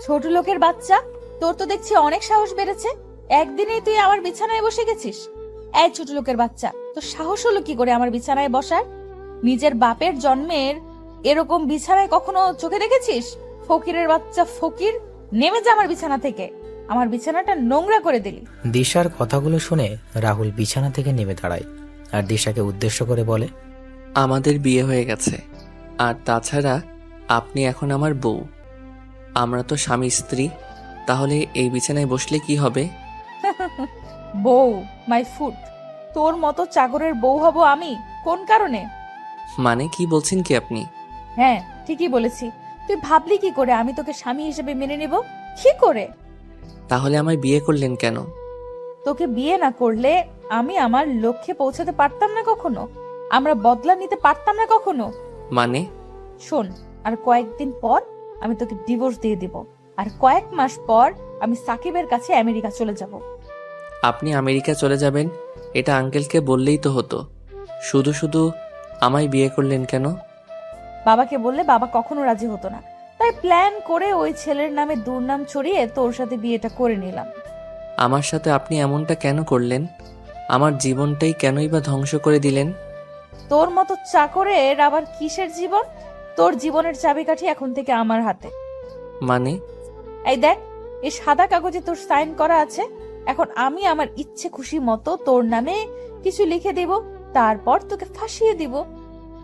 ছোট লোকের বাচ্চা, তোর তো দেখছি অনেক সাহস বেড়েছে। একদিনেই তুই আমার বিছানায় বসে গেছিস। এই ছোট লোকের বাচ্চা, তোর সাহস হলো কি করে আমার বিছানায় বসার? নিজের বাপের জন্মের এরকম বিছানায় কখনো চোখে দেখেছিস? ফকিরের বাচ্চা ফকির, নেমে যা আমার বিছানা থেকে। আমার বিছানাটা নোংরা করে দিলি। দিশার কথাগুলো শুনে রাহুল বিছানা থেকে নেমে দাঁড়ায় আর দিশাকে উদ্দেশ্য করে বলে, আমাদের বিয়ে হয়ে গেছে, আর তাছাড়া আপনি এখন আমার বউ। আমরা তো স্বামী স্ত্রী, তাহলে এই বিছানায় বসলে কি হবে? বউ মাই ফুট, তোর মতো চাকরের বউ হব আমি কোন কারণে? মানে কি বলছেন কি আপনি? হ্যাঁ, ঠিকই বলেছি। তুই ভাবলি কি করে আমি তোকে স্বামী হিসেবে মেনে নেব? কি করে? তাহলে আমায় বিয়ে করলেন কেন? তোকে বিয়ে না করলে আমি আমার লক্ষ্যে পৌঁছাতে পারতাম না কখনো। আমরা বদলা নিতে পারতাম না কখনো। মানে? শোন, আর কয়েকদিন পর আমি তোকে ডিভোর্স দিয়ে দিব। আর কয়েক মাস পর আমি সাকিবের কাছে আমেরিকা চলে যাব। আপনি আমেরিকা চলে যাবেন এটা আঙ্কেলকে বললেই তো হতো। শুধু শুধু আমায় বিয়ে করলেন কেন? বাবাকে বললে বাবা কখনো রাজি হতো না, তাই প্ল্যান করে ওই ছেলের নামে দুর্নাম ছড়িয়ে তোর সাথে বিয়েটা করে নিলাম। আমার সাথে আপনি এমনটা কেন করলেন? আমার জীবনটাই কেনই বা ধ্বংস করে দিলেন? তোর মতো চাকরের আবার কিসের জীবন? তোর জীবনের চাবিকাঠি এখন থেকে আমার হাতে। মানে? এই দেখ, এই সাদা কাগজে তোর সাইন করা আছে। এখন আমি আমার ইচ্ছে খুশি মতো তোর নামে কিছু লিখে দেব, তারপর তোকে ফাঁসিয়ে দিব।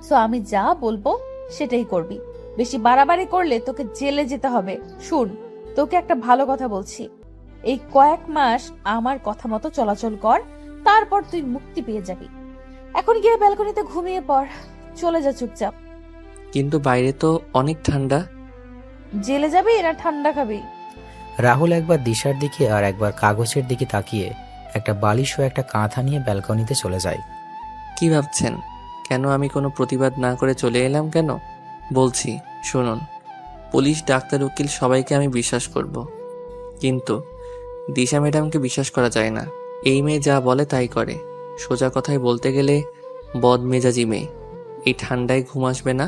সো আমি যা বলবো সেটাই করবি। বেশি বাড়াবাড়ি করলে তোকে জেলে যেতে হবে। শুন, তোকে একটা ভালো কথা বলছি, এই কয়েক মাস আমার কথা মতো চলাচল কর, তারপর তুই মুক্তি পেয়ে যাবি। এখন গিয়ে ব্যালকনিতে ঘুমিয়ে পড়, চলে যা চুপচাপ। কিন্তু বাইরে তো অনেক ঠান্ডা। জেলে যাবি না ঠান্ডা খাবি? রাহুল একবার দিশার দিকে আর একবার কাগজের দিকে তাকিয়ে একটা বালিশ ও একটা কাঁথা নিয়ে ব্যালকনিতে চলে যায়। কি ভাবছেন? কেন আমি কোনো প্রতিবাদ না করে চলে এলাম কেন? বলছি শুনুন, পুলিশ, ডাক্তার, উকিল সবাইকে আমি বিশ্বাস করব, কিন্তু দিশা ম্যাডামকে বিশ্বাস করা যায় না। এই মেয়ে যা বলে তাই করে। সোজা কথায় বলতে গেলে বদমেজাজি মেয়ে। এই ঠান্ডায় ঘুম আসবে না,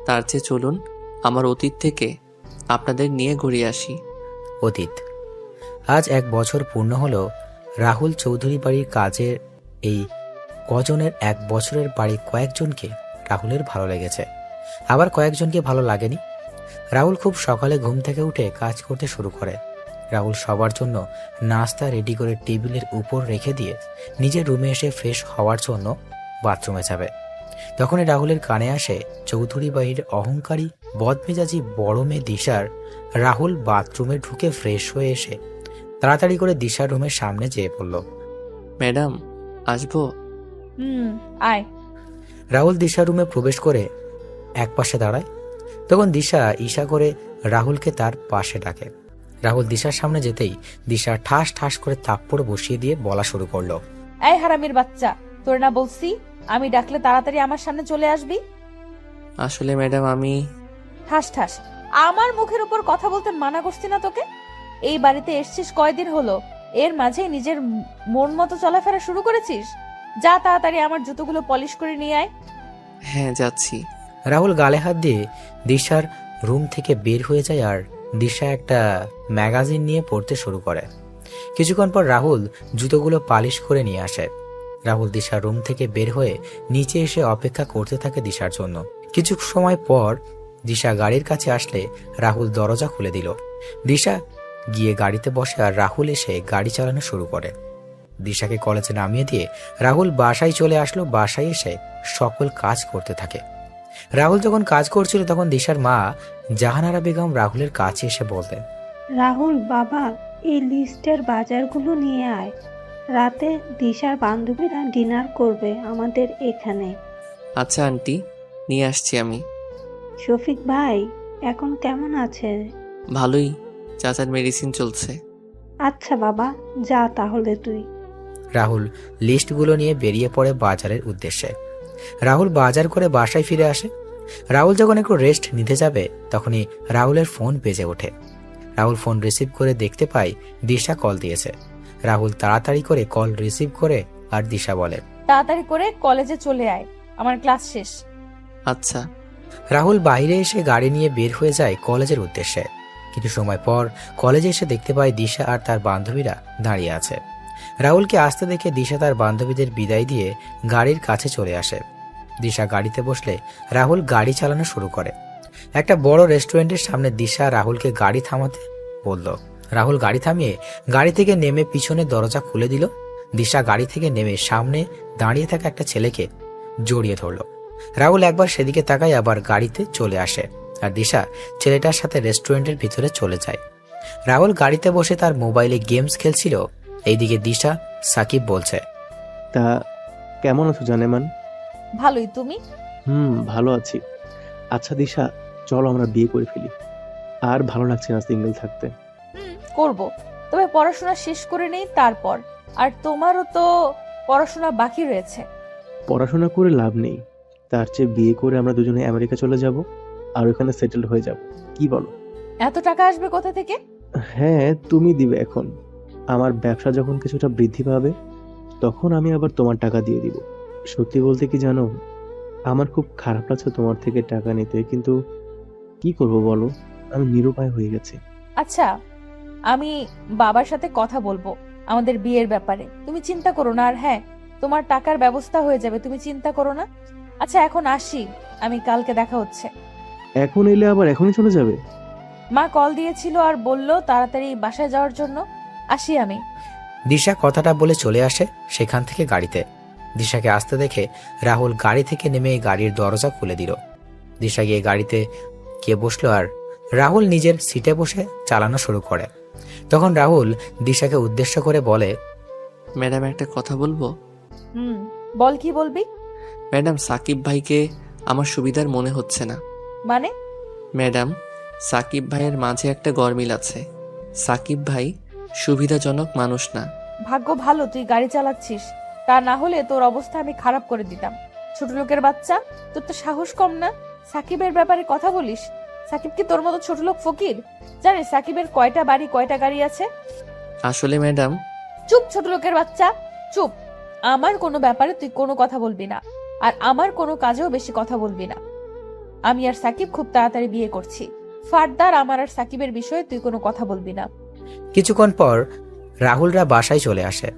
তার চেয়ে চলুন আমার অতীত থেকে আপনাদের নিয়ে ঘুরিয়ে আসি। অতীত। আজ 1 বছর পূর্ণ হলো রাহুল চৌধুরী বাড়ির কাজের। এই কজনের 1 বছরের বাড়ি কয়েকজনকে রাহুলের ভালো লেগেছে, আবার কয়েকজনকে ভালো লাগেনি। রাহুল খুব সকালে ঘুম থেকে উঠে কাজ করতে শুরু করে। রাহুল সবার জন্য নাস্তা রেডি করে টেবিলের উপর রেখে দিয়ে নিজের রুমে এসে ফ্রেশ হওয়ার জন্য বাথরুমে যাবে। তখনই রাহুলের কানে আসে চৌধুরী বাড়ির অহংকারী বদমেজাজি বড় মেয়ে দিশার। রাহুল বাথরুমে ঢুকে ফ্রেশ হয়ে এসে তাড়াতাড়ি করে দিশার রুমের সামনে যেয়ে পড়ল। ম্যাডাম, আসবো? আয়। রাহুল দিশার রুমে প্রবেশ করে একপাশে দাঁড়ায়। তখন দিশা ঈশা করে রাহুলকে তার পাশে ডাকে। রাহুল দিশার সামনে যেতেই দিশা ঠাস ঠাস করে থাপ্পড় বসিয়ে দিয়ে বলা শুরু করলো, এই হারামির বাচ্চা, তোর না বলছি আমি ডাকলে তাড়াতাড়ি আমার সামনে চলে আসবি? আসলে ম্যাডাম আমি... ঠাস ঠাস, আমার মুখের উপর কথা বলতে মানা করছি না তোকে? এই বাড়িতে এসছিস কয়দিন হলো, এর মাঝে নিজের মন মতো চলাফেরা শুরু করেছিস? যা তাড়াতাড়ি আমার জুতোগুলো পলিশ করে নিয়ে আয়। হ্যাঁ, যাচ্ছি। রাহুল গালে হাত দিয়ে দিশার রুম থেকে বের হয়ে যায় আর দিশা একটা ম্যাগাজিন নিয়ে পড়তে শুরু করে। কিছুক্ষণ পর রাহুল জুতোগুলো পালিশ করে নিয়ে আসে। রাহুল দিশার রুম থেকে বের হয়ে নিচে এসে অপেক্ষা করতে থাকে দিশার জন্য। কিছু সময় পর দিশা গাড়ির কাছে আসলে রাহুল দরজা খুলে দিল। দিশা গিয়ে গাড়িতে বসে আর রাহুল এসে গাড়ি চালানো শুরু করে। দিশাকে কলেজে নামিয়ে দিয়ে রাহুল বাসায় চলে আসলো। বাসায় এসে সকল কাজ করতে থাকে। রাহুল যখন কাজ করছিল তখন দিশার মা জাহানারা বেগম রাহুলের কাছে এসে বলতেন, রাহুল বাবা, এই লিস্টের বাজারগুলো নিয়ে আয়। রাতে দিশার বান্ধবীরা ডিনার করবে আমাদের এখানে। আচ্ছা আন্টি, নিয়ে আসছি আমি। শফিক ভাই এখন কেমন আছে? ভালোই, চাচার মেডিসিন চলছে। আচ্ছা বাবা, যা তাহলে তুই। রাহুল লিস্টগুলো নিয়ে বেরিয়ে পড়ে বাজারের উদ্দেশ্যে। রাহুল বাজার করে বাসায় ফিরে আসে। রাহুল যখন একটু রেস্ট নিতে যাবে তখনই রাহুলের ফোন বেজে ওঠে। রাহুল ফোন রিসিভ করে দেখতে পায় দিশা কল দিয়েছে। রাহুল তাড়াতাড়ি করে কল রিসিভ করে আর দিশা বলে, তাড়াতাড়ি করে কলেজে চলে আয়, আমার ক্লাস শেষ। আচ্ছা। রাহুল বাইরে এসে গাড়ি নিয়ে বের হয়ে যায় কলেজের উদ্দেশ্যে। কিছু সময় পর কলেজে এসে দেখতে পায় দিশা আর তার বান্ধবীরা দাঁড়িয়ে আছে। রাহুলকে আসতে দেখে দিশা তার বান্ধবীদের বিদায় দিয়ে গাড়ির কাছে চলে আসে। দিশা গাড়িতে বসলে রাহুল গাড়ি চালানো শুরু করে। একটা বড় রেস্টুরেন্টের সামনে দিশা রাহুলকে গাড়ি থামাতে বলল। রাহুল গাড়ি থামিয়ে গাড়ি থেকে নেমে পিছনের দরজা খুলে দিল। দিশা গাড়ি থেকে নেমে সামনে দাঁড়িয়ে থাকা একটা ছেলেকে জড়িয়ে ধরল। রাহুল একবার সেদিকে তাকায়, আবার গাড়িতে চলে আসে আর দিশা ছেলেটার সাথে রেস্টুরেন্টের ভিতরে চলে যায়। রাহুল গাড়িতে বসে তার মোবাইলে গেমস খেলছিল। এইদিকে দিশা সাকিব বলছে, তা কেমন আছো জানেমান? ভালোই, তুমি? ভালো আছি। আচ্ছা দিশা, চলো আমরা বিয়ে করে ফেলি। আর ভালো লাগছে না সিঙ্গেল থাকতে। করব, তবে পড়াশোনা শেষ করে নেই তারপর। আর তোমারও তো পড়াশোনা বাকি রয়েছে। পড়াশোনা করে লাভ নেই, তার চেয়ে বিয়ে করে আমরা দুজনে আমেরিকা চলে যাব আর ওখানে সেটেল হয়ে যাব। কি বলো? এত টাকা আসবে কোথা থেকে? হ্যাঁ, তুমি দিবে। এখন আমার ব্যবসা যখন কিছুটা বৃদ্ধি পাবে তখন আমি আবার তোমার টাকা দিয়ে দিব। সত্যি বলতে কি জানো, আমার খুব খারাপ লাগছে তোমার থেকে টাকা নিতে, কিন্তু কি করব বলো, আমি নিরুপায় হয়ে গেছি। আচ্ছা, আমি বাবার সাথে কথা বলবো আমাদের বিয়ের ব্যাপারে। তুমি চিন্তা করো না। আর হ্যাঁ, তোমার টাকার ব্যবস্থা হয়ে যাবে, তুমি চিন্তা করো না। আচ্ছা, এখন আসি আমি, কালকে দেখা হচ্ছে। এখন এলে আবার এখনই চলে যাবে? মা কল দিয়েছিল আর বলল তাড়াতাড়ি বাসায় যাওয়ার জন্য। আসি আমি। দিশা কথাটা বলে চলে আসে সেখান থেকে গাড়িতে। দিশাকে আসতে দেখে রাহুল গাড়ি থেকে নেমে গাড়ির দরজা খুলে দিল। দিশা গিয়ে গাড়িতে গিয়ে বসলো আর রাহুল নিজের সিটে বসে চালানো শুরু করে। তখন রাহুল দিশাকে উদ্দেশ্য করে বলে, ম্যাডাম একটা কথা বলবো? বল, কি বলবি? ম্যাডাম, সাকিব ভাইকে আমার সুবিধার মনে হচ্ছে না। মানে? ম্যাডাম, সাকিব ভাইয়ের মাঝে একটা গরমিল আছে। সাকিব ভাই সুবিধাজনক মানুষ না। ভাগ্য ভালো তুই গাড়ি চালাচ্ছিস, তা না হলে তোর অবস্থা আমি খারাপ করে দিতাম। ছোট লোকের বাচ্চা, তোর তো সাহস কম না। সাকিবের ব্যাপারে কথা বলিস? সাকিব কি তোর মতো ছোট লোক ফকির? জানিস সাকিবের কয়টা বাড়ি কয়টা গাড়ি আছে? আসলে ম্যাডাম, চুপ ছোট লোকের বাচ্চা, চুপ। আমার কোনো ব্যাপারে তুই কোনো কথা বলবি না, আর আমার কোনো কাজেও বেশি কথা বলবি না। আমি আর সাকিব খুব তাড়াতাড়ি বিয়ে করছি। ফারদার আমার আর সাকিবের বিষয়ে তুই কোনো কথা বলবি না। কিছুক্ষণ পর রাহুলরা বাসায় চলে আসে।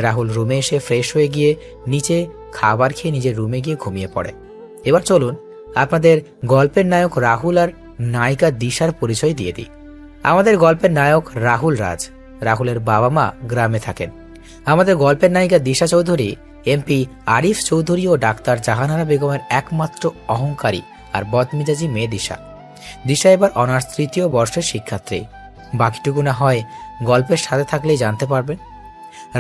রাহুল রুমে এসে ফ্রেশ হয়ে গিয়ে নিচে খাবার খেয়ে নিজের রুমে গিয়ে ঘুমিয়ে পড়ে। এবার চলুন আপনাদের গল্পের নায়ক রাহুল আর নায়িকা দিশার পরিচয় দিয়ে দিই। আমাদের গল্পের নায়ক রাহুল রাজ। রাহুলের বাবা মা গ্রামে থাকেন। আমাদের গল্পের নায়িকা দিশা চৌধুরী এমপি আরিফ চৌধুরী ও ডাক্তার জাহানারা বেগমের একমাত্র অহংকারী আর বদমেজাজি মেয়ে দিশা। দিশা এবার অনার্স 3য় বর্ষের শিক্ষার্থী। বাকিটুকু না হয় গল্পের সাথে থাকলেই জানতে পারবেন।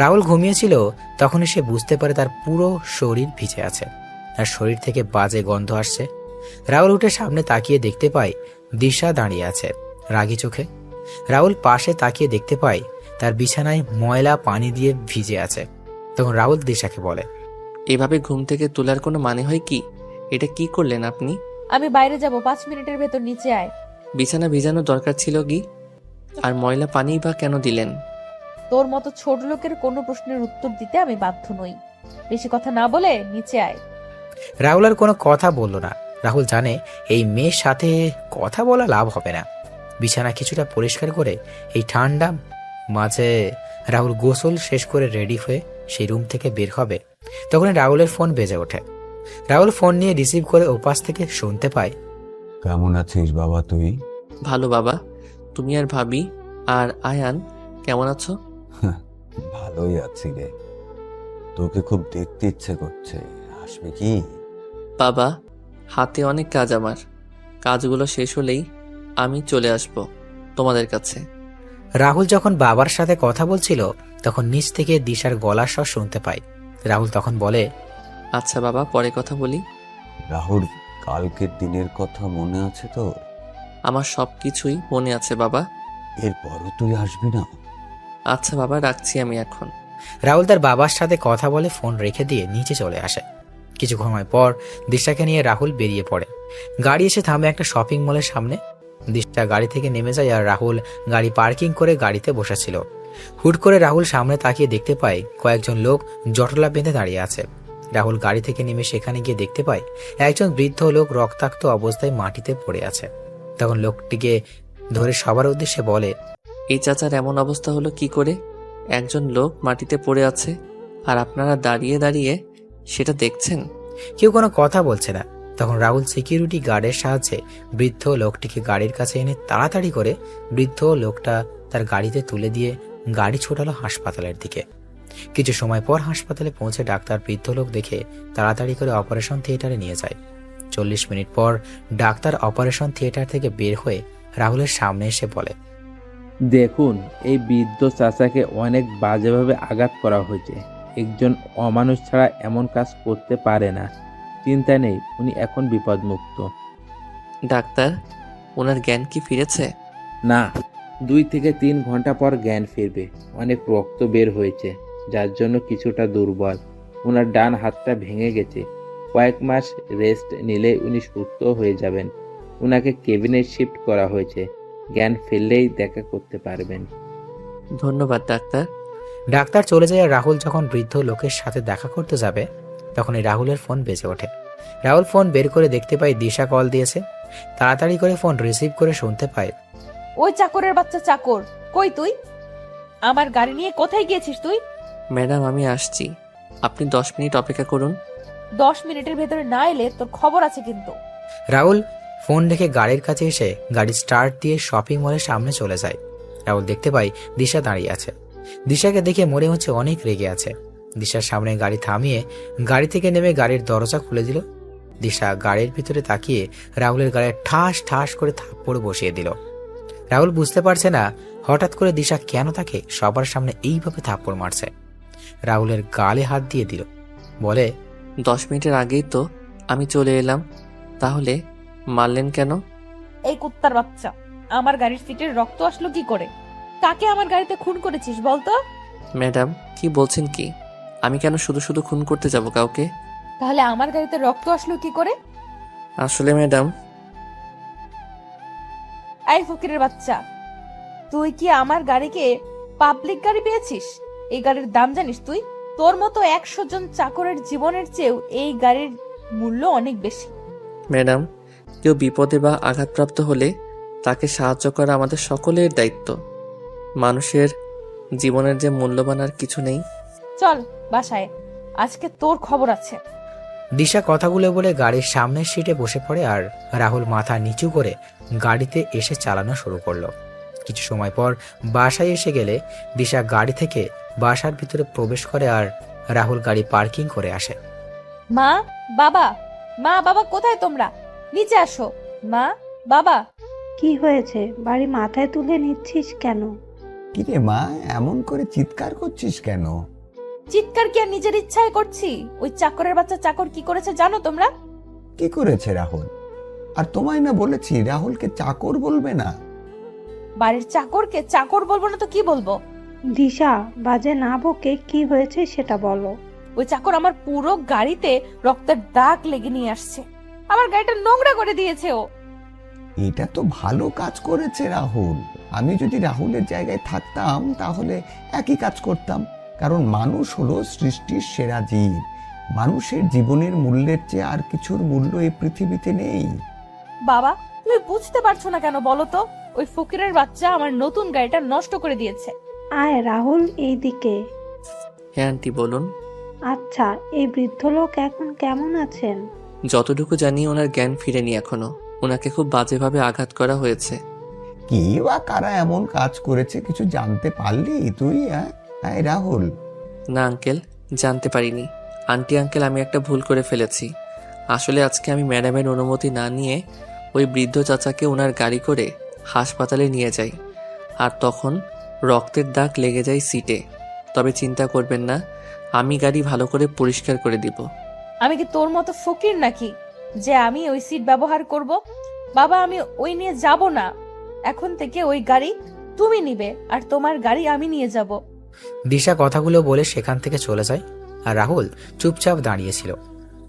রাহুল ঘুমিয়েছিল, তখনই সে বুঝতে পারে তার পুরো শরীর ভিজে আছে আর শরীর থেকে বাজে গন্ধ আসছে। রাহুল উঠে সামনে তাকিয়ে দেখতে পায় দিশা দাঁড়িয়ে আছে রাগী চোখে। রাহুল পাশে তাকিয়ে দেখতে পায় তার বিছানায় ময়লা পানি দিয়ে ভিজে আছে। তখন রাহুল দিশাকে বলে, এভাবে ঘুম থেকে তোলার কোনো মানে হয় কি? এটা কি করলেন আপনি? আমি বাইরে যাব, 5 মিনিটের ভেতর নিচে আয়। বিছানা ভিজানো দরকার ছিল কি? আর ময়লা পানি বা কেন দিলেন? তোর মতো ছোট লোকের কোনো প্রশ্নের উত্তর দিতে আমি বাধ্য নই। বেশি কথা না বলে নিচে আয়। রাহুল আর কোনো কথা বলল না। রাহুল জানে এই মেয়ের সাথে কথা বলা লাভ হবে না। বিছানা কিছুটা পরিষ্কার করে এই ঠান্ডা মাঝে রাহুল গোসল শেষ করে রেডি হয়ে সেই রুম থেকে বের হবে। তখন রাহুলের ফোন বেজে ওঠে। রাহুল ফোন নিয়ে রিসিভ করে ওপাশ থেকে শুনতে পায়, কেমন আছিস বাবা তুই? ভালো বাবা, তুমি আর ভাবি আর আয়ান কেমন আছো? ভালোই আছি রে। তোকে খুব দেখতে ইচ্ছে করছে, আসবে কি? বাবা, হাতে অনেক কাজ আমার। কাজগুলো শেষ হলেই আমি চলে আসব তোমাদের কাছে। রাহুল যখন বাবার সাথে কথা বলছিল তখন নিচ থেকে দিশার গলার স্বর শুনতে পায়। রাহুল তখন বলে, আচ্ছা বাবা, পরে কথা বলি। রাহুল, কালকের দিনের কথা মনে আছে তোর? আমার সব কিছুই মনে আছে বাবা। এরপরও তুই আসবি না? আচ্ছা বাবা, রাখছি আমি এখন। রাহুল তার বাবার সাথে কথা বলে ফোন রেখে দিয়ে নিচে চলে আসে। কিছুক্ষণ পর দিশাকে নিয়ে রাহুল বেরিয়ে পড়ে। গাড়ি এসে থামে একটা শপিং মলের সামনে। দিশা গাড়ি থেকে নেমে যায় আর রাহুল গাড়ি পার্কিং করে গাড়িতে বসেছিল। হুট করে রাহুল সামনে তাকিয়ে দেখতে পায় কয়েকজন লোক জটলা বেঁধে দাঁড়িয়ে আছে। রাহুল গাড়ি থেকে নেমে সেখানে গিয়ে দেখতে পায় একজন বৃদ্ধ লোক রক্তাক্ত অবস্থায় মাটিতে পড়ে আছে। তখন লোকটিকে ধরে সবার উদ্দেশ্যে বলে, এই চাচার এমন অবস্থা হলো কি করে? একজন লোক মাটিতে পড়ে আছে আর আপনারা দাঁড়িয়ে দাঁড়িয়ে সেটা দেখছেন। কেউ কোনো কথা বলছে না। তখন রাহুল সিকিউরিটি গার্ডের সাহায্যে বৃদ্ধ লোকটিকে গাড়ির কাছে এনে তাড়াতাড়ি করে বৃদ্ধ লোকটা তার গাড়িতে তুলে দিয়ে গাড়ি ছোটালো হাসপাতালের দিকে। কিছু সময় পর হাসপাতালে পৌঁছে ডাক্তার বৃদ্ধ লোক দেখে তাড়াতাড়ি করে অপারেশন থিয়েটারে নিয়ে যায়। 40 মিনিট পর ডাক্তার অপারেশন থিয়েটার থেকে বের হয়ে রাহুলের সামনে এসে বলে, দেখুন, এই বৃদ্ধ চাচাকে অনেক বাজেভাবে আঘাত করা হয়েছে। একজন অমানুষ ছাড়া এমন কাজ করতে পারে না। চিন্তা নেই, উনি এখন বিপদমুক্ত। ডাক্তার, ওনার জ্ঞান কি ফিরেছে? না, 2 থেকে 3 ঘন্টা পর জ্ঞান ফিরবে। অনেক রক্ত বের হয়েছে, যার জন্য কিছুটা দুর্বল। ওনার ডান হাতটা ভেঙে গেছে। কয়েক মাস রেস্ট নিলে উনি সুস্থ হয়ে যাবেন। ওনাকে কেবিনে শিফট করা হয়েছে। জ্ঞান ফিরলেই দেখা করতে পারবেন। ধন্যবাদ ডাক্তার। ডাক্তার চলে যায়। আর রাহুল যখন বৃদ্ধ লোকের সাথে দেখা করতে যাবে তখনই রাহুলের ফোন বেজে ওঠে। রাহুল ফোন বের করে দেখতে পায় দিশা কল দিয়েছে। তাড়াতাড়ি করে ফোন রিসিভ করে শুনতে পায়, ওই চাকরের বাচ্চা চাকর, কই তুই? আমার গাড়ি নিয়ে কোথায় গিয়েছিস তুই? ম্যাডাম, আমি আসছি, আপনি 10 মিনিট অপেক্ষা করুন। 10 মিনিটের ভেতরে না এলে তোর খবর আছে কিন্তু। রাহুল ফোন রেখে গাড়ির কাছে এসে গাড়ি স্টার্ট দিয়ে শপিং মলের সামনে চলে যায়। রাহুল দেখতে পায় দিশা দাঁড়িয়ে আছে। দিশাকে দেখে মনে হচ্ছে অনেক রেগে আছে। দিশার সামনে গাড়ি থামিয়ে গাড়ি থেকে নেমে গাড়ির দরজা খুলে দিল। দিশা গাড়ির ভিতরে তাকিয়ে রাহুলের গায়ে ঠাস ঠাস করে থাপ্পড় বসিয়ে দিল। রাহুল বুঝতে পারছে না হঠাৎ করে দিশা কেন তাকে সবার সামনে এইভাবে থাপ্পড় মারছে। রাহুলের গালে হাত দিয়ে দিল, বলে, 10 মিনিটের আগেই তো আমি চলে এলাম, তাহলে মারলেন কেন? এই কুত্তার বাচ্চা, আমার গাড়ির সিটের রক্ত আসলো কি করে? কাকে আমার গাড়িতে খুন করেছিস বলতো? ম্যাডাম, কি বলছেন কি? আমি কেন শুধু শুধু খুন করতে যাব কাউকে? তাহলে আমার গাড়িতে রক্ত আসলো কি করে? আসলে ম্যাডাম, এই ফকিরের বাচ্চা, তুই কি আমার গাড়িকে পাবলিক গাড়ি পেয়েছিস? এই গাড়ির দাম জানিস তুই? তোর মতো 100 জন চাকরের জীবনের চেয়েও এই গাড়ির মূল্য অনেক বেশি। ম্যাডাম, কেউ বিপদে বা আঘাতপ্রাপ্ত হলে তাকে সাহায্য করা আমাদের সকলের দায়িত্ব। মানুষের জীবনের যে মূল্যবান আর কিছু নেই। চল বাসায়, আজকে তোর খবর আছে। দিশা কথাগুলো বলে গাড়ির সামনের সিটে বসে পড়ে আর রাহুল মাথা নিচু করে গাড়িতে এসে চালানো শুরু করলো। কিছু সময় পর বাসায় এসে গেলে দিশা গাড়ি থেকে বাসার ভিতরে প্রবেশ করে আর রাহুল গাড়ি পার্কিং করে আসে। মা বাবা, মা বাবা কোথায় তোমরা? নিচে আসো। মা বাবা। কি হয়েছে? বাড়ি মাথায় তুলে নিচ্ছিস কেন? কিরে মা, এমন করে চিৎকার করছিস কেন? চিৎকার কি আর নিজের ইচ্ছায় করছি? ওই চাকরের বাচ্চা চাকর কি করেছে জানো তোমরা? কি করেছে রাহুল? আর তোমায় না বলেছি রাহুলকে চাকর বলবে না। বাড়ির চাকরকে চাকর বলবো না তো কি বলবো? দিশা, বাজে না বকে কি হয়েছে সেটা বলো। ওই চাকর আমার পুরো গাড়িতে রক্তের দাগ লেগে নিয়ে আসছে। আমার গাড়িটা নোংরা করে দিয়েছে ও। এটা তো ভালো কাজ করেছে রাহুল। আমি যদি রাহুলের জায়গায় থাকতাম তাহলে একই কাজ করতাম। কারণ মানুষ হলো সৃষ্টির সেরা জীব। মানুষের জীবনের মূল্যের চেয়ে আর কিছুর মূল্য এই পৃথিবীতে নেই। বাবা, তুমি বুঝতে পারছো না কেন বলো তো? ওই ফকিরের বাচ্চা আমার নতুন গাড়িটা নষ্ট করে দিয়েছে। আয় রাহুল, এইদিকে। হ্যাঁ আন্টি, বলুন। আচ্ছা, এই বৃদ্ধ লোক এখন কেমন আছেন? যতটুকু জানি ওনার জ্ঞান ফিরেনি এখনো। ওনাকে খুব বাজেভাবে আঘাত করা হয়েছে। কি বা কারা এমন কাজ করেছে কিছু জানতে পারলি তুই? হ্যাঁ রাহুল। না আঙ্কেল, জানতে পারিনি। আন্টি আঙ্কেল, আমি একটা ভুল করে ফেলেছি। আসলে আজকে আমি ম্যাডামের অনুমতি না নিয়ে ওই বৃদ্ধ চাচাকে ওনার গাড়ি করে হাসপাতালে নিয়ে যাই। আর তখন রক্তের দাগ লেগে যায় সিটে। তবে চিন্তা করবেন না, আমি গাড়ি ভালো করে পরিষ্কার করে দিব। আমি কি তোর মতো ফকির নাকি যে আমি ওই সিট ব্যবহার করব? বাবা, আমি ওই নিয়ে যাব না। এখন থেকে ওই গাড়ি তুমি নিবে আর তোমার গাড়ি আমি নিয়ে যাব। দিশা কথাগুলো বলে সেখান থেকে চলে যায় আর রাহুল চুপচাপ দাঁড়িয়েছিল।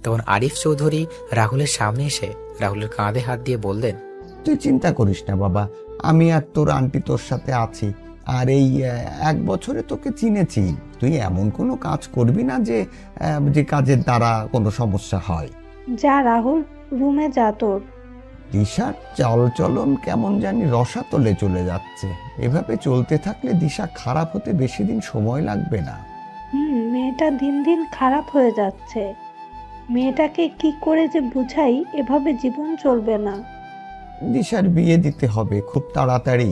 তখন আরিফ চৌধুরী রাহুলের সামনে এসে রাহুলের কাঁধে হাত দিয়ে বললেন, তুই চিন্তা করিস না বাবা, আমি আর তোর আন্টি তোর সাথে আছি। আর এই 1 বছরে তোকে চিনেছি। তুই এমন কোনো কাজ করবি না যে কাজের দ্বারা কোনো সমস্যা হয়। যা রাহুল, রুমে যা তোর। দিশার চালচলন কেমন জানি রসাতলে চলে যাচ্ছে। এভাবে চলতে থাকলে দিশা খারাপ হতে বেশি দিন সময় লাগবে না। মেয়েটা দিন দিন খারাপ হয়ে যাচ্ছে। মেয়েটাকে কি করে যে বুঝাই, এভাবে জীবন চলবে না। দিশার বিয়ে দিতে হবে খুব তাড়াতাড়ি।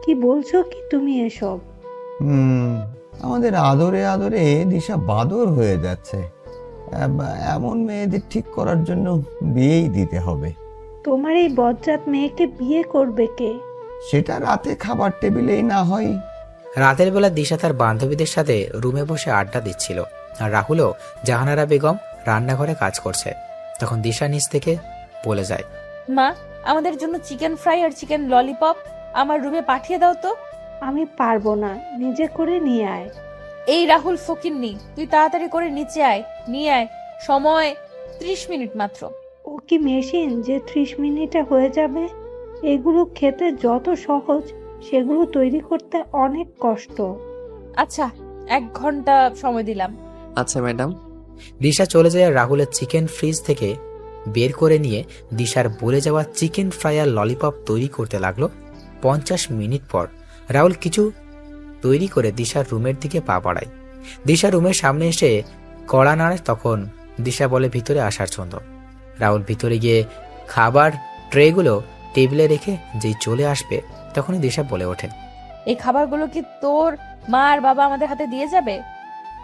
কি বলছো কি তুমি এসব? আমাদের আদরে আদরে দিশা বাদর হয়ে যাচ্ছে। এমন মেয়েদের ঠিক করার জন্য বিয়েই দিতে হবে। তোমার এই বজ্জাত মেয়েকে বিয়ে করবে কে? সেটা রাতে খাবার টেবিলেই না হয়। রাতের বেলা দিশা তার বান্ধবীদের সাথে রুমে বসে আড্ডা দিচ্ছিল, আর রাহুলও জাহানারা বেগম রান্নাঘরে কাজ করছে। তখন দিশা নিচ থেকে বলে যায়, মা, আমাদের জন্য চিকেন ফ্রাই আর চিকেন ললিপপ আমার রুমে পাঠিয়ে দাও তো। আমি পারবো না, নিজে করে নিয়ে আয়। এই রাহুল ফকিন্নি, তুই তাড়াতাড়ি করে নিচে আয়, নিয়ে আয়। সময় 30 মিনিট মাত্র। ও কি মেশিন যে 30 মিনিটে হয়ে যাবে? এগুলো খেতে যত সহজ, সেগুলো তৈরি করতে অনেক কষ্ট। আচ্ছা, 1 ঘন্টা সময় দিলাম। আচ্ছা ম্যাডাম। দিশা চলে যায় আর রাহুলের চিকেন ফ্রিজ থেকে বের করে নিয়ে দিশার বলে যাওয়া চিকেন ফ্রাই আর ললিপপ তৈরি করতে লাগলো। 50 মিনিট পর রাহুল কিছু তৈরি করে দিশার রুমের দিকে পা বাড়ায়। দিশা রুমের সামনে এসে কড়া নাড়ে, তখন দিশা বলে ভিতরে আসার জন্য। রাহুল ভিতরে গিয়ে খাবার ট্রেগুলো টেবিলে রেখে যেই চলে আসবে, তখনই দিশা বলে ওঠে, এই খাবারগুলো কি তোর মা আর বাবা আমাদের হাতে দিয়ে যাবে?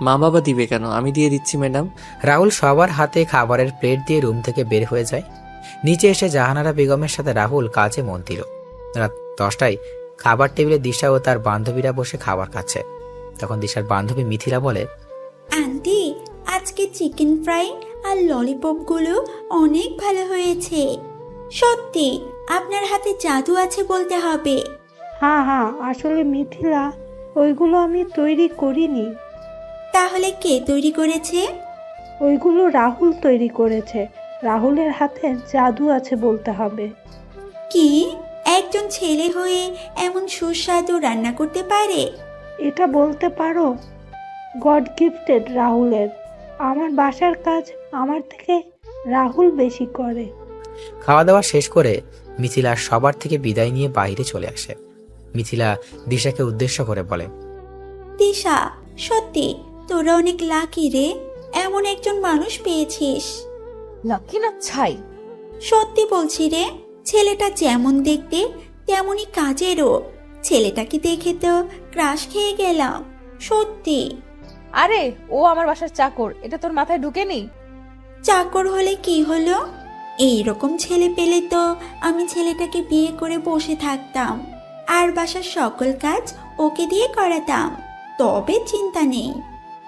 মা বাবা দিবে কেন, আমি দিয়ে দিচ্ছি ম্যাডাম। রাহুল সবার হাতে খাবারের প্লেট দিয়ে রুম থেকে বের হয়ে যায়। নিচে এসে জাহানারা বেগমের সাথে রাহুল কাজে মন দিল। রাত 10টায় খাবার টেবিলে দিশা ও তার বান্ধবীরা বসে খাবার খাচ্ছে। তখন দিশার বান্ধবী মিথিলা বলে, আন্টি, আজকে চিকেন ফ্রাই আর ললিপপগুলো অনেক ভালো হয়েছে। সত্যি আপনার হাতে জাদু আছে বলতে হবে। হ্যাঁ, আসলে মিথিলা, ওইগুলো আমি তৈরি করিনি। তাহলে কে তৈরি করেছে? ওইগুলো রাহুল তৈরি করেছে। রাহুলের হাতে জাদু আছে বলতে হবে। কি, একজন ছেলে হয়ে এমন সুস্বাদু রান্না করতে পারে? এটা বলতে পারো গড গিফটেড রাহুলের। আমার বাসার কাজ আমার থেকে রাহুল বেশি করে। খাওয়া দাওয়া শেষ করে মিথিলা সবার থেকে বিদায় নিয়ে বাইরে চলে আসে। মিথিলা দিশাকে উদ্দেশ্য করে বলে, দিশা, সত্যি তোরা অনেক লাকি রে, এমন একজন মানুষ পেয়েছিস। লাকি না ছাই। সত্যি বলছি রে, ছেলেটা যেমন দেখতে তেমনই কাজেরও। ছেলেটাকে দেখে তো ক্রাশ খেয়ে গেলাম, সত্যি। আরে ও আমার বাসার চাকর, এটা তোর মাথায় ঢুকেনি? চাকর হলে কি হলো? এই রকম ছেলে পেলে তো আমি ছেলেটাকে বিয়ে করে বসে থাকতাম, আর বাসার সকল কাজ ওকে দিয়ে করাতাম, তবে চিন্তা নেই।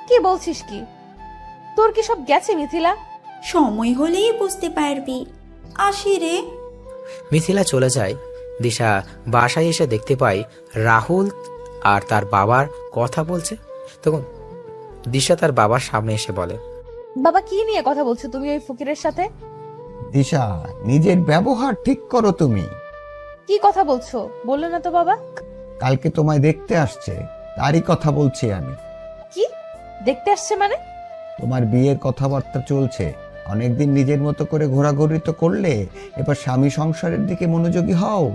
কি বলছিস কি? তোর কি সব গেছে মিথিলা? সময় হলেই বুঝতে পারবি। আসি রে। মিথিলা চলে যায়। দিশা বাসায় এসে দেখতে পায় রাহুল আর তার বাবার কথা বলছে। তখন দিশা তার বাবার সামনে এসে বলে, বাবা, কি নিয়ে কথা বলছো তুমি ওই ফকিরের সাথে? দিশা, নিজের ব্যবহার ঠিক করো তুমি। কি কথা বলছো বললে না তো বাবা? কালকে তোমায় দেখতে আসছে, তারই কথা বলছি আমি। কি দেখতে আসছে মানে? তোমার বিয়ের কথাবার্তা চলছে। অনেকদিন নিজের মতো করে ঘোরাঘুরি তো করলে, এবার স্বামী সংসারের দিকে মনোযোগী হও।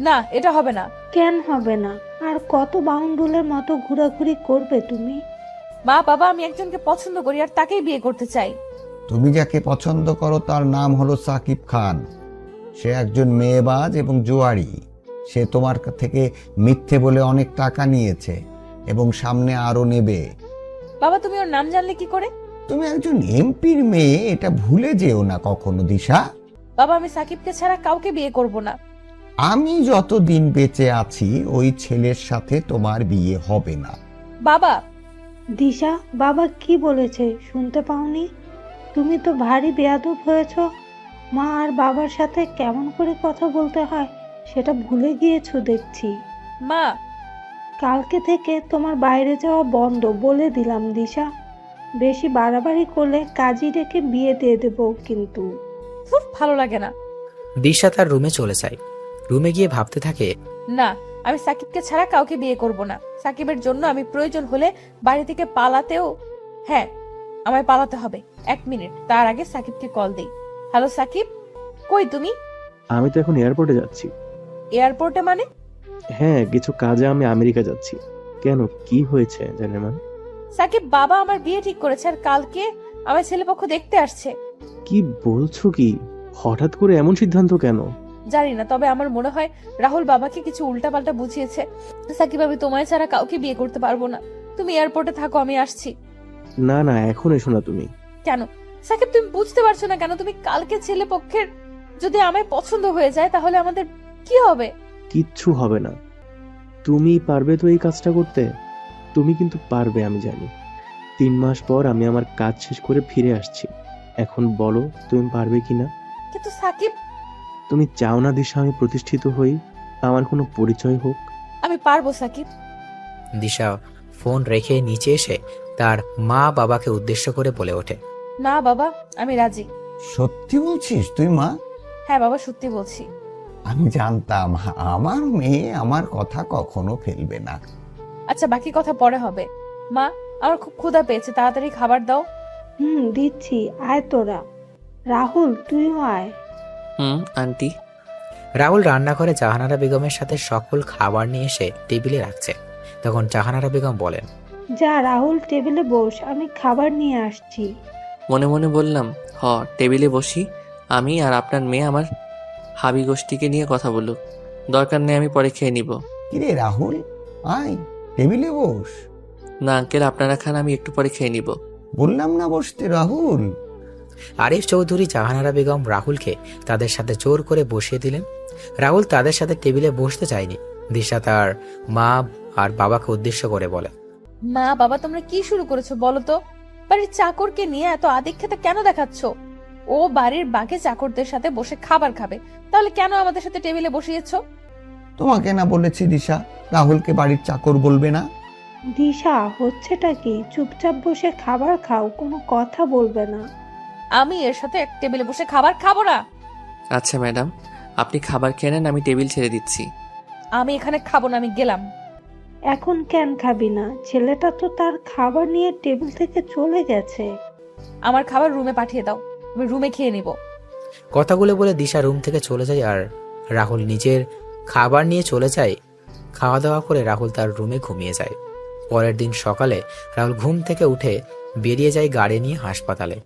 না, এটা হবে না। কেন হবে না? আর কত বাউন্ডুলের মতো ঘোরাঘুরি করবে তুমি? মা, বাবা, আমি একজনকে পছন্দ করি আর তাকেই বিয়ে করতে চাই। তুমি যাকে পছন্দ করো তার নাম হলো সাকিব খান। সে একজন মেয়েবাজ এবং জুয়ারি। সে তোমার থেকে মিথ্যে বলে অনেক টাকা নিয়েছে এবং সামনে আরো নেবে। বাবা, তুমি ওর নাম জানলে কি করে? তুমি একজন এমপির মেয়ে, এটা ভুলে যেও না কখনো দিশা। বাবা, আমি সাকিবকে ছাড়া কাউকে বিয়ে করব না। আমি যতদিন বেঁচে আছি ওই ছেলের সাথে তোমার বিয়ে হবে না। বাবা। দিশা, বাবা কি বলেছে শুনতে পাওনি? তুমি তো ভারী বেয়াদব হয়েছ। মা আর বাবার সাথে কেমন করে কথা বলতে হয় সেটা ভুলে গিয়েছো দেখছি। মা। কালকে থেকে তোমার বাইরে যাওয়া বন্ধ বলে দিলাম দিশা। বেশি বাড়াবাড়ি করলে কাজী ডেকে বিয়ে দিয়ে দেবো কিন্তু। খুব ভালো লাগে না। দিশা তার রুমে চলে যায়। রুমে গিয়ে ভাবতে থাকে, না, আমি সাকিবকে ছাড়া কাউকে বিয়ে করব না। সাকিবের জন্য আমি প্রয়োজন হলে বাড়ি থেকে পালাতেও, হ্যাঁ, আমায় পালাতে হবে। 1 মিনিট, তার আগে সাকিবকে কল দেই। হ্যালো সাকিব, কই তুমি? আমি তো এখন এয়ারপোর্টে যাচ্ছি। এয়ারপোর্টে মানে? হ্যাঁ, কিছু কাজে আমি আমেরিকা যাচ্ছি। কেন, কি হয়েছে জানেমান? সাকিব, বাবা আমার বিয়ে ঠিক করেছে আর কালকে আমার ছেলেপক্ষ দেখতে আসছে। কি বলছো কি? হঠাৎ করে এমন সিদ্ধান্ত কেন? জানি না, তবে আমার মনে হয় রাহুল বাবাকে কিছু উল্টাপাল্টা বুঝিয়েছে। সাকিব, আমি তোমায় ছাড়া কাউকে বিয়ে করতে পারবো না। তুমি এয়ারপোর্টে থাকো, আমি আসছি। না না, এখন এসো না তুমি। কেন সাকিব, তুমি বুঝতে পারছো না কেন? তুমি কালকে ছেলে পক্ষের যদি আমায় পছন্দ হয়ে যায় তাহলে আমাদের কি হবে? কিচ্ছু হবে না। তুমি পারবে তো এই কাজটা করতে? তুমি কিন্তু পারবে, আমি জানি। 3 মাস পর আমি আমার কাজ শেষ করে ফিরে আসছি। এখন বলো তুমি পারবে কিনা? কিন্তু সাকিব, তুমি চাও না দিশা আমি প্রতিষ্ঠিত হই, আমার কোনো পরিচয় হোক? আমি পারবো সাকিব। দিশা ফোন রেখে নিচে এসে তার মা বাবাকে উদ্দেশ্য করে বলে ওঠে, না বাবা, আমি রাজি। সত্যি বলছিস তুই মা? হ্যাঁ বাবা, সত্যি বলছি। আমি জানতাম আমার মেয়ে আমার কথা কখনো ফেলবে না। আচ্ছা, বাকি কথা পরে হবে। মা, আমার খুব ক্ষুধা পেয়েছে, তাড়াতাড়ি খাবার দাও। দিচ্ছি, আয় তোরা। রাহুল, তুইও আয়। আন্টি। রাহুল রান্নাঘরে জাহানারা বেগমের সাথে সকল খাবার নিয়ে এসে টেবিলে রাখছে। তখন জাহানারা বেগম বলেন, যা রাহুল, টেবিলে বস, আমি খাবার নিয়ে আসছি। মনে মনে বললাম, টেবিলে বসি, আমি আর আপনার মেয়ে আমার হাবি গোষ্ঠীকে নিয়ে কথা বলুক, দরকার নেই, আমি পরে খেয়ে নিব। কিরে রাহুল, আয় টেবিলে বস। না আঙ্কেল, আপনারা খান, আমি একটু পরে খেয়ে নিব। বললাম না বসতে রাহুল। আরিফ চৌধুরী জাহানারা বেগম রাহুলকে তাদের সাথে জোর করে বসিয়ে দিলেন। রাহুল তাদের সাথে টেবিলে বসতে চায়নি। দিশা তার মা আর বাবাকে উদ্দেশ্য করে বলে, মা বাবা, তোমরা কি শুরু করেছো বলো তো? বাড়ির চাকরকে নিয়ে এত আদিক্ষেতা কেন দেখাচ্ছ? ও বাড়ির বাকি চাকরদের সাথে বসে খাবার খাবে, তাহলে কেন আমাদের সাথে টেবিলে বসিয়েছো? তোমাকে না বলেছি দিশা রাহুলকে বাড়ির চাকর বলবে না? দিশা, হচ্ছেটা কি? চুপচাপ বসে খাবার খাও, কোনো কথা বলবে না। আমি এর সাথে এক টেবিলে বসে খাবার খাবো না। আচ্ছা ম্যাডাম, আপনি খাবার খেয়ে নেন, আমি টেবিল ছেড়ে দিচ্ছি। আমি এখানে খাবো না, আমি গেলাম। এখন কেন খাবি না? ছেলেটা তো তার খাবার নিয়ে টেবিল থেকে চলে গেছে। আমার খাবার রুমে পাঠিয়ে দাও, আমি রুমে খেয়ে নিব। কথাগুলো বলে দিশা রুম থেকে চলে যায় আর রাহুল নিজের খাবার নিয়ে চলে যায়। খাওয়া দাওয়া করে রাহুল তার রুমে ঘুমিয়ে যায়। পরের দিন সকালে রাহুল ঘুম থেকে উঠে বেরিয়ে যায় গাড়ি নিয়ে হাসপাতালে।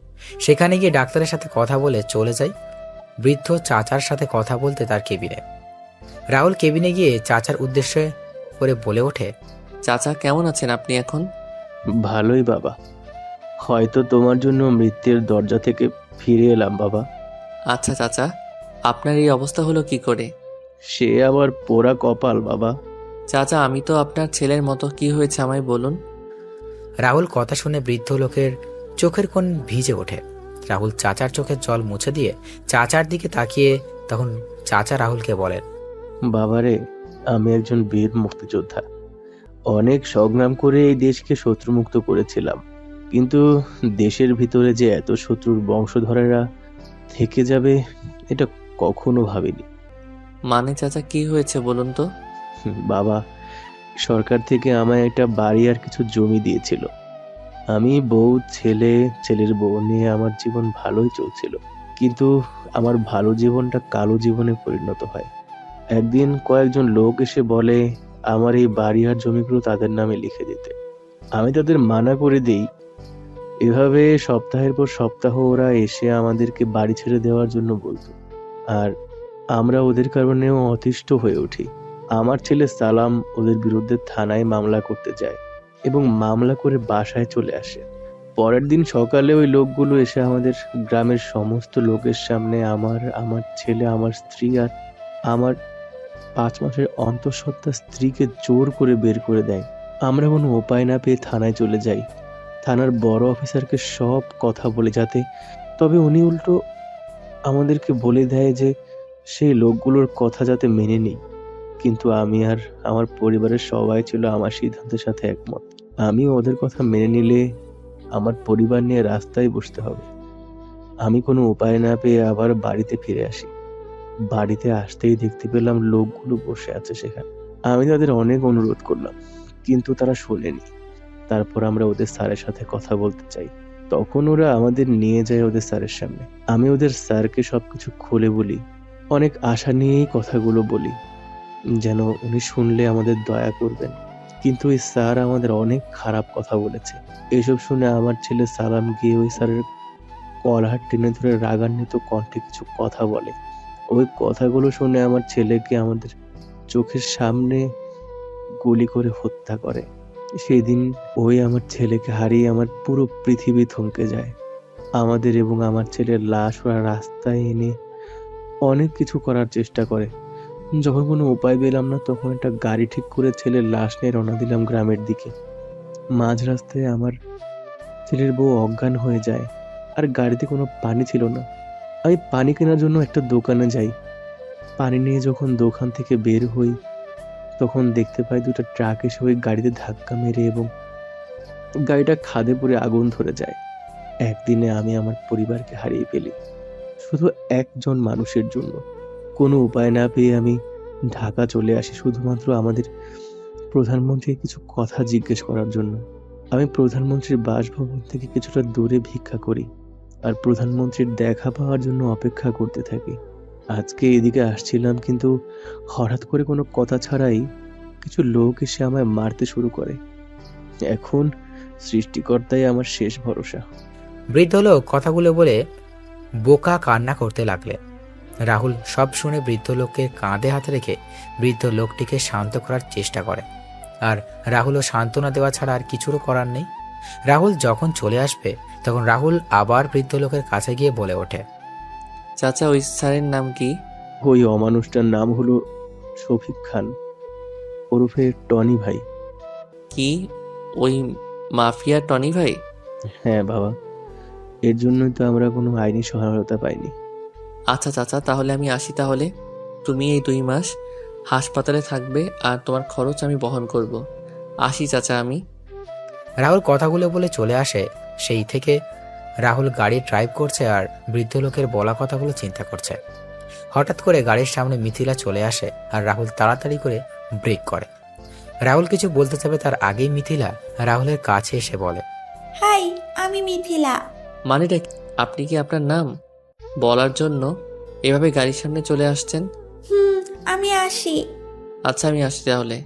সেখানে গিয়ে ডাক্তারের সাথে কথা বলে চলে যায় বৃদ্ধ চাচার সাথে কথা বলতে তার কেবিনে। রাহুল কেবিনে গিয়ে চাচার উদ্দেশ্যে করে বলে ওঠে, চাচা কেমন আছেন আপনি এখন? ভালোই বাবা, হয়তো তোমার জন্য মৃত্যুর দরজা থেকে ফিরে এলাম বাবা। আচ্ছা চাচা, আপনার এই অবস্থা হলো কি করে? সে আবার পোড়া কপাল বাবা। চাচা, আমি তো আপনার ছেলের মতো, কি হয়েছে আমায় বলুন। রাহুল কথা শুনে বৃদ্ধ লোকের চোখের কোণ ভিজে ওঠে। রাহুল চাচার চোখের জল মুছে দিয়ে চাচার দিকে তাকিয়ে তখন চাচা রাহুলকে বলেন, বাবারে, আমি একজন বীর মুক্তিযোদ্ধা। অনেক সংগ্রাম করে এই দেশকে শত্রুমুক্ত করেছিলাম, কিন্তু দেশের ভিতরে যে এত শত্রুর বংশধরেরা থেকে যাবে এটা কখনো ভাবিনি। মানে চাচা, কি হয়েছে বলুন তো। বাবা, সরকার থেকে আমায় একটা বাড়ি আর কিছু জমি দিয়েছিল। আমি বউ, ছেলের বউ নিয়ে আমার জীবন ভালোই চলছিল, কিন্তু আমার ভালো জীবনটা কালো জীবনে পরিণত হয়। একদিন কয়েকজন লোক এসে বলে আমার এই বাড়ি আর জমিগুলো তাদের নামে লিখে দিতে। আমি তাদের মানা করে দিই। এভাবে সপ্তাহের পর সপ্তাহ ওরা এসে আমাদেরকে বাড়ি ছেড়ে দেওয়ার জন্য বলতো, আর আমরা ওদের কারণেও অতিষ্ঠ হয়ে উঠি। আমার ছেলে সালাম ওদের বিরুদ্ধে থানায় মামলা করতে যায় এবং মামলা করে বাসায় চলে আসে। পরের দিন সকালে ওই লোকগুলো এসে আমাদের গ্রামের সমস্ত লোকের সামনে আমার ছেলে, আমার স্ত্রী আর আমার 5 মাসের অন্তঃসত্ত্বা স্ত্রীকে জোর করে বের করে দেয়। আমরা কোনো উপায় না পেয়ে থানায় চলে যাই। থানার বড় অফিসারকে সব কথা বলে যাতে, তবে উনি উল্টো আমাদেরকে বলে দেয় যে সেই লোকগুলোর কথা যাতে মেনে নিই। কিন্তু আমি আর আমার পরিবারের সবাই ছিল আমার সিদ্ধান্তের সাথে একমত। আমি ওদের কথা মেনে নিলে আমার পরিবার নিয়ে রাস্তায় বসতে হবে। আমি কোনো উপায় না পেয়ে আবার বাড়িতে ফিরে আসি। বাড়িতে আসতেই দেখতে পেলাম লোকগুলো বসে আছে সেখানে। আমি তাদের অনেক অনুরোধ করলাম, কিন্তু তারা শোনেনি। তারপর আমরা ওদের স্যারের সাথে কথা বলতে চাই, তখন ওরা আমাদের নিয়ে যায় ওদের স্যারের সামনে। আমি ওদের স্যারকে সবকিছু খুলে বলি, অনেক আশা নিয়েই কথাগুলো বলি, যেন উনি শুনলে আমাদের দয়া করবেন। কিন্তু ওই স্যার আমাদের অনেক খারাপ কথা বলেছে। এসব শুনে আমার ছেলে সালাম গিয়ে ওই স্যারের কলার টেনে ধরে রাগান্বিত কণ্ঠে কিছু কথা বলে। ওই কথাগুলো শুনে আমার ছেলেকে আমাদের চোখের সামনে গুলি করে হত্যা করে। সেদিন ওই আমার ছেলেকে হারিয়ে আমার পুরো পৃথিবী থমকে যায়। আমাদের এবং আমার ছেলের লাশ ওরা রাস্তায় এনে অনেক কিছু করার চেষ্টা করে। যখন কোনো উপায় পেলাম না, তখন একটা গাড়ি ঠিক করে ছেলের লাশ নিয়ে রওনা দিলাম গ্রামের দিকে। মাঝ রাস্তায় আমার ছেলের বউ অজ্ঞান হয়ে যায়, আর গাড়িতে কোনো পানি ছিল না। আমি পানি কেনার জন্য একটা দোকানে যাই। পানি নিয়ে যখন দোকান থেকে বের হই, তখন দেখতে পাই দুটো ট্রাক এসে ওই গাড়িতে ধাক্কা মেরে এবং গাড়িটা খাদে পড়ে আগুন ধরে যায়। একদিনে আমি আমার পরিবারকে হারিয়ে ফেলি, শুধু একজন মানুষের জন্য। কোনো উপায় না পেয়ে আমি ঢাকা চলে আসি শুধুমাত্র আমাদের প্রধানমন্ত্রীর কিছু কথা জিজ্ঞেস করার জন্য। আমি প্রধানমন্ত্রীর বাসভবন থেকে কিছুটা দূরে ভিক্ষা করি আর প্রধানমন্ত্রীর দেখা পাওয়ার জন্য অপেক্ষা করতে থাকি। আজকে এদিকে আসছিলাম, কিন্তু হঠাৎ করে কোনো কথা ছাড়াই কিছু লোক এসে আমায় মারতে শুরু করে। এখন সৃষ্টিকর্তাই আমার শেষ ভরসা। বৃদ্ধ লোক কথাগুলো বলে বোকা কান্না করতে লাগলে। রাহুল সব শুনে বৃদ্ধ লোককে কাঁধে হাত রেখে বৃদ্ধ লোকটিকে শান্ত করার চেষ্টা করে। আর রাহুলও সান্ত্বনা দেওয়া ছাড়া আর কিছুরও করার নেই। রাহুল যখন চলে আসবে তখন রাহুল আবার বৃদ্ধ লোকের কাছে গিয়ে বলে ওঠে, চাচা, ওই স্যারের নাম কি? ওই অমানুষটার নাম হলো শফিক খান, ওরফে টনি ভাই। কি ওই মাফিয়া টনি ভাই? হ্যাঁ বাবা, এর জন্যই তো আমরা কোনো আইনি সহায়তা পাইনি। আচ্ছা চাচা, তাহলে আমি আসি। তাহলে তুমি এই 2 মাস হাসপাতালে থাকবে আর তোমার খরচ আমি বহন করব। আসি চাচা আমি। রাহুল কথাগুলো বলে চলে আসে। সেই থেকে রাহুল গাড়ি ড্রাইভ করছে আর বৃদ্ধ লোকের বলা কথাগুলো চিন্তা করছে। হঠাৎ করে গাড়ির সামনে মিথিলা চলে আসে আর রাহুল তাড়াতাড়ি করে ব্রেক করে। রাহুল কিছু বলতে যাবে তার আগেই মিথিলা রাহুলের কাছে এসে বলে, হাই, আমি মিথিলা। মানেটা কি? আপনি কি আপনার নাম বলার জন্য এভাবে গাড়ির সামনে চলে আসছেন? আমি আসি। আচ্ছা, আমি আসছি তাহলে।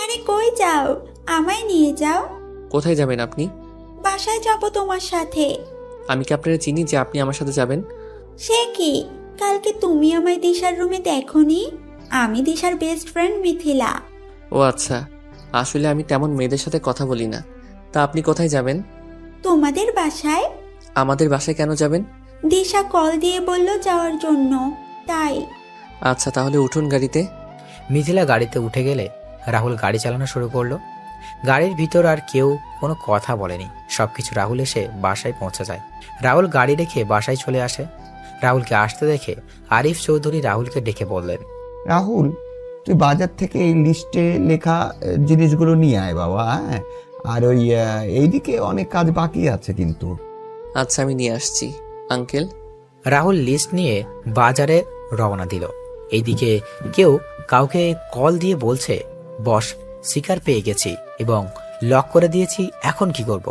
আরে কই যাও? আমায় নিয়ে যাও। কোথায় যাবেন আপনি? বাসায় যাব তোমার সাথে। আমি কি আপনারা চিনি যে আপনি আমার সাথে যাবেন? সে কি, কালকে তুমি আমায় দিশার রুমে দেখোনি? আমি দিশার বেস্ট ফ্রেন্ড মিথিলা। ও আচ্ছা, আসলে আমি তেমন মেয়েদের সাথে কথা বলি না। তা আপনি কোথায় যাবেন? তোমাদের বাসায়। আমাদের বাসায় কেন যাবেন? দিশা কল দিয়ে বলল যাওয়ার জন্য, তাই। আচ্ছা, তাহলে উঠুন গাড়িতে। মিথিলা গাড়িতে উঠে গেলে রাহুল গাড়ি চালানো শুরু করলো। গাড়ির ভিতর আর কেউ কোনো কথা বলেনি। সবকিছু রাহুল এসে বাসায় পৌঁছে যায়। রাহুল গাড়ি রেখে বাসায় চলে আসে। রাহুলকে আসতে দেখে আরিফ চৌধুরী রাহুলকে ডেকে বললেন, রাহুল, তুই বাজার থেকে এই লিস্টে লেখা জিনিসগুলো নিয়ে আয় বাবা। হ্যাঁ, আর ওই এইদিকে অনেক কাজ বাকি আছে কিন্তু। আচ্ছা, আমি নিয়ে আসছি আঙ্কেল। রাহুল লিস্ট নিয়ে বাজারে রওনা দিল। এইদিকে কেউ কাউকে কল দিয়ে বলছে, বস, শিকার পেয়ে গেছি এবং লক করে দিয়েছি, এখন কি করব?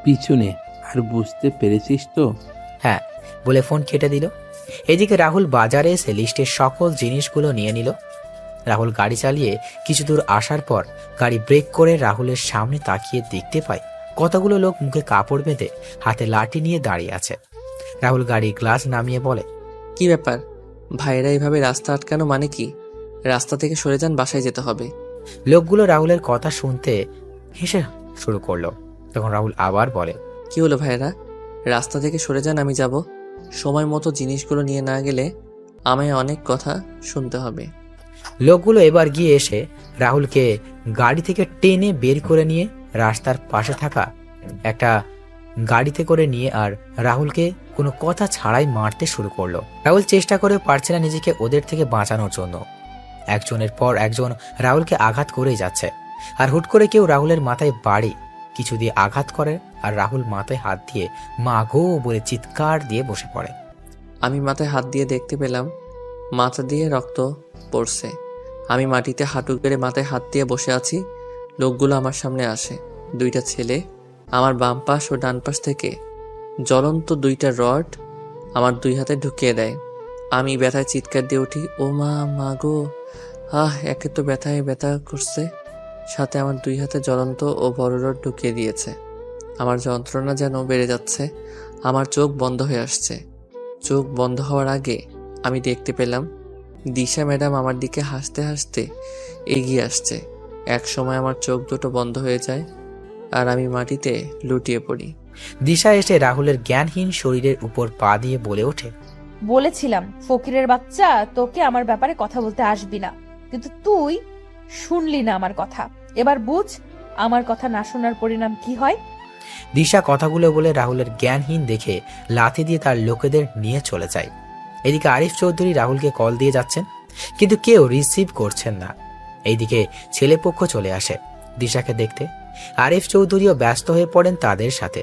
পিছনে। আর বুঝতে পেরেছিস তো? হ্যাঁ বলে ফোন কেটে দিল। এদিকে রাহুল বাজারে এসে লিস্টের সকল জিনিসগুলো নিয়ে নিল। রাহুল গাড়ি চালিয়ে কিছু দূর আসার পর গাড়ি ব্রেক করে রাহুলের সামনে তাকিয়ে দেখতে পায় কতগুলো লোক মুখে কাপড় বেঁধে হাতে লাঠি নিয়ে দাঁড়িয়ে আছে। রাহুল গাড়ির গ্লাস নামিয়ে বলে, কি ব্যাপার ভাইরা, এভাবে রাস্তা আটকানো মানে কি? রাস্তা থেকে সরে যান, বাসায় যেতে হবে। লোকগুলো রাহুলের কথা শুনতে হেসে শুরু করলো। তখন রাহুল আবার বলে, কি হলো ভাইরা, রাস্তা থেকে সরে যান, আমি যাব। সময় মতো জিনিসগুলো নিয়ে না গেলে আমায় অনেক কথা শুনতে হবে। লোকগুলো এবার গিয়ে এসে রাহুলকে গাড়ি থেকে টেনে বের করে নিয়ে রাস্তার পাশে থাকা একটা গাড়িতে করে নিয়ে আর রাহুলকে কোনো কথা ছাড়াই মারতে শুরু করলো। রাহুল চেষ্টা করে পারছে না নিজেকে ওদের থেকে বাঁচানোর জন্য। একজনের পর একজন রাহুলকে আঘাত করেই যাচ্ছে। আর হুট করে কেউ রাহুলের মাথায় বাড়ি কিছু দিয়ে আঘাত করে আর রাহুল মাথায় হাত দিয়ে মা গো বলে চিৎকার দিয়ে বসে পড়ে। আমি মাথায় হাত দিয়ে দেখতে পেলাম মাথা দিয়ে রক্ত পড়ছে। আমি মাটিতে হাঁটু গেড়ে মাথায় হাত দিয়ে বসে আছি। লোকগুলো আমার সামনে আসে। 2টা ছেলে আমার বাম পাশ ও ডান পাশ থেকে জ্বলন্ত 2টা রড আমার 2 হাতে ঢুকিয়ে দেয়। আমি ব্যথায় চিৎকার দিয়ে উঠি, ও মা, মা গো! একে তো ব্যথায় ব্যথা করছে, সাথে আমার 2 হাতে জ্বলন্ত ও বড় রড ঢুকিয়ে দিয়েছে। আমার যন্ত্রণা যেন বেড়ে যাচ্ছে, আমার চোখ বন্ধ হয়ে আসছে। চোখ বন্ধ হওয়ার আগে আমি দেখতে পেলাম দিশা ম্যাডাম আমার দিকে হাসতে হাসতে এগিয়ে আসছে। এক সময় আমার চোখ দুটো বন্ধ হয়ে যায় আর আমি মাটিতে লুটিয়ে পড়ি। দিশা এসে রাহুলের জ্ঞানহীন শরীরের উপর পা দিয়ে বলে ওঠে, বলেছিলাম ফকিরের বাচ্চা, তোকে আমার ব্যাপারে কথা বলতে আসবি না, কিন্তু তুই শুনলি না আমার কথা। এবার বুঝ আমার কথা না শোনার পরিণাম কি হয়। দিশা কথাগুলো বলে রাহুলের জ্ঞানহীন দেখে লাথি দিয়ে তার লোকেদের নিয়ে চলে যায়। এদিকে আরিফ চৌধুরী রাহুলকে কল দিয়ে যাচ্ছেন, কিন্তু কেউ রিসিভ করছেন না। এইদিকে ছেলেপক্ষ চলে আসে দিশাকে দেখতে। আরিফ চৌধুরীও ব্যস্ত হয়ে পড়েন তাদের সাথে।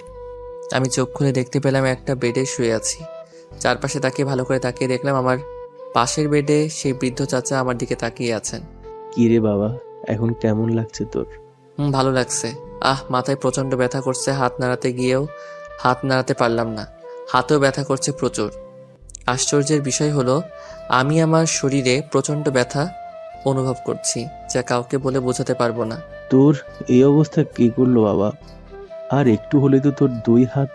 আমি চোখ খুলে দেখতে পেলাম একটা বেডে শুয়ে আছি। চারপাশে তাকিয়ে ভালো করে তাকিয়ে দেখলাম আমার পাশের বেডে সেই বৃদ্ধ চাচা আমার দিকে তাকিয়ে আছেন। কি রে বাবা, এখন কেমন লাগছে তোর? ভালো লাগছে। মাথায় প্রচন্ড ব্যথা করছে, হাত নাড়াতে গিয়েও হাত নাড়াতে পারলাম না, হাতেও ব্যথা করছে প্রচুর। আশ্চর্যের বিষয় হলো আমি আমার শরীরে প্রচন্ড ব্যথা অনুভব করছি, যা কাউকে বলে বোঝাতে পারবো না। তোর এই অবস্থা কি করলো বাবা? আর একটু হলে তো তোর 2 হাত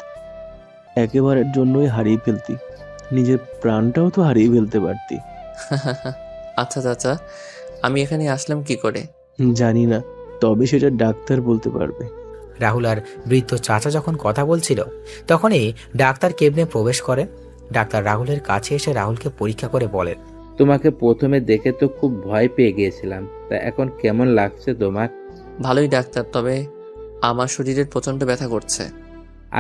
একেবারের জন্যই হারিয়ে ফেলতি, নিজের প্রাণটাও তো হারিয়ে ফেলতে পারতি। আচ্ছা চাচা, আমি এখানে আসলাম কি করে? জানি না, তবে সেটা ডাক্তার বলতে পারবে। রাহুল আর বৃদ্ধ চাচা যখন কথা বলছিল তখনই ডাক্তার কেবিনে প্রবেশ করেন। ডাক্তার রাহুলের কাছে এসে রাহুলকে পরীক্ষা করে বলেন, তোমাকে প্রথমে দেখে তো খুব ভয় পেয়ে গিয়েছিলাম, তা এখন কেমন লাগছে তোমার? ভালোই ডাক্তার, তবে আমার শরীরের প্রচন্ড ব্যথা করছে।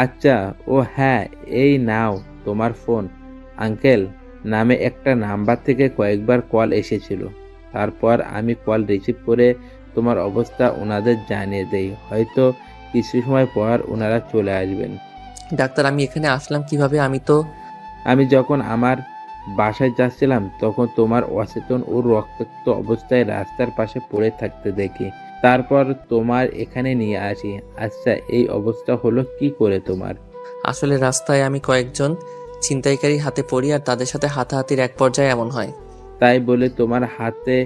আচ্ছা, ও হ্যাঁ, এই নাও তোমার ফোন। আঙ্কেল নামে একটা নাম্বার থেকে কয়েকবার কল এসেছিল, তারপর আমি কল রিসিভ করে তোমার অবস্থা ওনাদের জানিয়ে দেই। হয়তো কিছু সময় পর ওনারা চলে আসবেন। ডাক্তার, আমি এখানে আসলাম কিভাবে? আমি যখন আমার বাসায় যাচ্ছিলাম তখন তোমার অচেতন ও রক্তাক্ত অবস্থায় রাস্তার পাশে পড়ে থাকতে দেখি, তারপর তোমার এখানে নিয়ে আসি। আচ্ছা, এই অবস্থা হলো কি করে তোমার? আসলে রাস্তায় আমি কয়েকজন ছিনতাইকারী হাতে পড়ি আর তাদের সাথে হাতাহাতির এক পর্যায়ে এমন হয়। তাই বলে তোমার হাতে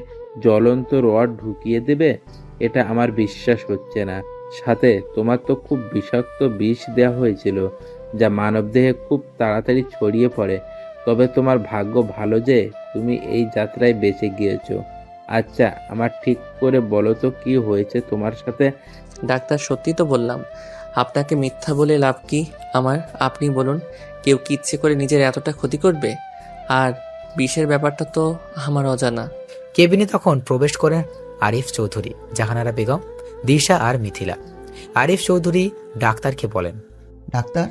জ্বলন্ত রড ঢুকিয়ে দেবে? এটা আমার বিশ্বাস হচ্ছে না। সাথে তোমার তো খুব বিষাক্ত বিষ দেওয়া হয়েছিল, যা মানবদেহে খুব তাড়াতাড়ি ছড়িয়ে পড়ে। তবে তোমার ভাগ্য ভালো যে তুমি এই যাত্রায় বেঁচে গিয়েছো। আচ্ছা, আমার ঠিক করে বলো তো কি হয়েছে তোমার সাথে? ডাক্তার, সত্যি তো বললাম, আপনাকে মিথ্যা বলে লাভ কি আমার? আপনি বলুন, কেউ কি ইচ্ছে করে নিজের এতটা ক্ষতি করবে? আর বিষের ব্যাপারটা তো আমার অজানা। কেবিনে তখন প্রবেশ করেন আরিফ চৌধুরী, জাহানারা বেগম, দিশা আর মিথিলা। আরিফ চৌধুরী ডাক্তারকে বলেন, ডাক্তার,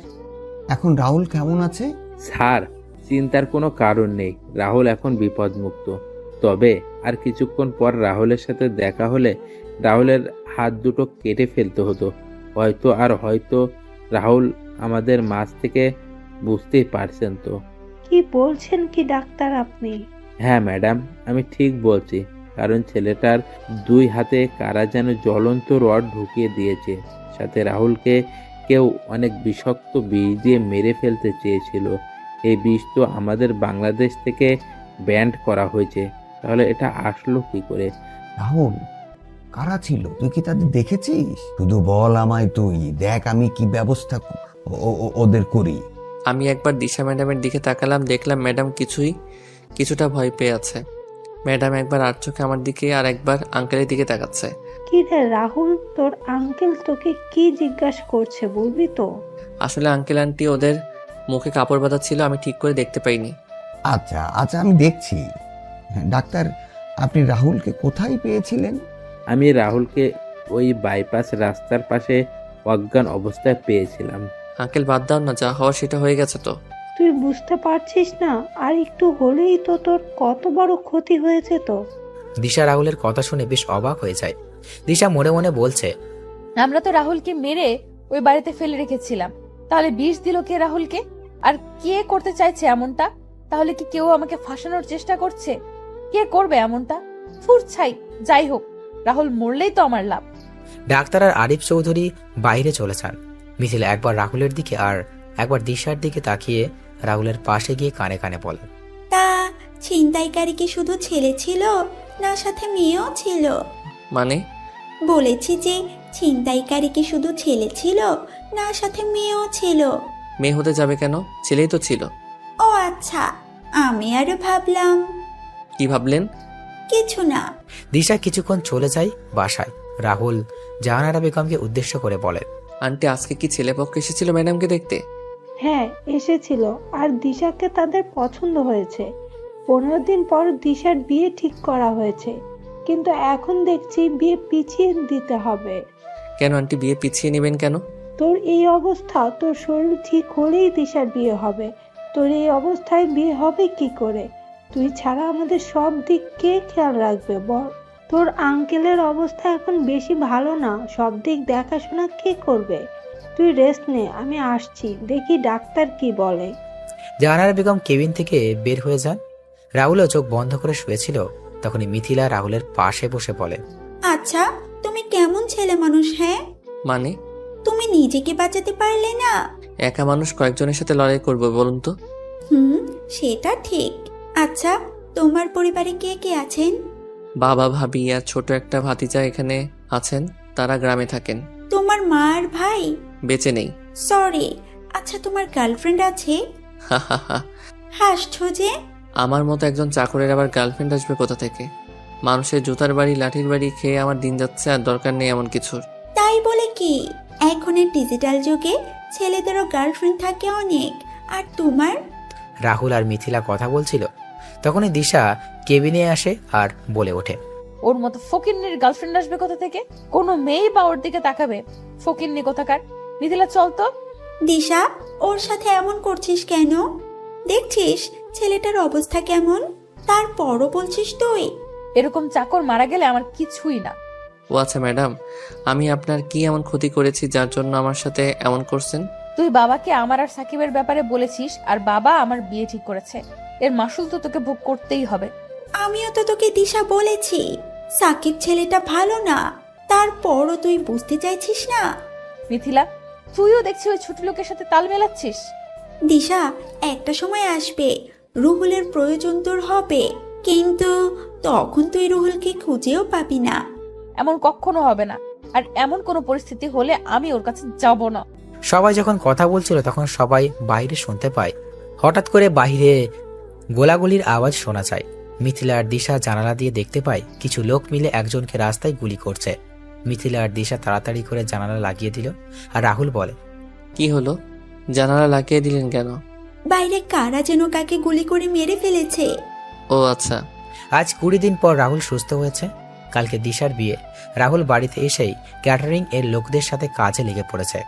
এখন রাহুল কেমন আছে? স্যার, চিন্তার কোনো কারণ নেই। রাহুল এখন বিপদমুক্ত। তবে আর কিছুক্ষণ পর রাহুলের সাথে দেখা হলে রাহুলের হাত দুটো কেটে ফেলতে হতো। হয়তো রাহুল আমাদের মাঝ থেকে, বুঝতেই পারছেন তো। কি বলছেন কি ডাক্তার আপনি? হ্যাঁ ম্যাডাম, আমি ঠিক বলছি, কারণ ছেলেটার 2 হাতে কারা যেন জ্বলন্ত রড ঢুকিয়ে দিয়েছে। সাথে রাহুলকে কেউ অনেক বিষাক্ত বিষ দিয়ে মেরে ফেলতে চেয়েছিল। এই বিষ তো আমাদের বাংলাদেশ থেকে ব্যান্ড করা হয়েছে, তাহলে এটা আসলো কি করে? রাহুল, কারা ছিল? তুই কি তাদের দেখেছিস? শুধু বল আমায়, তুই দেখ আমি কি ব্যবস্থা ওদের করি। আমি একবার দিশা ম্যাডামের দিকে তাকালাম, দেখলাম ম্যাডাম কিছুটা ভয় পেয়ে আছে। ম্যাডাম একবার আর চোখে আমার দিকে আর একবার আঙ্কেলের দিকে তাকাচ্ছে। কি রে রাহুল, তোর আঙ্কেল তোকে কি জিজ্ঞাসা করছে বলবি তো? আসলে আঙ্কেল আন্টি ওদের মুখে কাপড় বাঁধা ছিল, আমি ঠিক করে দেখতে পাইনি। আচ্ছা আচ্ছা, আমি দেখছি। ডাক্তার, আপনি রাহুলকে কোথায় পেয়েছিলেন? আমি রাহুলকে ওই বাইপাস রাস্তার পাশে অজ্ঞান অবস্থায় পেয়েছিলাম। আঙ্কেল বাদ দাও না, যা হওয়ার সেটা হয়ে গেছে তো। তুই বুঝতে পারছিস না? আর একটু হলেই তো তোর কত বড় ক্ষতি হয়েছে তো। দিশা রাহুলের কথা শুনে বেশ অবাক হয়ে যায়। দিশা মনে মনে বলছে, আমরা তো রাহুলকে মেরে ওই বাড়িতে ফেলে রেখেছিলাম, তাহলে বিষ দিল কে রাহুলকে? আর কে করতে চাইছে এমনটা? তাহলে কি কেউ আমাকে ফাঁসানোর চেষ্টা করছে? কে করবে এমনটা? ছাই, যাই হোক, রাহুল মরলেই তো আমার লাভ। ডাক্তার আর আরিফ চৌধুরী বাইরে চলে যান। মিথিলা একবার রাহুলের দিকে আর একবার দিশার দিকে তাকিয়ে রাহুলের পাশে গিয়ে কানে কানে বলে, তা ছিনতাইকারী কি শুধু ছেলে ছিল, না সাথে মেয়েও ছিল? মানে? বলেছি যে ছিনতাইকারী কি শুধু ছেলে ছিল, না সাথে মেয়েও ছিল? মেয়ে হতে যাবে কেন? ছেলেই তো ছিল। ও আচ্ছা, আমি আরো ভাবলাম। কি ভাবলেন? কিছু না। দিশা কিছুক্ষণ চলে যায় বাসায়। রাহুল জাহানারা বেগমকে উদ্দেশ্য করে বলে, আন্টি আজকে কি ছেলেপক্ষ এসেছিল ম্যাডামকে দেখতে? হ্যাঁ এসেছিল, আর দিশাকে তাদের পছন্দ হয়েছে। 15 দিন পর দিশার বিয়ে ঠিক করা হয়েছে, কিন্তু এখন দেখছি বিয়ে পিছিয়ে দিতে হবে। কেন আন্টি বিয়ে পিছিয়ে নেবেন কেন? তোর এই অবস্থা, তোর শরীর ঠিক হলেই দিশার বিয়ে হবে। তোর এই অবস্থায় বিয়ে হবে কি করে? তুই ছাড়া আমাদের সব দিক কে খেয়াল রাখবে বল? তোর আঙ্কেলের অবস্থা এখন বেশি ভালো না, সব দিক দেখাশোনা কে করবে? তুই রেস্ট নে, আমি আসছি, দেখি ডাক্তার কি বলে। জাহানারা বেগম কেবিন থেকে বের হয়ে যান। রাহুলও চোখ বন্ধ করে শুয়েছিল। তখনই মিথিলা রাহুলের পাশে বসে বলে, আচ্ছা, তুমি কেমন ছেলে মানুষ? হ্যাঁ, মানে? তুমি নিজেকে বাঁচাতে পারলে না? একা মানুষ কয়েকজনের সাথে লড়াই করবো বলুন তো? সেটা ঠিক। আচ্ছা, তোমার পরিবারে কে কে আছেন? বাবা, ভাবি আর ছোট একটা ভাতিজা এখানে আছেন। তারা গ্রামে থাকেন। তোমার মা আর ভাই? বেঁচে নেই। সরি। আচ্ছা, তোমার গার্লফ্রেন্ড আছে? হাসছো যে? আমার মতো একজন চাকরের আবার গার্লফ্রেন্ড আসবে কোথা থেকে? মানুষের জুতার বাড়ি লাঠির বাড়ি খেয়ে আমার দিন যাচ্ছে, আর দরকার নেই এমন কিছুর। তাই বলে কি, এখনের ডিজিটাল যুগে ছেলেদেরও গার্লফ্রেন্ড থাকে অনেক, আর তোমার? রাহুল আর মিথিলা কথা বলছিল, তখনই দিশা কেবিনে আসে আর বলে ওঠে, ওর মতো ফকিন্নির গার্লফ্রেন্ড আসবে কোথা থেকে? কোনো মেয়েই বা ওর দিকে তাকাবে? ফকিন্নি কোথাকার। মিথিলা চল তো। দিশা, ওর সাথে এমন করছিস কেন? দেখছিস ছেলেটার অবস্থা কেমন, তারপরও বলছিস তুই? এরকম চাকর মারা গেলে আমার কিছুই না। ও আচ্ছা ম্যাডাম, আমি আপনার কি এমন ক্ষতি করেছি যার জন্য আমার সাথে এমন করছেন? তুই বাবাকে আমার আর সাকিবের ব্যাপারে বলেছিস, আর বাবা আমার বিয়ে ঠিক করেছে। এর মাসুল তো তোকে ভোগ করতেই হবে। আমিও তো তোকে দিশা বলেছি সাকিব ছেলেটা ভালো না, তারপরও তুই বুঝতে চাইছিস না। মিথিলা, তুইও দেখছি ওই ছোট লোকের সাথে তাল মেলাচ্ছিস। দিশা, একটা সময় আসবে রুহুলের প্রয়োজন তোর হবে, কিন্তু তখন তুই রুহুলকে খুঁজেও পাবি না। এমন কখনো হবে না, আর এমন কোনো পরিস্থিতি হলে আমি ওর কাছে যাব না। সবাই যখন কথা বলছিল তখন সবাই বাইরে শুনতে পায়। হঠাৎ করে বাইরে গোলাগুলির আওয়াজ শোনা যায়। মিথিলা আর দিশা জানালা দিয়ে দেখতে পায় কিছু লোক মিলে একজনকে রাস্তায় গুলি করছে। মিথিলা আর দিশা তাড়াতাড়ি করে জানালা লাগিয়ে দিল। আর রাহুল বলে, কি হলো? জানালা লাগিয়ে দিলেন কেন? বাইরে কারা যেন কাকে গুলি করে মেরে ফেলেছে। ও আচ্ছা। আজ 20 দিন পর রাহুল সুস্থ হয়েছে। কালকে দিশার বিয়ে। রাহুল বাড়িতে এসেই ক্যাটারিং এর লোকদের সাথে কাজে লেগে পড়েছে।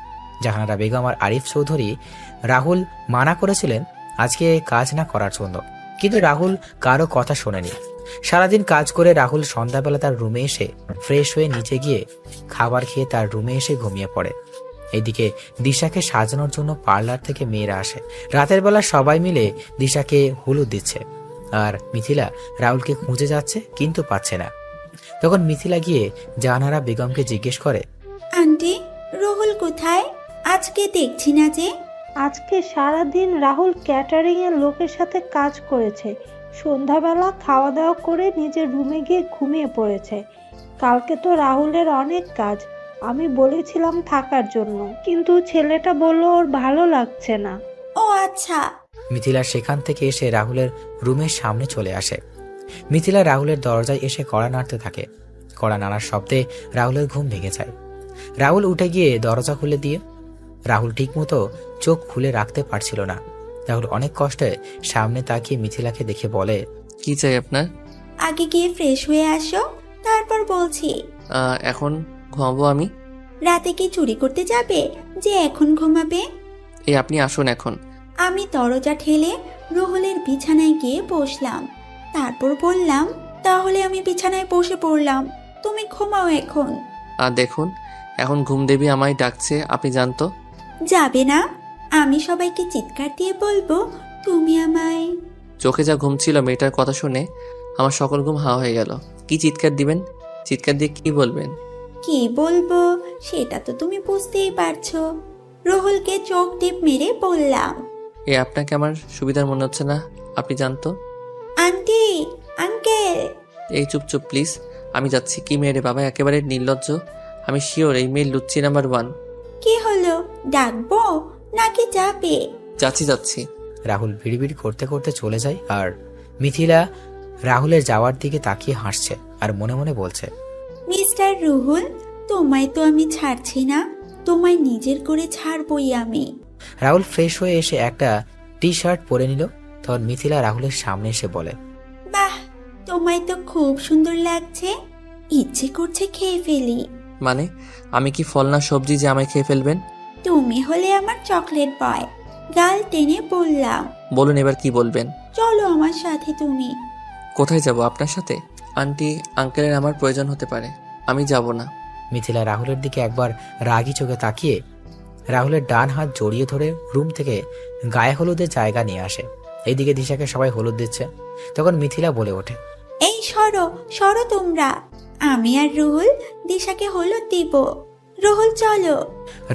জাহানারা বেগম আর আরিফ চৌধুরী রাহুল মানা করেছিলেন আজকে কাজ না করার জন্য, কিন্তু রাহুল কারো কথা শোনেনি। সারাদিন কাজ করে রাহুল সন্ধ্যাবেলা তার রুমে এসে ফ্রেশ হয়ে নিচে গিয়ে খাবার খেয়ে তার রুমে এসে ঘুমিয়ে পড়ে। এদিকে দিশাকে সাজানোর জন্য পার্লার থেকে মেয়েরা আসে। রাতের বেলা সবাই মিলে দিশাকে হলুদ দিচ্ছে, আর মিথিলা রাহুলকে খুঁজে যাচ্ছে কিন্তু পাচ্ছে না। তখন মিথিলা গিয়ে জাহানারা বেগমকে জিজ্ঞেস করে, আন্টি, রুহুল কোথায়? আজকে দেখছি না যে। আজকে সারাদিন রাহুল ক্যাটারিং এর লোকের সাথে কাজ করেছে, সন্ধ্যাবেলা খাওয়া দাওয়া করে নিজের রুমে গিয়ে ঘুমিয়ে পড়েছে। কালকে তো রাহুলের অনেক কাজ, আমি বলেছিলাম থাকার জন্য, কিন্তু ছেলেটা বলল ওর ভালো লাগছে না। ও আচ্ছা। মিথিলা সেখান থেকে এসে রাহুলের রুমের সামনে চলে আসে। মিথিলা রাহুলের দরজায় এসে কড়া নাড়তে থাকে। কড়া নাড়ার শব্দে রাহুলের ঘুম ভেঙে যায়। রাহুল উঠে গিয়ে দরজা খুলে দিয়ে রাহুল ঠিকমতো চোখ খুলে রাখতে পারছিল না। রাহুল অনেক কষ্টে সামনে তাকিয়ে মিথিলাকে দেখে বলে, কি চাই আপনার? আগে গিয়ে ফ্রেশ হয়ে আসো, তারপর বলছি। এখন ঘুমাবো আমি। রাতে কি চুরি করতে যাবে যে এখন ঘুমাবে? এই আপনি আসুন এখন। আমি দরজা ঠেলে রুহুলের বিছানায় গিয়ে বসলাম, তারপর বললাম, তাহলে আমি বিছানায় বসে পড়লাম, তুমি ঘুমাও এখন। আর দেখুন, এখন ঘুম দেবী আমায় ডাকছে, আপনি জানতো। যাবে না? আমি সবাইকে চিৎকার দিয়ে বলবো তুমি আমায়। চোখে যা ঘুম ছিল মেয়েটার কথা শুনে আমার সকল ঘুম হাওয়া হয়ে গেল। কি চিৎকার দিবেন? চিৎকার দিয়ে কি বলবেন? কি বলবো সেটা তো তুমি বুঝতেই পারছো। রুহুলকে চোখ টিপ মেরে বললাম, আপনাকে আমার সুবিধার মনে হচ্ছে না, আপনি জানতো। Aunty, uncle. এই চুপ চুপ প্লিজ, আমি যাচ্ছি। কি মেয়ে রে বাবা, একেবারে নির্লজ্জ। আমি শিওর এই মেয়ে লুচ্চি নাম্বার 1। কি হলো, ডাকবো নাকি যাবে? যাচ্ছি। রাহুল বিড়বিড় করতে করতে চলে যায় আর মিথিলা রাহুলের যাওয়ার দিকে তাকিয়ে হাসছে আর মনে মনে বলছে, মিস্টার রুহুল, তোমায় তো আমি ছাড়ছি না, তোমায় নিজের করে ছাড়বই আমি। রাহুল ফ্রেশ হয়ে এসে একটা টি শার্ট পরে নিল। তখন মিথিলা রাহুলের সামনে এসে বলে, বাহ, তোমায় তো খুব সুন্দর লাগছে, ইচ্ছে করছে খেয়ে ফেলি। মানে আমি কি ফল না সবজি যে আমায় খেয়ে ফেলবেন? তুমি হলে আমার চকলেট বয়, গাল টেনে বললাম। বলুন এবার কি বলবেন। চলো আমার সাথে তুমি। কোথায় যাব আপনার সাথে? আন্টি আঙ্কেলের আমার প্রয়োজন হতে পারে, আমি যাব না। মিথিলা রাহুলের দিকে একবার রাগী চোখে তাকিয়ে রাহুলের ডান হাত জড়িয়ে ধরে রুম থেকে গায়ে হলুদের জায়গা নিয়ে আসে। এইদিকে দিশাকে সবাই হলুদ দিচ্ছে। তখন মিথিলা বলে ওঠে, এই সরো সরো তোমরা, আমি আর রুহুল দিশাকে হলুদ দিব। রুহুল চলো।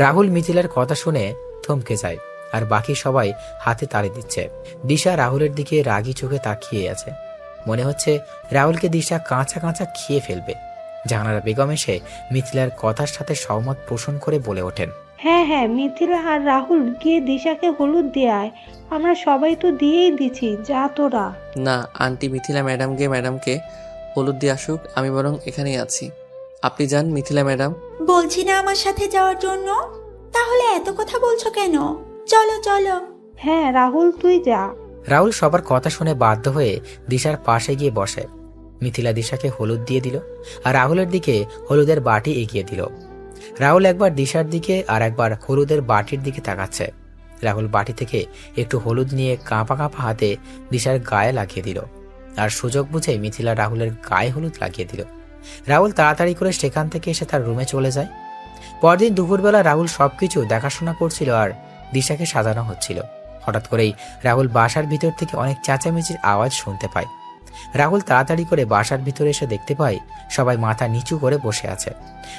রাহুল মিথিলার কথা শুনে থমকে যায় আর বাকি সবাই হাতে তালি দিচ্ছে। দিশা রাহুলের দিকে রাগী চোখে তাকিয়ে আছে। মনে হচ্ছে রাহুলকে দিশা কাঁচা কাঁচা খেয়ে ফেলবে। জাহানারা বেগম এসে মিথিলার কথার সাথে সহমত পোষণ করে বলে ওঠেন, হ্যাঁ হ্যাঁ, মিথিলা আর রাহুল গিয়ে দিশাকে হলুদ দিয়ে আয়, আমরা সবাই তো দিয়েই দিছি, যা তোরা। না আন্টি, মিথিলা ম্যাডামকে হলুদ দিয়ে আসুক, আমি বরং এখানেই আছি। আপনি যান মিথিলা ম্যাডাম। বলছি না আমার সাথে যাওয়ার জন্য, তাহলে এত কথা বলছো কেন? চলো চলো। হ্যাঁ রাহুল, তুই যা। রাহুল সবার কথা শুনে বাধ্য হয়ে দিশার পাশে গিয়ে বসে। মিথিলা দিশাকে হলুদ দিয়ে দিল আর রাহুলের দিকে হলুদের বাটি এগিয়ে দিল। রাহুল একবার দিশার দিকে আর একবার হলুদের বাটির দিকে তাকাচ্ছে। রাহুল বাটি থেকে একটু হলুদ নিয়ে কাঁপা কাঁপা হাতে দিশার গায়ে লাগিয়ে দিল আর সুযোগ বুঝে মিথিলা রাহুলের গায়ে হলুদ লাগিয়ে দিল। রাহুল তাড়াতাড়ি করে সেখান থেকে এসে তার রুমে চলে যায়। পরদিন দুপুরবেলা রাহুল সবকিছু দেখাশোনা করছিল আর দিশাকে সাজানো হচ্ছিল। হঠাৎ করেই রাহুল বাসার ভিতর থেকে অনেক চেঁচামেচির আওয়াজ শুনতে পায়। রাহুল তাড়াতাড়ি করে বাসার ভিতরে এসে দেখতে পায় সবাই মাথা নিচু করে বসে আছে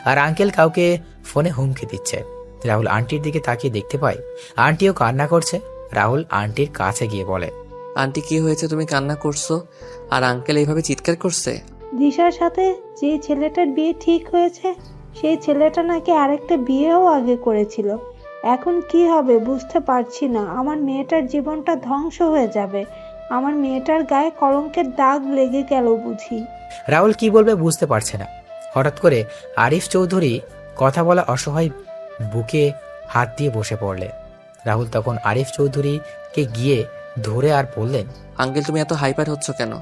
আর আঙ্কেল কাউকে ফোনে হুমকি দিচ্ছে। রাহুল আন্টির দিকে তাকিয়ে দেখতে পায় আন্টিও কান্না করছে। রাহুল আন্টির কাছে গিয়ে বলে, আন্টি কি হয়েছে, তুমি কান্না করছো আর আঙ্কেল এইভাবে চিৎকার করছে? দিশার সাথে যে ছেলেটার বিয়ে ঠিক হয়েছে, সেই ছেলেটা নাকি আরেকটা বিয়েও আগে করেছিল। এখন কি হবে বুঝতে পারছি না, আমার মেয়েটার জীবনটা ধ্বংস হয়ে যাবে, আমার মেয়েটার গায়ে কলঙ্কের দাগ লেগে গেল বুঝি। রাহুল কি বলবে বুঝতে পারছে না। হঠাৎ করে আরিফ চৌধুরী কথা বলা অসহায় বুকে হাত দিয়ে বসে পড়লে। রাহুল তখন আরিফ চৌধুরীকে গিয়ে ধরে আর বললেন, আঙ্কেল তুমি এত হাইপার হচ্ছ কেন?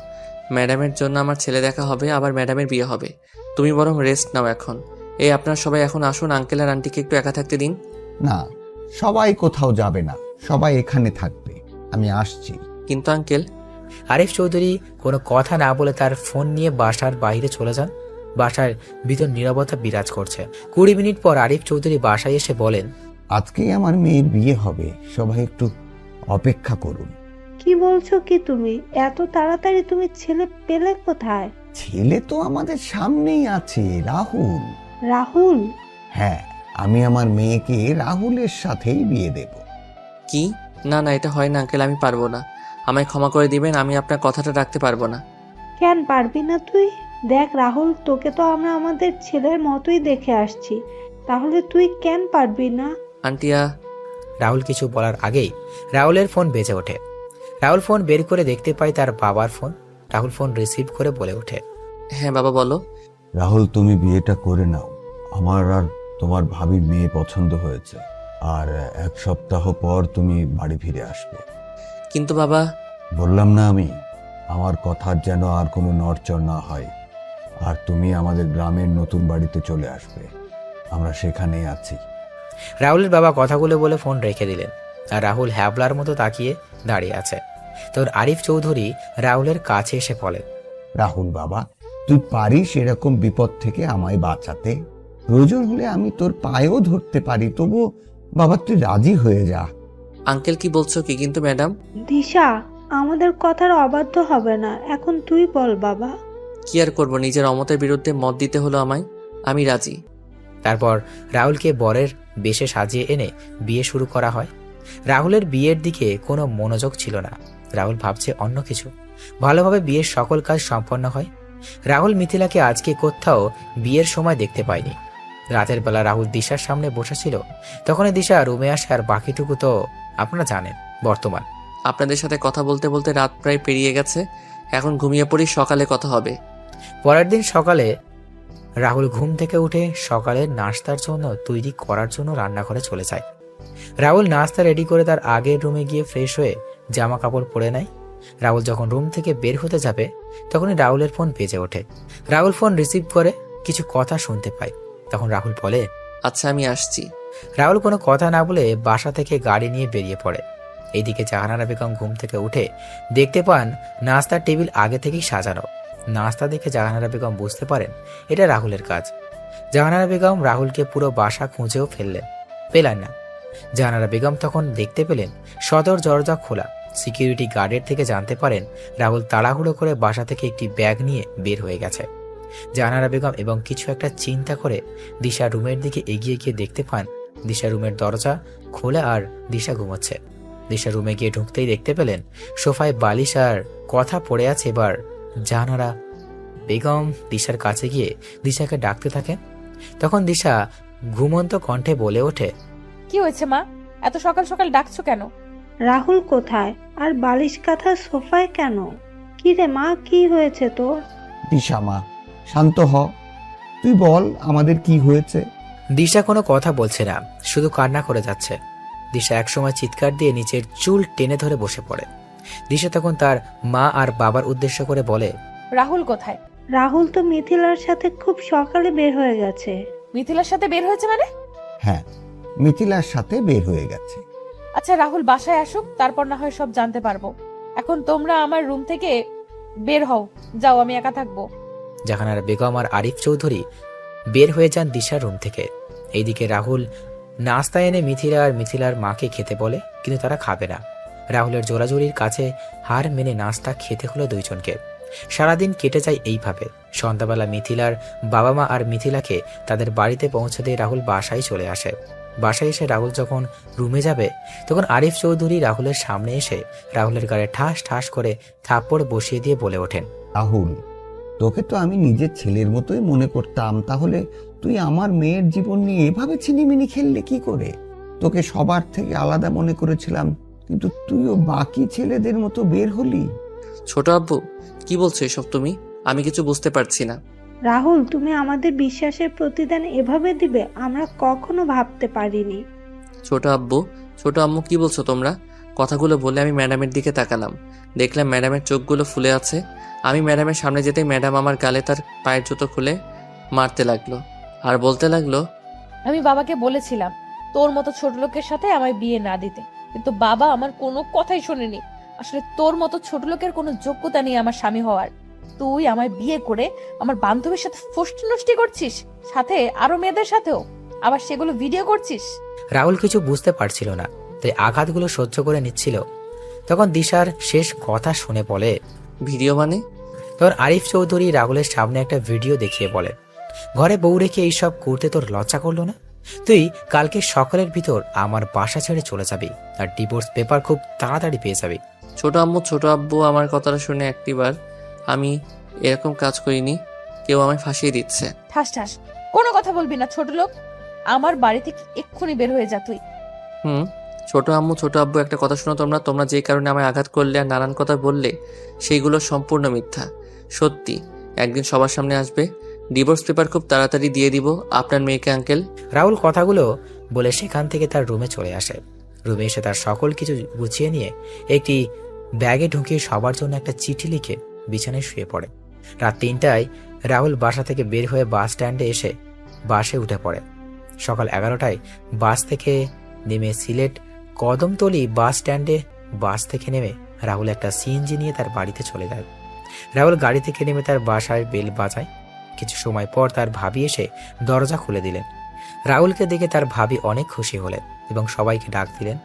ম্যাডামের জন্য আমার ছেলে দেখা হবে, আবার ম্যাডামের বিয়ে হবে, তুমি বরং রেস্ট নাও এখন। এই আপনারা সবাই এখন আসুন, আঙ্কেল আর আন্টিকে একটু একা থাকতে দিন। না, সবাই কোথাও যাবে না, সবাই এখানে থাকবে, আমি আসছি। কিন্তু আঙ্কেল। আরিফ চৌধুরী কোনো কথা না বলে তার ফোন নিয়ে বাসার বাইরে চলে যান। বাসার ভিতর নীরবতা বিরাজ করছে। 20 মিনিট পর আরিফ চৌধুরী বাসায় এসে বলেন, আজকেই আমার মেয়ের বিয়ে হবে, সবাই একটু অপেক্ষা করুন। কি বলছো কি তুমি? এত তাড়াতাড়ি তুমি ছেলে পেলে কোথায়? ছেলে তো আমাদের সামনেই আছে, রাহুল। রাহুল? হ্যাঁ, আমি আমার মেয়েকে রাহুলের সাথেই বিয়ে দেব। কি? না না, এটা হয় না আঙ্কেল, আমি পারবো না, আমায় ক্ষমা করে দিবেন, আমি আপনার কথাটা রাখতে পারবো না। কেন পারবি না তুই? দেখ রাহুল, তোকে তো আমরা আমাদের ছেলের মতোই দেখে আসছি, তাহলে তুই কেন পারবি না? আন্টিয়া। রাহুল কিছু বলার আগেই রাহুলের ফোন বেজে ওঠে। রাহুল ফোন বের করে দেখতে পায় তার বাবার ফোন। রাহুল ফোন রিসিভ করে বলে ওঠে, হ্যাঁ বাবা বলো। রাহুল, তুমি বিয়েটা করে নাও, আমার আর তোমার ভাবির মেয়ে পছন্দ হয়েছে, আর 1 সপ্তাহ পর তুমি বাড়ি ফিরে আসবে। কিন্তু বাবা। বললাম না আমি, আমার কথার যেন আর কোনো নড়চড় না হয়, আর তুমি আমাদের গ্রামের নতুন বাড়িতে চলে আসবে, আমরা সেখানেই আছি। রাহুলের বাবা কথাগুলো বলে ফোন রেখে দিলেন আর রাহুল হ্যাবলার মতো তাকিয়ে দাঁড়িয়ে আছে। তোর আরিফ চৌধুরী রাহুলের কাছে এসে বলে, রাহুল বাবা, তুই পারিস এরকম বিপদ থেকে আমায় বাঁচাতে, প্রয়োজন হলে আমি তোর পায়েও ধরতে পারি, তবু বাবা তুই রাজি হয়ে যা। আঙ্কেল কি বলছো কি? কিন্তু ম্যাডাম। দিশা আমাদের কথার অবাধ্য হবে না, এখন তুই বল বাবা। কি আর করবো, নিজের অমতের বিরুদ্ধে মত দিতে হলো আমায়, আমি রাজি। তারপর রাহুলকে বরের বেশে সাজিয়ে এনে বিয়ে শুরু করা হয়। রাহুলের বিয়ের দিকে কোনো মনোযোগ ছিল না। রাহুল ভাবছে অন্য কিছু। ভালোভাবে বিয়ের সকল কাজ সম্পন্ন হয়। রাহুল মিথিলাকে আজকে কোথাও বিয়ের সময় দেখতে পায়নি। রাতের বেলা রাহুল দিশার সামনে বসেছিল, তখনই দিশা রুমে আসে, আর বাকিটুকু তো আপনারা জানেন। বর্তমান আপনাদের সাথে কথা বলতে বলতে রাত প্রায় পেরিয়ে গেছে, এখন ঘুমিয়ে পড়ি, সকালে কথা হবে। পরের দিন সকালে রাহুল ঘুম থেকে উঠে সকালের নাস্তার জন্য তৈরি করার জন্য রান্নাঘরে চলে যায়। রাহুল নাস্তা রেডি করে তার আগের রুমে গিয়ে ফ্রেশ হয়ে জামা কাপড় পরে নেয়। রাহুল যখন রুম থেকে বের হতে যাবে তখনই রাহুলের ফোন বেজে ওঠে। রাহুল ফোন রিসিভ করে কিছু কথা শুনতে পায়। তখন রাহুল বলে, আচ্ছা আমি আসছি। রাহুল কোনো কথা না বলে বাসা থেকে গাড়ি নিয়ে বেরিয়ে পড়ে। এইদিকে জাহানারা বেগম ঘুম থেকে উঠে দেখতে পান নাস্তার টেবিল আগে থেকেই সাজানো। নাস্তা দেখে জাহানারা বেগম বুঝতে পারেন এটা রাহুলের কাজ। জাহানারা বেগম রাহুলকে পুরো বাসা খুঁজেও পেলেন না। জাহানারা বেগম তখন দেখতে পেলেন সদর দরজা খোলা। সিকিউরিটি গার্ডের থেকে জানতে পারেন রাহুল তাড়াহুড়ো করে বাসা থেকে একটি ব্যাগ নিয়ে বের হয়ে গেছে। জাহানারা বেগম এবং কিছু একটা চিন্তা করে দিশা রুমের দিকে এগিয়ে গিয়ে দেখতে পান দিশা রুমের দরজা খোলা আর দিশা ঘুমোচ্ছে। দিশা রুমে গিয়ে ঢুকতেই দেখতে পেলেন সোফায় বালিশ আর কথা পড়ে আছে। এবার জাহানারা বেগম দিশার কাছে গিয়ে দিশাকে ডাকতে থাকেন। তখন দিশা ঘুমন্ত কণ্ঠে বলে ওঠে, কি হয়েছে মা, এত সকাল সকাল ডাকছো কেন? রাহুল কোথায় আর বালিশ কাঁথা সোফায় কেন? কি রে মা, কি হয়েছে তোর? দিশা মা, শান্ত হ, তুই বল আমাদের কি হয়েছে। দিশা কোনো কথা বলছে না, শুধু কান্না করে যাচ্ছে। দিশা একসময় চিৎকার দিয়ে নিচের চুল টেনে ধরে বসে পড়ে। দিশা তখন তার মা আর বাবার উদ্দেশ্য করে বলে, রাহুল কোথায়? রাহুল তো মিথিলার সাথে খুব সকালে বের হয়ে গেছে। মিথিলার সাথে বের হয়েছে মানে? হ্যাঁ, মিথিলার সাথে বের হয়ে গেছে। আচ্ছা রাহুল বাসায় আসুক, তারপর না হয় সব জানতে পারবো। এখন তোমরা আমার রুম থেকে বের হও, যাও, আমি একা থাকবো। জাহানারা বেগম আর আরিফ চৌধুরী বের হয়ে যান দিশার রুম থেকে। এইদিকে রাহুল নাস্তা এনে মিথিলা আর মিথিলার মাকে খেতে বলে, কিন্তু তারা খাবে না। রাহুলের জোরাজুরির কাছে হার মেনে নাস্তা খেতে হলো দুইজনকে। সারাদিন কেটে যায় এইভাবে। সন্ধ্যাবেলা মিথিলার বাবা মা আর মিথিলাকে তাদের বাড়িতে পৌঁছে দিয়ে রাহুল বাসায় চলে আসে। বাসায় এসে রাহুল যখন রুমে যাবে তখন আরিফ চৌধুরী রাহুলের সামনে এসে রাহুলের গায়ে ঠাস ঠাস করে থাপ্পড় বসিয়ে দিয়ে বলে ওঠেন, রাহুল, তোকে তো আমি নিজের ছেলের মতোই মনে করতাম, তাহলে তুই আমার মেয়ের জীবন নিয়ে এভাবে ছিনিমিনি খেললে কি করে? তোকে সবার থেকে আলাদা মনে করেছিলাম, কিন্তু তুইও বাকি ছেলেদের মতো বের হলি। ছোট আব্বু, কি বলছো এসব তুমি? আমি কিছু বুঝতে পারছি না। রাহুল, তুমি আমাদের বিশ্বাসের প্রতিদান এভাবে দিবে আমরা কখনো ভাবতে পারিনি। ছোট আব্বু, ছোট আম্মু, কি বলছো তোমরা? কথাগুলো বলে আমি ম্যাডামের দিকে তাকালাম। দেখলাম ম্যাডামের চোখগুলো ফুলে আছে। আমি ম্যাডামের সামনে যেতেই ম্যাডাম আমার গালে তার পায়ের জুতো খুলে মারতে লাগলো আর বলতে লাগলো, আমি বাবাকে বলেছিলাম তোর মতো ছোট লোকের সাথে আমায় বিয়ে না দিতে, কিন্তু বাবা আমার কোনো কথাই শোনেনি। আসলে তোর মতো ছোট লোকের কোনো যোগ্যতা নেই আমার স্বামী হওয়ার। তুই আমায় বিয়ে করে আমার বান্ধবীর সাথে ফষ্টি নষ্টি করছিস, সাথে আরো মেয়েদের সাথেও, আবার সেগুলো ভিডিও করছিস। রাহুল কিছু বুঝতে পারছিল না, তাই আঘাতগুলো সহ্য করে নিচ্ছিল। তখন দিশার শেষ কথা শুনে বলে, ভিডিও মানে? তখন আরিফ চৌধুরী রাহুলের সামনে একটা ভিডিও দেখিয়ে বলে, ঘরে বউ রেখে এইসব করতে তোর লজ্জা করলো না? তুই কালকে সকালের ভিতর আমার বাসা ছেড়ে চলে যাবি, আর ডিভোর্স পেপার খুব তাড়াতাড়ি পেয়ে যাবি। ছোট আম্মু, ছোট আব্বু আমার কথাটা শুনে একটিবার, আমি এরকম কাজ করিনি, কেউ আমায় ফাঁসিয়ে দিচ্ছে। ঠাস ঠাস কোনো কথা বলবি না ছোট লোক, আমার বাড়ি থেকে এক্ষুনি বের হয়ে যা তুই। ছোট আম্মু, ছোট আব্বু, একটা কথা শোনো তোমরা। তোমরা যে কারণে আমায় আঘাত করলে আর নানান কথা বললে সেইগুলো সম্পূর্ণ মিথ্যা। সত্যি একদিন সবার সামনে আসবে, ডিভোর্স পেপার খুব তাড়াতাড়ি দিয়ে দিব আপনার মেয়েকে আঙ্কেল। রাহুল কথাগুলো বলে সেখান থেকে তার রুমে চলে আসে। রুমে এসে তার সকল কিছু গুছিয়ে নিয়ে একটি ব্যাগে ঢুকিয়ে সবার জন্য একটা চিঠি লিখে বিছানায় শুয়ে পড়ে। রাত 3টায় রাহুল বাসা থেকে বের হয়ে বাস স্ট্যান্ডে এসে বাসে উঠে পড়ে। সকাল 11টায় বাস থেকে নেমে সিলেট কদমতলী বাস স্ট্যান্ডে বাস থেকে নেমে রাহুল একটা সিএনজি নিয়ে তার বাড়িতে চলে যায়। রাহুল গাড়ি থেকে নেমে তার বাসায় বেল বাজায়। কিছু সময় পর তার ভাবি এসে দরজা খুলে দিলেন। রাহুলকে দেখে তার ভাবি অনেক খুশি হলেন এবং সবাইকে ডাক দিলেন।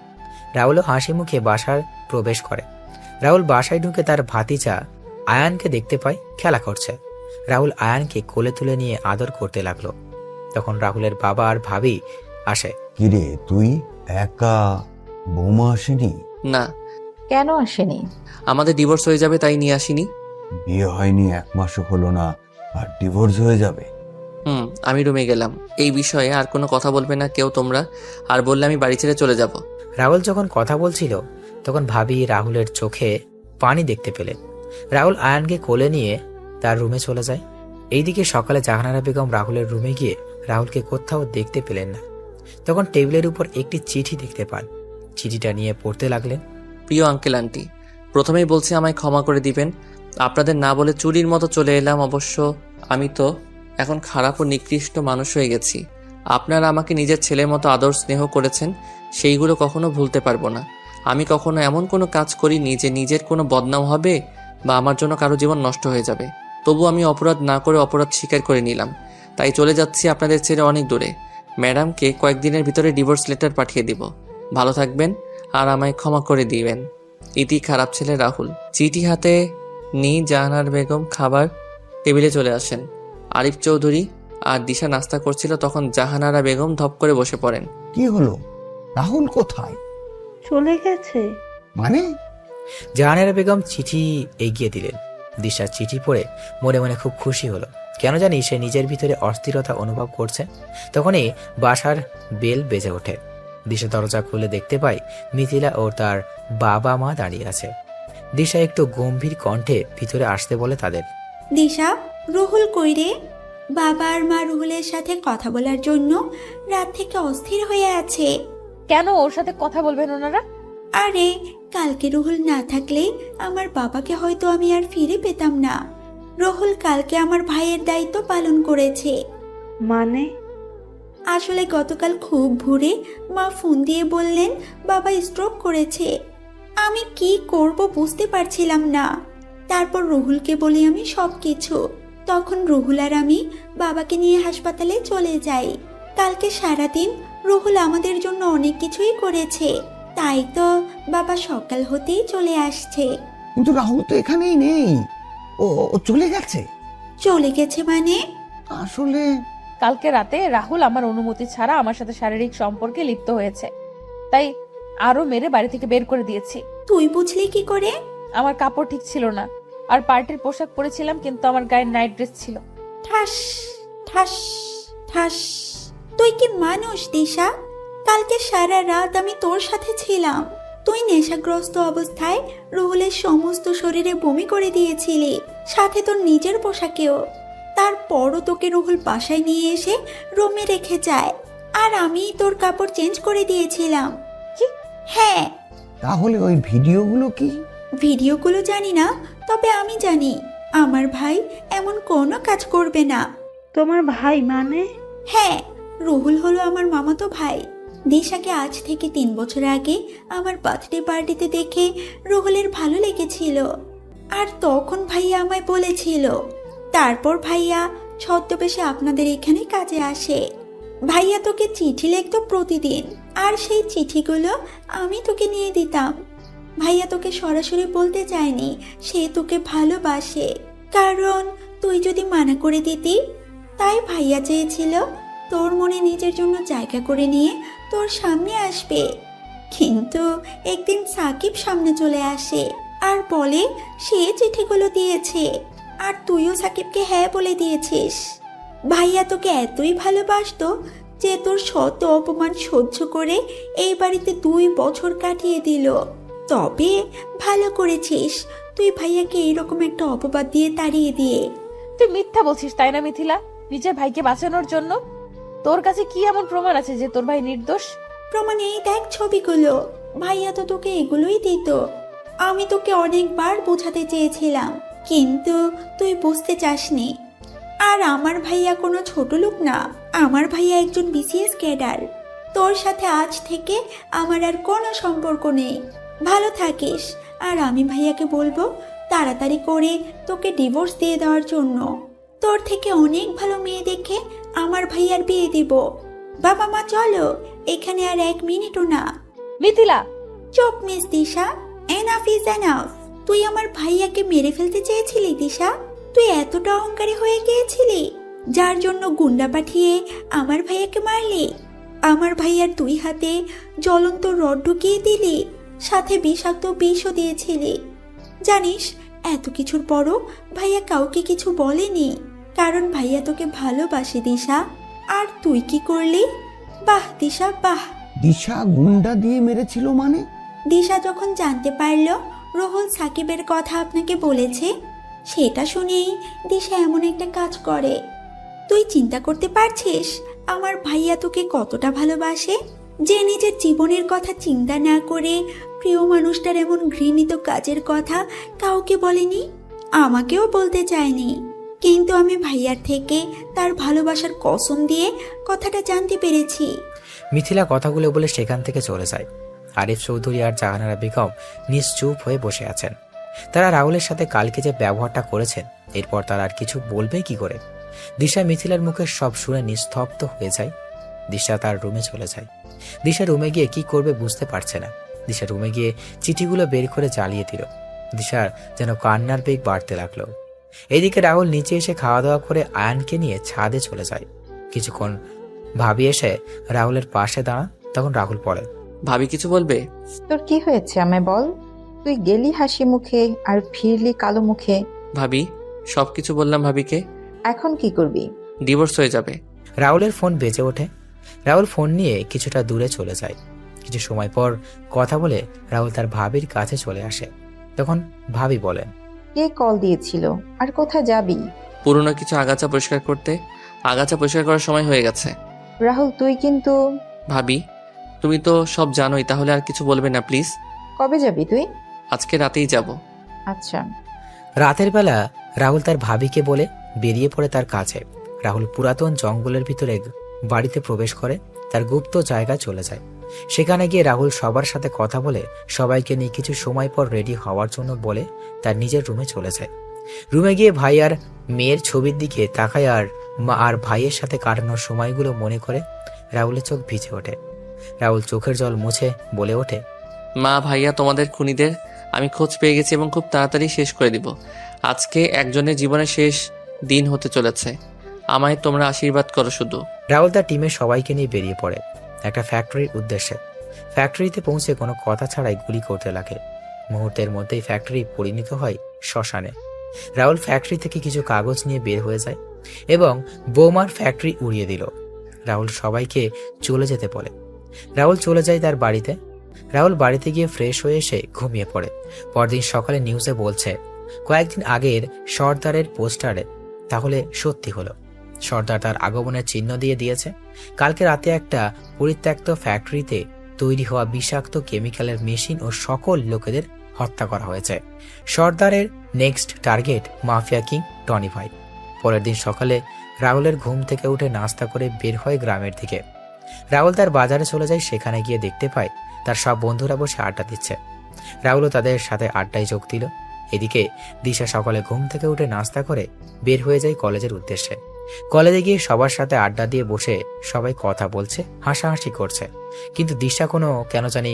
রাহুলও হাসি মুখে বাসার প্রবেশ করে। রাহুল বাসায় ঢুকে তার ভাতিজা আয়ানকে দেখতে পায় খেলা করছে। রাহুল আয়ানকে কোলে তুলে নিয়ে আদর করতে লাগলো। তখন রাহুলের বাবা আর ভাবি আসে। কিরে, তুই একা? বৌমা আসেনি? না, কেন আসেনি? আমাদের ডিভোর্স হয়ে যাবে তাই নিয়ে আসিনি। বিয়ে হয়নি 1 মাসও হলো না আর ডিভোর্স হয়ে যাবে? আমি রুমে গেলাম। এই বিষয়ে আর কোনো কথা বলবে না কেউ তোমরা, আর বললে আমি বাড়ি ছেড়ে চলে যাব। রাহুল যখন কথা বলছিল তখন ভাবি রাহুলের চোখে পানি দেখতে পেলেন। রাহুল আয়ানকে কোলে নিয়ে তার রুমে চলে যায়। এইদিকে সকালে জাহানারা বেগম রাহুলের রুমে গিয়ে রাহুলকে কোথাও দেখতে পেলেন না। তখন টেবিলের উপর একটি চিঠি দেখতে পান। চিঠিটা নিয়ে পড়তে লাগলেন। প্রিয় আঙ্কেল আন্টি, প্রথমেই বলছি আমায় ক্ষমা করে দিবেন। আপনাদের না বলে চুরির মতো চলে এলাম। অবশ্য আমি তো এখন খারাপ ও নিকৃষ্ট মানুষ হয়ে গেছি। আপনারা আমাকে নিজের ছেলের মতো আদর স্নেহ করেছেন, সেইগুলো কখনো ভুলতে পারবো না। আমি কখনো এমন কোনো কাজ করিনি যে নিজের কোনো বদনাম হবে বা আমার জন্য কারো জীবন নষ্ট হয়ে যাবে। তবু আমি অপরাধ না করে অপরাধ স্বীকার করে নিলাম, তাই চলে যাচ্ছি আপনাদের ছেড়ে অনেক দূরে। ম্যাডামকে কয়েকদিনের ভিতরে ডিভোর্স লেটার পাঠিয়ে দিব। ভালো থাকবেন আর আমায় ক্ষমা করে দিবেন। ইতি খারাপ ছেলে রাহুল। চিঠি হাতে নিয়ে জাহানারা বেগম খাবার টেবিলে চলে আসেন। আরিফ চৌধুরী আর দিশা নাস্তা করছিল, তখন জাহানারা বেগম ধপ করে বসে পড়েন। কি হলো? রাহুল কোথায়? চলে গেছে। মানে? জাহানারা বেগম চিঠি এগিয়ে দিলেন। দিশা চিঠি পড়ে মনে মনে খুব খুশি হলো। কেন জানি সে নিজের ভিতরে অস্থিরতা অনুভব করছে। তখনই বাসার বেল বেজে ওঠে। দিশা দরজা খুলে দেখতে পায় মিথিলা ও তার বাবা মা দাঁড়িয়ে আছে। দিশা একটু গম্ভীর কণ্ঠে ভিতরে আসতে বলে তাদের। দিশা, রুহুল কই রে? বাবা আর মা রুহুলের সাথে কথা বলার জন্য রাত থেকে অস্থির হয়ে আছে। কেন ওর সাথে কথা বলবেন ওনারা? আরে, কালকে রুহুল না থাকলে আমার বাবাকে হয়তো আমি আর ফিরে পেতাম না। রুহুল কালকে আমার ভাইয়ের দায়িত্ব পালন করেছে। মানে? আসলে গতকাল খুব ভোরে মা ফোন দিয়ে বললেন বাবা স্ট্রোক করেছে। আমি কি করব বুঝতে পারছিলাম না। তারপর রুহুলকে বলি আমি সব কিছু। তখন রুহুল আর আমি বাবাকে নিয়ে হাসপাতালে চলে যাই। কালকে সারাদিন রুহুল আমাদের জন্য অনেক কিছুই করেছে, তাই তো বাবা সকাল হতেই চলে আসছে। কিন্তু রাহুল তো এখানেই নেই। ও চলে গেছে? চলে গেছে মানে? আসলে কালকে রাতে রাহুল আমার অনুমতি ছাড়া আমার সাথে শারীরিক সম্পর্কে লিপ্ত হয়েছে, তাই আরো মেরে বাড়ি থেকে বের করে দিয়েছি। তুই বুঝলি কি করে? আমার কাপড় ঠিক ছিল না, আর পার্টির পোশাক পরেছিলাম, কিন্তু আমার গায়ে নাইট ড্রেস ছিল। ঠাস ঠাস ঠাস। তুই কি মানুষ দিশা? কালকে সারা রাত আমি তোর সাথে ছিলাম। তুই নেশাগ্রস্ত অবস্থায় রুহুলের সমস্ত শরীরে বমি করে দিয়েছিলি, সাথে তোর নিজের পোশাকেও। তারপরও তোকে রুহুল বাসায় নিয়ে এসে রুমে রেখে যায়, আর আমি তোর কাপড় চেঞ্জ করে দিয়েছিলাম। কি? হ্যাঁ। তাহলে ওই ভিডিওগুলো কি? ভিডিওগুলো জানি না, তবে আমি জানি আমার ভাই এমন কোনো কাজ করবে না। তোমার ভাই মানে? হ্যাঁ, রুহুল হলো আমার মামাতো ভাই। দিশাকে আজ থেকে 3 বছর আগে আমার বার্থডে পার্টিতে দেখে রুহুলের ভালো লেগেছিল, আর তখন ভাইয়া আমায় বলেছিল। তারপর ভাইয়া ছদ্মবেশে আপনাদের এখানে কাজে আসে। ভাইয়া তোকে চিঠি লিখতো প্রতিদিন, আর সেই চিঠিগুলো আমি তোকে নিয়ে দিতাম। ভাইয়া তোকে সরাসরি বলতে চায়নি সে তোকে ভালোবাসে, কারণ তুই যদি মানা করে দিতি। তাই ভাইয়া চেয়েছিল তোর মনে নিজের জন্য জায়গা করে নিয়ে তোর সামনে আসবে। কিন্তু একদিন সাকিব সামনে চলে আসে আর বলে সে চিঠিগুলো দিয়েছে, আর তুইও সাকিবকে হ্যাঁ বলে দিয়েছিস। ভাইয়া তোকে এতই ভালোবাসতো যে তোর শত অপমান সহ্য করে এই বাড়িতে 2 বছর কাটিয়ে দিল। তবে ভালো করেছিস তুই ভাইয়াকে এইরকম একটা অপবাদ দিয়ে তাড়িয়ে দিয়ে। তুই মিথ্যা বলছিস তাই না মিথিলা, নিজের ভাইকে বাঁচানোর জন্য? তোর কাছে কি এমন প্রমাণ আছে যে তোর ভাই নির্দোষ? প্রমাণ এই দেখ ছবিগুলো। ভাইয়া তো তোকে এগুলোই দিত। আমি তোকে অনেকবার বোঝাতে চেয়েছিলাম, কিন্তু তুই বুঝতে চাসনি। আর আমার ভাইয়া কোনো ছোট লোক না, আমার ভাইয়া একজন বিসিএস ক্যাডার। তোর সাথে আজ থেকে আমার আর কোনো সম্পর্ক নেই। ভালো থাকিস, আর আমি ভাইয়াকে বলবো তাড়াতাড়ি করে তোকে ডিভোর্স দিয়ে দেওয়ার জন্য। তোর থেকে অনেক ভালো মেয়ে দেখে আমার ভাইয়ার বিয়ে দিব। বাবা মা চলো, এখানে আর 1 মিনিটও না। মিথিলা! চুপ miss Disha, enough is enough. তুই আমার ভাইয়াকে মেরে ফেলতে চেয়েছিলি দিশা? তুই এতটা অহংকারী হয়ে গিয়েছিলি যার জন্য গুন্ডা পাঠিয়ে আমার ভাইয়াকে মারলি। আমার ভাইয়ার 2 হাতে জ্বলন্ত রড ঢুকিয়ে দিলি। সাথে বিষাক্ত বিষও দিয়েছিলি। জানিস, এত কিছুর পরও ভাইয়া কাউকে কিছু বলেনি, কারণ ভাইয়া তোকে ভালোবাসে দিশা। আর তুই কি করলি? বাহ দিশা বাহ। দিশা গুন্ডা দিয়ে মেরেছিল মানে? দিশা যখন জানতে পারল রোহল সাকিবের কথা আপনাকে বলেছে, সেটা শুনেই দিশা এমন একটা কাজ করে। তুই চিন্তা করতে পারছিস আমার ভাইয়া তোকে কতটা ভালোবাসে, যে নিজের জীবনের কথা চিন্তা না করে প্রিয় মানুষটার এমন ঘৃণিত কাজের কথা কাউকে বলেনি, আমাকেও বলতে চায়নি। কিন্তু আমি ভাইয়ার থেকে তার ভালোবাসার কসম দিয়ে কথাটা জানতে পেরেছি। মিথিলা কথাগুলো বলে সেখান থেকে চলে যায়। আরিফ চৌধুরী আর জাহানারা বেগম নিশ্চুপ হয়ে বসে আছেন। তারা রাহুলের সাথে কালকে যে ব্যবহারটা করেছেন, এরপর তারা আর কিছু বলবে কি করে? দিশা মিথিলার মুখে সব শুনে নিস্তব্ধ হয়ে যায়। দিশা তার রুমে চলে যায়। দিশা রুমে গিয়ে কি করবে বুঝতে পারছে না। দিশা রুমে গিয়ে চিঠিগুলো বের করে জ্বালিয়ে দিল। দিশার যেন কান্নার বেগ বাড়তে লাগলো। এইদিকে রাহুল নিচে এসে খাওয়া দাওয়া করে আয়ানকে নিয়ে ছাদে চলে যায়। কিছুক্ষণ ভাবি এসে রাহুলের পাশে দাঁড়া। তখন রাহুল বলে, ভাবি কিছু বলবে? তোর কি হয়েছে আমায় বল। তুই গেলি হাসি মুখে আর ফিরলি কালো মুখে। ভাবি, সবকিছু বললাম ভাবিকে। এখন কি করবি? ডিভোর্স হয়ে যাবে। রাহুলের ফোন বেজে ওঠে। রাহুল ফোন নিয়ে কিছুটা দূরে চলে যায়। কিছু সময় পর কথা বলে রাহুল তার ভাবির কাছে চলে আসে। তখন ভাবি বলেন, কে কল দিয়েছিল আর কোথায় যাবি? পুরনো কিছু আগাছা পরিষ্কার করতে। আগাছা পরিষ্কার করার সময় হয়ে গেছে। রাহুল তুই কিন্তু। ভাবি, তুমি তো সব জানোই, তাহলে আর কিছু বলবে না প্লিজ। কবে যাবি তুই? আজকে রাতেই যাব। আচ্ছা। রাতের বেলা রাহুল তার ভাবিকে বলে বেরিয়ে পড়ে তার কাছে। রাহুল পুরাতন জঙ্গলের ভিতরে বাড়িতে প্রবেশ করে তার গুপ্ত জায়গায় চলে যায়। সেখানে গিয়ে রাহুল সবার সাথে কথা বলে সবাইকে নিয়ে কিছু সময় পর রেডি হওয়ার জন্য বলে তার নিজের রুমে চলে যায়। রুমে গিয়ে ভাই আর মেয়ের ছবির দিকে তাকায় আর মা আর ভাইয়ের সাথে কাটানোর সময়গুলো মনে করে রাহুলের চোখ ভিজে ওঠে। রাহুল চোখের জল মুছে বলে ওঠে, মা, ভাইয়া, তোমাদের খুনিদের আমি খোঁজ পেয়ে গেছি এবং খুব তাড়াতাড়ি শেষ করে দিব। আজকে একজনের জীবনের শেষ দিন হতে চলেছে। আমায় তোমরা আশীর্বাদ করো শুধু। রাহুল তার টিমের সবাইকে নিয়ে বেরিয়ে পড়ে একটা ফ্যাক্টরির উদ্দেশ্যে। ফ্যাক্টরিতে পৌঁছে কোনো কথা ছাড়াই গুলি করতে লাগে। মুহূর্তের মধ্যেই ফ্যাক্টরি পরিণত হয় শ্মশানে। রাহুল ফ্যাক্টরি থেকে কিছু কাগজ নিয়ে বের হয়ে যায় এবং বোমার ফ্যাক্টরি উড়িয়ে দিল। রাহুল সবাইকে চলে যেতে বলে। রাহুল চলে যায় তার বাড়িতে। রাহুল বাড়িতে গিয়ে ফ্রেশ হয়ে এসে ঘুমিয়ে পড়ে। পরদিন সকালে নিউজে বলছে কয়েকদিন আগের সর্দারের পোস্টারে তাহলে সত্যি হলো। সর্দার তার আগমনের চিহ্ন দিয়ে দিয়েছে। কালকে রাতে একটা পরিত্যক্ত ফ্যাক্টরিতে তৈরি হওয়া বিষাক্ত কেমিক্যালের মেশিন ও সকল লোকেদের হত্যা করা হয়েছে। সর্দারের next target mafia king Tony ভাই। পরের দিন সকালে রাহুলের ঘুম থেকে উঠে নাস্তা করে বের হয় গ্রামের দিকে। রাহুল তার বাজারে চলে যায়। সেখানে গিয়ে দেখতে পায় তার সব বন্ধুরা বসে আড্ডা দিচ্ছে। রাহুলও তাদের সাথে আড্ডায় যোগ দিল। এদিকে দিশা সকালে ঘুম থেকে উঠে নাস্তা করে বের হয়ে যায় কলেজের উদ্দেশ্যে। কলেজে গিয়ে সবার সাথে আড্ডা দিয়ে বসে সবাই কথা বলছে, হাসাহাসি করছে। কিন্তু দিশা কেন জানি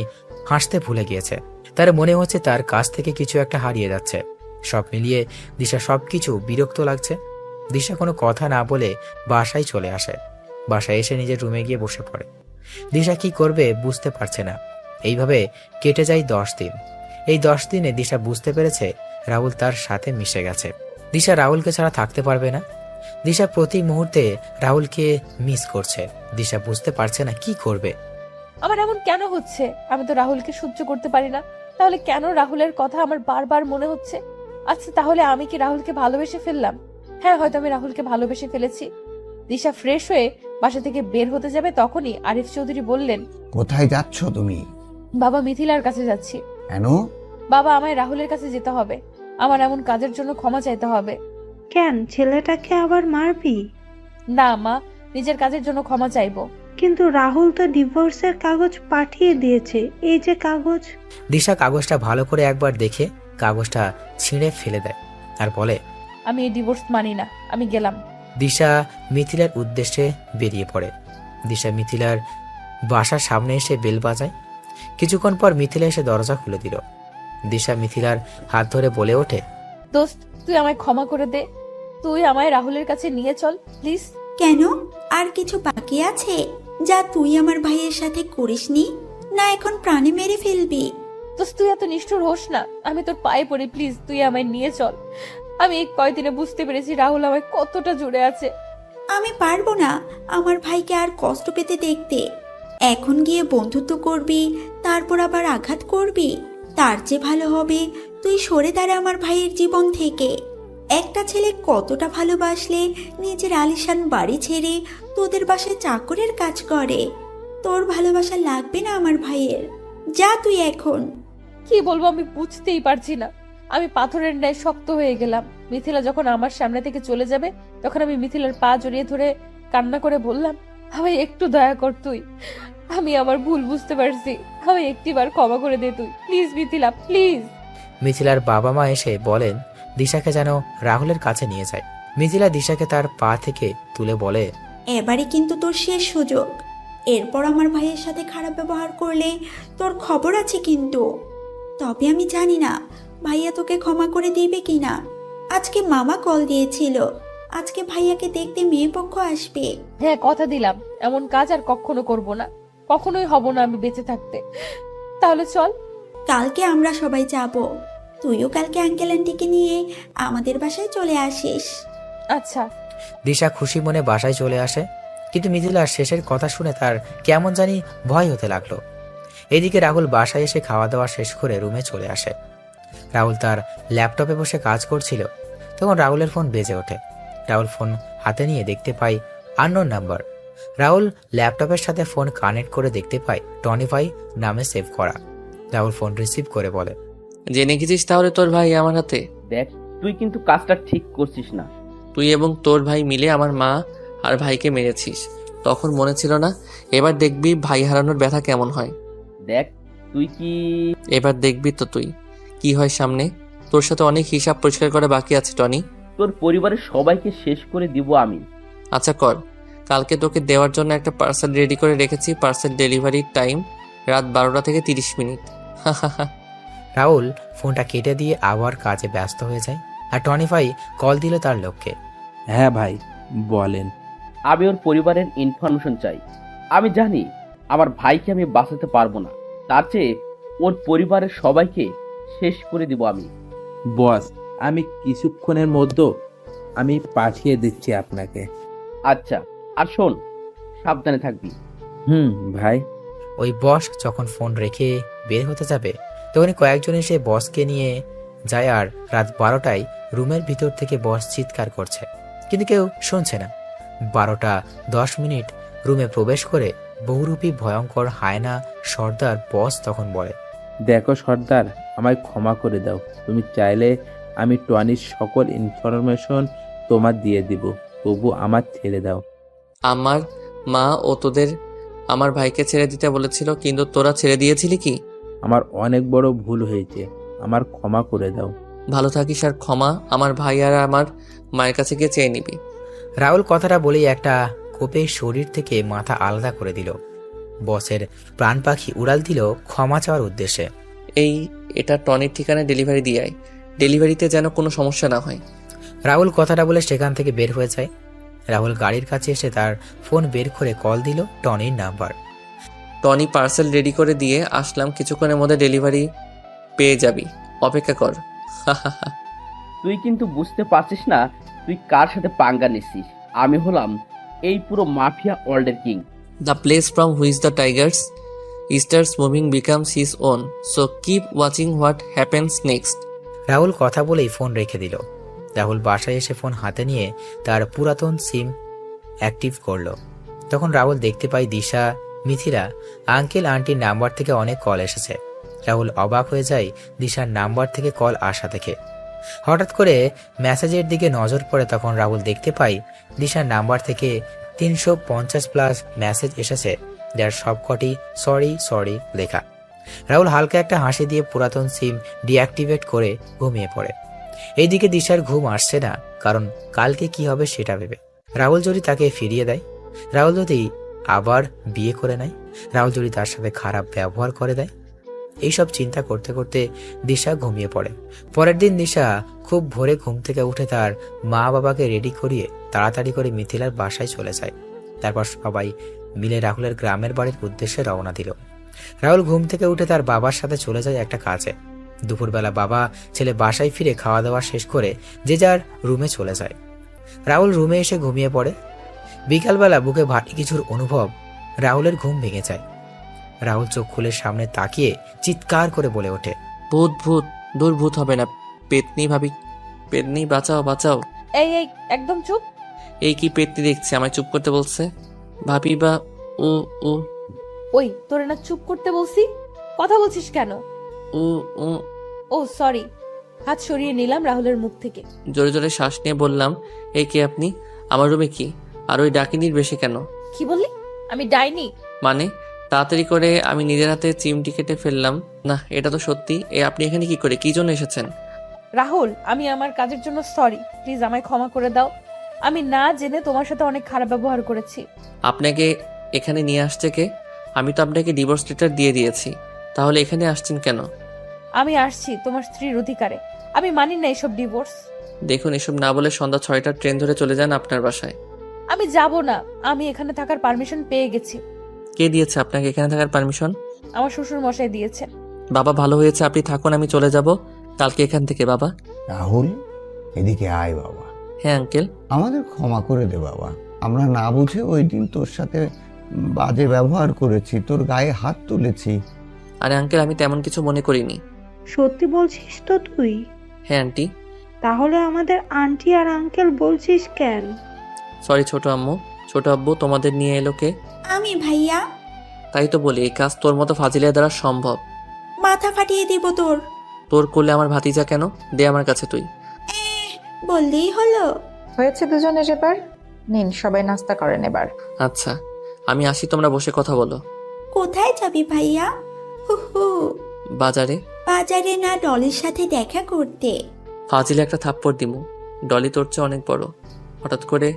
হাসতে ভুলে গিয়েছে। তার মনে হচ্ছে তার কাছ থেকে কিছু একটা হারিয়ে যাচ্ছে। সব মিলিয়ে দিশা সবকিছু বিরক্ত লাগছে। দিশা কোনো কথা না বলে বাসায় চলে আসে। বাসায় এসে নিজের রুমে গিয়ে বসে পড়ে। দিশা কি করবে বুঝতে পারছে না। এইভাবে কেটে যায় 10 দিন। এই 10 দিনে দিশা বুঝতে পেরেছে রাহুল তার সাথে মিশে গেছে। দিশা রাহুলকে ছাড়া থাকতে পারবে না। দিশা প্রতি মুহূর্তে রাহুলকে মিস করছে। দিশা বুঝতে পারছে না কি করবে। আমার এমন কেন হচ্ছে? আমি তো রাহুলকে সহ্য করতে পারি না, তাহলে কেন রাহুলের কথা আমার বারবার মনে হচ্ছে? আচ্ছা, তাহলে আমি কি রাহুলকে ভালোবেসে ফেললাম? হ্যাঁ, হয়তো আমি রাহুলকে ভালোবেসে ফেলেছি। দিশা ফ্রেশ হয়ে বাসা থেকে বের হতে যাবে, তখনই আরিফ চৌধুরী বললেন, কোথায় যাচ্ছ তুমি? বাবা, মিথিলার কাছে যাচ্ছি। কেন? বাবা, আমায় রাহুলের কাছে যেতে হবে। আমার এমন কাজের জন্য ক্ষমা চাইতে হবে। কেন, ছেলেটাকে আবার মারবি? না মা, নিজের কাজের জন্য ক্ষমা চাইবো। কিন্তু রাহুল তো ডিভোর্সের কাগজ পাঠিয়ে দিয়েছে। এই যে কাগজ। দিশা কাগজটা ভালো করে একবার দেখে কাগজটা ছিঁড়ে ফেলে দেয় আর বলে, আমি এই ডিভোর্স মানি না, আমি গেলাম। দিশা মিথিলার উদ্দেশ্যে বেরিয়ে পড়ে। দিশা মিথিলার বাসার সামনে এসে বেল বাজায়। কিছুক্ষণ পর মিথিলা এসে দরজা খুলে দিল। দিশা মিথিলার হাত ধরে বলে ওঠে, দোস্ত, তুই আমায় ক্ষমা করে দে। তুই আমায় রাহুলের কাছে নিয়ে চল প্লিজ। কেন, আর কিছু বাকি আছে যা তুই আমার ভাইয়ের সাথে করিসনি? না এখন প্রাণে মেরে ফেলবি? তো তুই এত নিষ্ঠুর হোস না, আমি তোর পায়ে পড়ি, প্লিজ তুই আমায় নিয়ে চল। আমি এই কয়দিনে বুঝতে পেরেছি রাহুল আমায় কতটা জুড়ে আছে। আমি পারবো না আমার ভাইকে আর কষ্ট পেতে দেখতে। এখন গিয়ে বন্ধুত্ব করবি, তারপর আবার আঘাত করবি। তার চেয়ে ভালো হবে তুই সরে দাঁড়া আমার ভাইয়ের জীবন থেকে। একটা ছেলে কতটা ভালোবাসলে নিজের আলিশান বাড়ি ছেড়ে তোদের বাসায় চাকরের কাজ করে। তোর ভালোবাসা লাগবে না আমার ভাইয়ের, যা তুই এখন। কি বলবো আমি বুঝতেই পারছি না। আমি পাথরের ন্যায় শক্ত হয়ে গেলাম। মিথিলা যখন আমার সামনে থেকে চলে যাবে, তখন আমি মিথিলার পা জড়িয়ে ধরে কান্না করে বললাম, আমায় একটু দয়া কর তুই, আমি আমার ভুল বুঝতে পারছি, আমায় একটিবার ক্ষমা করে দে তুই, প্লিজ মিথিলা প্লিজ। মিথিলার বাবা মা এসে বলেন দিশাকে যেন রাহুলের কাছে নিয়ে যায়। মিথিলা দিশাকে তার পা থেকে তুলে বলে, এবারে কিন্তু তোর শেষ সুযোগ। এরপর আমার ভাইয়ের সাথে খারাপ ব্যবহার করলে তোর খবর আছে কিন্তু। তবে আমি জানি না ভাইয়া তোকে ক্ষমা করে দিবে কিনা। আজকে মামা কল দিয়েছিল, আজকে ভাইয়াকে দেখতে মেয়ে পক্ষ আসবে। হ্যাঁ কথা দিলাম, এমন কাজ আর কখনো করব না, কখনোই হব না আমি বেঁচে থাকতে। তাহলে চল। কালকে আমরা সবাই যাব, তুইও কালকে আঙ্কেল আন্টিকে নিয়ে আমাদের বাসায় চলে আসিস। আচ্ছা। দিশা খুশি মনে বাসায় চলে আসে, কিন্তু মিথিলার শেষের কথা শুনে তার কেমন জানি ভয় হতে লাগলো। এদিকে রাহুল বাসায় এসে খাওয়া দাওয়া শেষ করে রুমে চলে আসে। রাহুল তার ল্যাপটপে বসে কাজ করছিল, তখন রাহুলের ফোন বেজে ওঠে। রাহুল ফোন হাতে নিয়ে দেখতে পায় আননোন নাম্বার। রাহুল ল্যাপটপের সাথে ফোন কানেক্ট করে দেখতে পায় টনিফাই নামে সেভ করা। রাহুল ফোন রিসিভ করে বলে, জেনে গেছিস তাহলে তোর ভাই আমার হাতে? দেখ, তুই কিন্তু কাজটা ঠিক করছিস না। তুই এবং তোর ভাই মিলে আমার মা আর ভাইকে মেরেছিস, তখন মনে ছিল না? এবার দেখবি ভাই হারানোর ব্যথা কেমন হয়। দেখ তুই কি এবার দেখবি তো তুই কি হয় সামনে। তোর সাথে অনেক হিসাব পরিষ্কার করা বাকি আছে টনি। তোর পরিবারের সবাইকে শেষ করে দিব আমি। আচ্ছা কর, কালকে তোকে দেওয়ার জন্য একটা পার্সেল রেডি করে রেখেছি। পার্সেল ডেলিভারির টাইম রাত 12টা থেকে 30 মিনিট। রাহুল ফোনটা কেটে দিয়ে আবার কাজে ব্যস্ত হয়ে যায়। আর টনিফাই কল দিল তার লোককে। হ্যাঁ ভাই বলেন। আমি ওর পরিবারের ইনফরমেশন চাই। আমি জানি আমার ভাইকে আমি বাঁচাতে পারবো না, তার চেয়ে ওর পরিবারের সবাইকে শেষ করে দিব আমি। বস, আমি কিছুক্ষণের মধ্যে আমি পাঠিয়ে দিচ্ছি আপনাকে। আচ্ছা, আর শোন, সাবধানে থাকবি। ভাই। ওই বস যখন ফোন রেখে বের হতে যাবে, তখনই কয়েকজন এসে বসকে নিয়ে যায়। আর রাত 12টায় রুমের ভিতর থেকে বস চিৎকার করছে, কিন্তু কেউ শুনছে না। 12:10 রুমে প্রবেশ করে বহুরূপী ভয়ঙ্কর হায়না সর্দার বস তখন বলে, দেখো সর্দার, আমায় ক্ষমা করে দাও। তুমি চাইলে আমি টনির সকল ইনফরমেশন তোমার দিয়ে দিব, তবু আমার ছেড়ে দাও। আমার মা ও তোদের আমার ভাইকে ছেড়ে দিতে বলেছিল, কিন্তু তোরা ছেড়ে দিয়েছিলি কি? আমার অনেক বড় ভুল হয়েছে, আমার ক্ষমা করে দাও। ভালো থাকিস, আর ক্ষমা আমার ভাই আর আমার মায়ের কাছে গিয়ে চেয়ে নিবি। রাহুল কথাটা বলেই একটা কোপে শরীর থেকে মাথা আলাদা করে দিল। বসের প্রাণ পাখি উড়াল দিল ক্ষমা চাওয়ার উদ্দেশ্যে। এটা টনির ঠিকানায় ডেলিভারি দিয়ে আয়, ডেলিভারিতে যেন কোনো সমস্যা না হয়। রাহুল কথাটা বলে সেখান থেকে বের হয়ে যায়। রাহুল গাড়ির কাছে এসে তার ফোন বের করে কল দিল টনির নাম্বার। টনি, পার্সেল রেডি করে দিয়ে আসলাম, কিছুক্ষণের মধ্যে ডেলিভারি পেয়ে যাবি, অপেক্ষা কর। তুই কিন্তু বুঝতে পারছিস না তুই কার সাথে পাঙ্গা নিছিস। আমি হলাম এই পুরো মাফিয়া ওয়ার্ল্ডের king. The place from which the tigers starts moving becomes his own. So keep watching what happens next. Rahul কথা বলেই ফোন রেখে দিল। রাহুল বাসায় এসে ফোন হাতে নিয়ে তার পুরাতন সিম অ্যাক্টিভ করলো। তখন রাহুল দেখতে পায় দিশা, মিথিলা, আঙ্কেল আন্টির নাম্বার থেকে অনেক কল এসেছে। রাহুল অবাক হয়ে যায় দিশার নাম্বার থেকে কল আসা দেখে। হঠাৎ করে মেসেজের দিকে নজর পড়ে, তখন রাহুল দেখতে পায় দিশার নাম্বার থেকে 350+ মেসেজ এসেছে, যার সবকটি সরি সরি লেখা। রাহুল হালকা একটা হাসি দিয়ে পুরাতন সিম ডিঅ্যাক্টিভেট করে ঘুমিয়ে পড়ে। এইদিকে দিশার ঘুম আসছে না, কারণ কালকে কি হবে সেটা ভেবে। রাহুল যদি তাকে ফিরিয়ে দেয়, রাহুল যদি আবার বিয়ে করে নেয়, রাহুল যদি তার সাথে খারাপ ব্যবহার করে দেয়, এইসব চিন্তা করতে করতে দিশা ঘুমিয়ে পড়ে। পরের দিন দিশা খুব ভোরে ঘুম থেকে উঠে তার মা বাবাকে রেডি করিয়ে তাড়াতাড়ি করে মিথিলার বাসায় চলে যায়। তারপর সবাই মিলে রাহুলের গ্রামের বাড়ির উদ্দেশ্যে রওনা দিল। রাহুল ঘুম থেকে উঠে তার বাবার সাথে চলে যায় একটা কাজে। দুপুরবেলা বাবা ছেলে বাসায় ফিরে খাওয়া দাওয়া শেষ করে যে যার রুমে চলে যায়। রাহুল রুমে এসে ঘুমিয়ে পড়ে। বিকালবেলা বুকে ভারী কিছুর অনুভব, রাহুলের ঘুম ভেঙে যায়। রাহুল চোখ খুলে সামনে তাকিয়ে চিৎকার করে বলে ওঠে, ভূত ভূত, দূর ভূত হবে না, পেতনি ভাবি, পেতনি বাঁচাও বাঁচাও। এই এই একদম চুপ। এই কি পেতনি দেখছি, আমায় চুপ করতে বলছে। ভাবি বা ও ও ওই তোরে না চুপ করতে বলছি, কথা বলছিস কেন? ও ও ও সরি। হাত সরিয়ে নিলাম রাহুলের মুখ থেকে। জোরে জোরে শ্বাস নিয়ে বললাম, এই কে আপনি? আমার রুমে কি? আর ওই ডাকিনির বেশে কেন? কি বললি? আমি ডাইনি? মানে তাড়াতাড়ি করে আমি নিজের হাতে চিমটি কেটে ফেললাম। না, এটা তো সত্যি। আপনি এখানে কি করে, কি জন্য এসেছেন? রাহুল, আমি আমার কাজের জন্য সরি, প্লিজ আমায় ক্ষমা করে দাও। আমি না জেনে তোমার সাথে অনেক খারাপ ব্যবহার করেছি। আপনাকে এখানে নিয়ে আসছে কে? আমি তো আপনাকে ডিভোর্স লেটার দিয়ে দিয়েছি, তাহলে এখানে আসছেন কেন? আমি আসছি তোমার স্ত্রীর অধিকারে। আমি মানি না এসব ডিভোর্স। দেখুন, এসব না বলে সন্ধ্যা 6টার ট্রেন ধরে চলে যান আপনার বাসায়। আমি যাব না, আমি এখানে থাকার পারমিশন পেয়ে গেছি। কে দিয়েছে আপনাকে এখানে থাকার পারমিশন? আমার শ্বশুর মশাই দিয়েছেন। বাবা, ভালো হয়েছে আপনি থাকুন, আমি চলে যাব কালকে এখান থেকে। বাবা। রাহুল, এদিকে আয় বাবা। হ্যাঁ আঙ্কেল। আমাদের ক্ষমা করে দে বাবা, আমরা না বুঝে ওই দিন তোর সাথে বাজে ব্যবহার করেছি, তোর গায়ে হাত তুলেছি। আরে আঙ্কেল, আমি তেমন কিছু মনে করিনি। সত্যি বলছিস তো তুই? হ্যাঁ আন্টি। তাহলে আমাদের আন্টি আর আঙ্কেল বলছিস কেন? সরি ছোট আম্মু। ছোট আব্বু তোমাদের নিয়ে এলো কে? আমি ভাইয়া। তাই তো বলি, এই কাজ তোর মতো ফাজিলের দ্বারা সম্ভব। মাথা ফাটিয়ে দিব তোর। তোর করলে আমার ভাতিজা কেন? দে আমার কাছে তুই। বললেই হলো। হয়েছে দুজনের এবার। নিন, সবাই নাস্তা করেন এবার। আচ্ছা, আমি আসি, তোমরা বসে কথা বলো। কোথায় যাবি ভাইয়া? হু হু। বাজারে। বাজারে না, ডলির সাথে দেখা করতে। ফাজিলে একটা থাপ্পড় দিমু। ডলি তোর চেয়ে অনেক বড়। হঠাৎ করে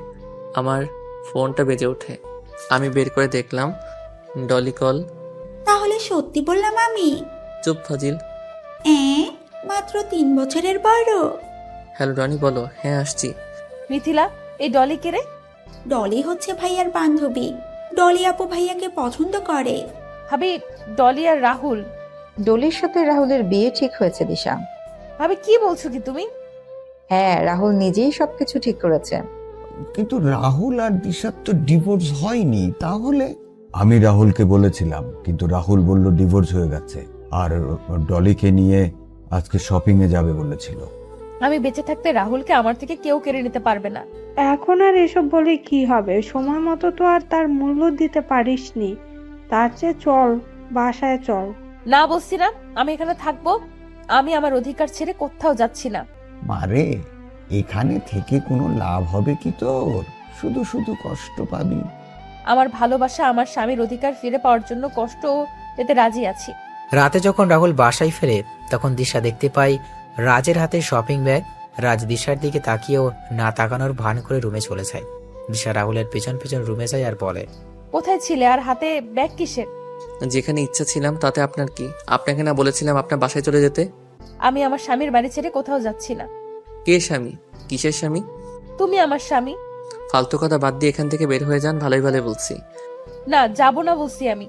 আমার ফোনটা বেজে ওঠে। আমি বের করে দেখলাম ডলি কল। তাহলে সত্যি বললাম আমি? চুপ ফাজিল। মাত্র 3 বছরের বড়। হ্যালো রনি, বলো। হ্যাঁ আসছি। মিথিলা, এই ডলি কে রে? ডলি হচ্ছে ভাইয়ার বান্ধবী। ডলি আপু ভাইয়াকে পছন্দ করে। ভাবি, ডলি আর রাহুল। ডলির সাথে রাহুলের বিয়ে ঠিক হয়েছে দিশা। ভাবি কি বলছো কি তুমি? হ্যাঁ, রাহুল নিজেই সবকিছু ঠিক করেছে। কিন্তু রাহুল আর দিশার তো ডিভোর্স হয়নি। তাহলে আমি রাহুলকে বলেছিলাম, কিন্তু রাহুল বলল ডিভোর্স হয়ে গেছে, আর ডলিকে নিয়ে আজকে শপিং এ যাবে বলেছিল। আমি বেঁচে থাকতে রাহুলকে আমার থেকে কেউ কেড়ে নিতে পারবে না। এখন আর এসব বলে কি হবে? সময় মতো তো আর তার মূল্য দিতে পারিসনি। তার চেয়ে চল, বাসায় চল। না বলছি না, আমি এখানে থাকবো। আমি আমার অধিকার ছেড়ে কোথাও যাচ্ছি না। মারে, এখানে থেকে কোনো লাভ হবে কি তোর? শুধু শুধু কষ্ট পাবি। আমার ভালোবাসা, আমার স্বামীর অধিকার ফিরে পাওয়ার জন্য কষ্ট পেতে রাজি আছি। রাতে যখন রাহুল বাসায় ফেরে তখন দিশা দেখতে পায় রাজের হাতে শপিং ব্যাগ। রাজ দিশার দিকে তাকিয়েও না তাকানোর ভান করে রুমে চলে যায়। দিশা রাহুলের পেছন পেছন রুমে যায় আর বলে, কোথায় ছিলে আর হাতে ব্যাগ কিসের? যেখানে ইচ্ছা ছিলাম, তাতে আপনার কি? আপনাকে না বলেছিলাম আপনার বাসায় চলে যেতে? আমি আমার স্বামীর বাড়ি ছেড়ে কোথাও যাচ্ছি না। কে স্বামী? কিসের স্বামী? তুমি আমার স্বামী। ফালতু কথা বাদ দিয়ে এখান থেকে বের হয়ে যান, ভালোই ভালো বলছি। না, যাব না বলছি আমি।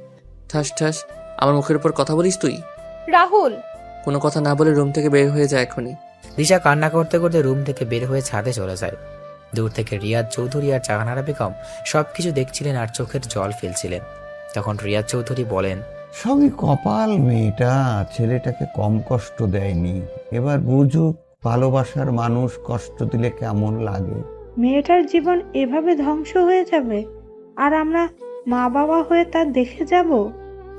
ঠাস ঠাস, আমার মুখের উপর কথা বলিস তুই? রাহুল! কোনো কথা না বলে রুম থেকে বের হয়ে যায় এখনই। দিশা কান্না করতে করতে রুম থেকে বের হয়ে ছাদে চলে যায়। দূর থেকে রিয়াজ চৌধুরী আর জাহানারা বেগম সবকিছু দেখছিলেন আর চোখের জল ফেলছিলেন। তখন রিয়াজ চৌধুরী বলেন, সবই কপাল, মেয়েটা ছেলেটাকে কম কষ্ট দেয়নি। এবার বুঝুক ভালোবাসার মানুষ কষ্ট দিলে কেমন লাগে। মেয়েটার জীবন এভাবে ধ্বংস হয়ে যাবে, আর আমরা মা বাবা হয়ে তা দেখে যাব?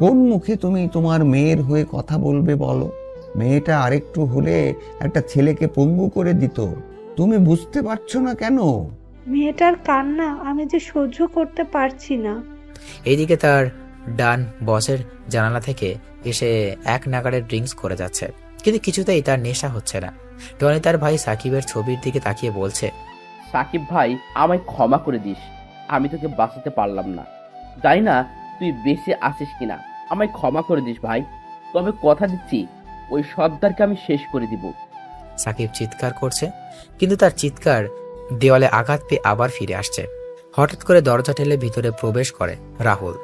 কোন মুখে তুমি তোমার মেয়ের হয়ে কথা বলবে বলো? মেয়েটা আরেকটু হলে একটা ছেলেকে পঙ্গু করে দিত। তুমি বুঝতে পারছো না কেন? মেয়েটার কান্না আমি যে সহ্য করতে পারছি না। এইদিকে তার ডান বসের জানালা থেকে এসে এক নাগাড়ের ড্রিঙ্কস করে যাচ্ছে, কিন্তু কিছুতেই তার নেশা হচ্ছে না। টনি তার ভাই সাকিবের ছবির দিকে তাকিয়ে বলছে, সাকিব ভাই, আমায় ক্ষমা করে দিস। আমি তোকে বাঁচাতে পারলাম না। জানি না তুই বেঁচে আছিস কিনা। আমায় ক্ষমা করে দিস ভাই। তবে কথা দিচ্ছি, ওই সর্দারকে আমি শেষ করে দিব। সাকিব চিৎকার করছে, কিন্তু তার চিৎকার দেওয়ালে আঘাত পেয়ে আবার ফিরে আসছে। হঠাৎ করে দরজা ঠেলে ভিতরে প্রবেশ করে রাহুল।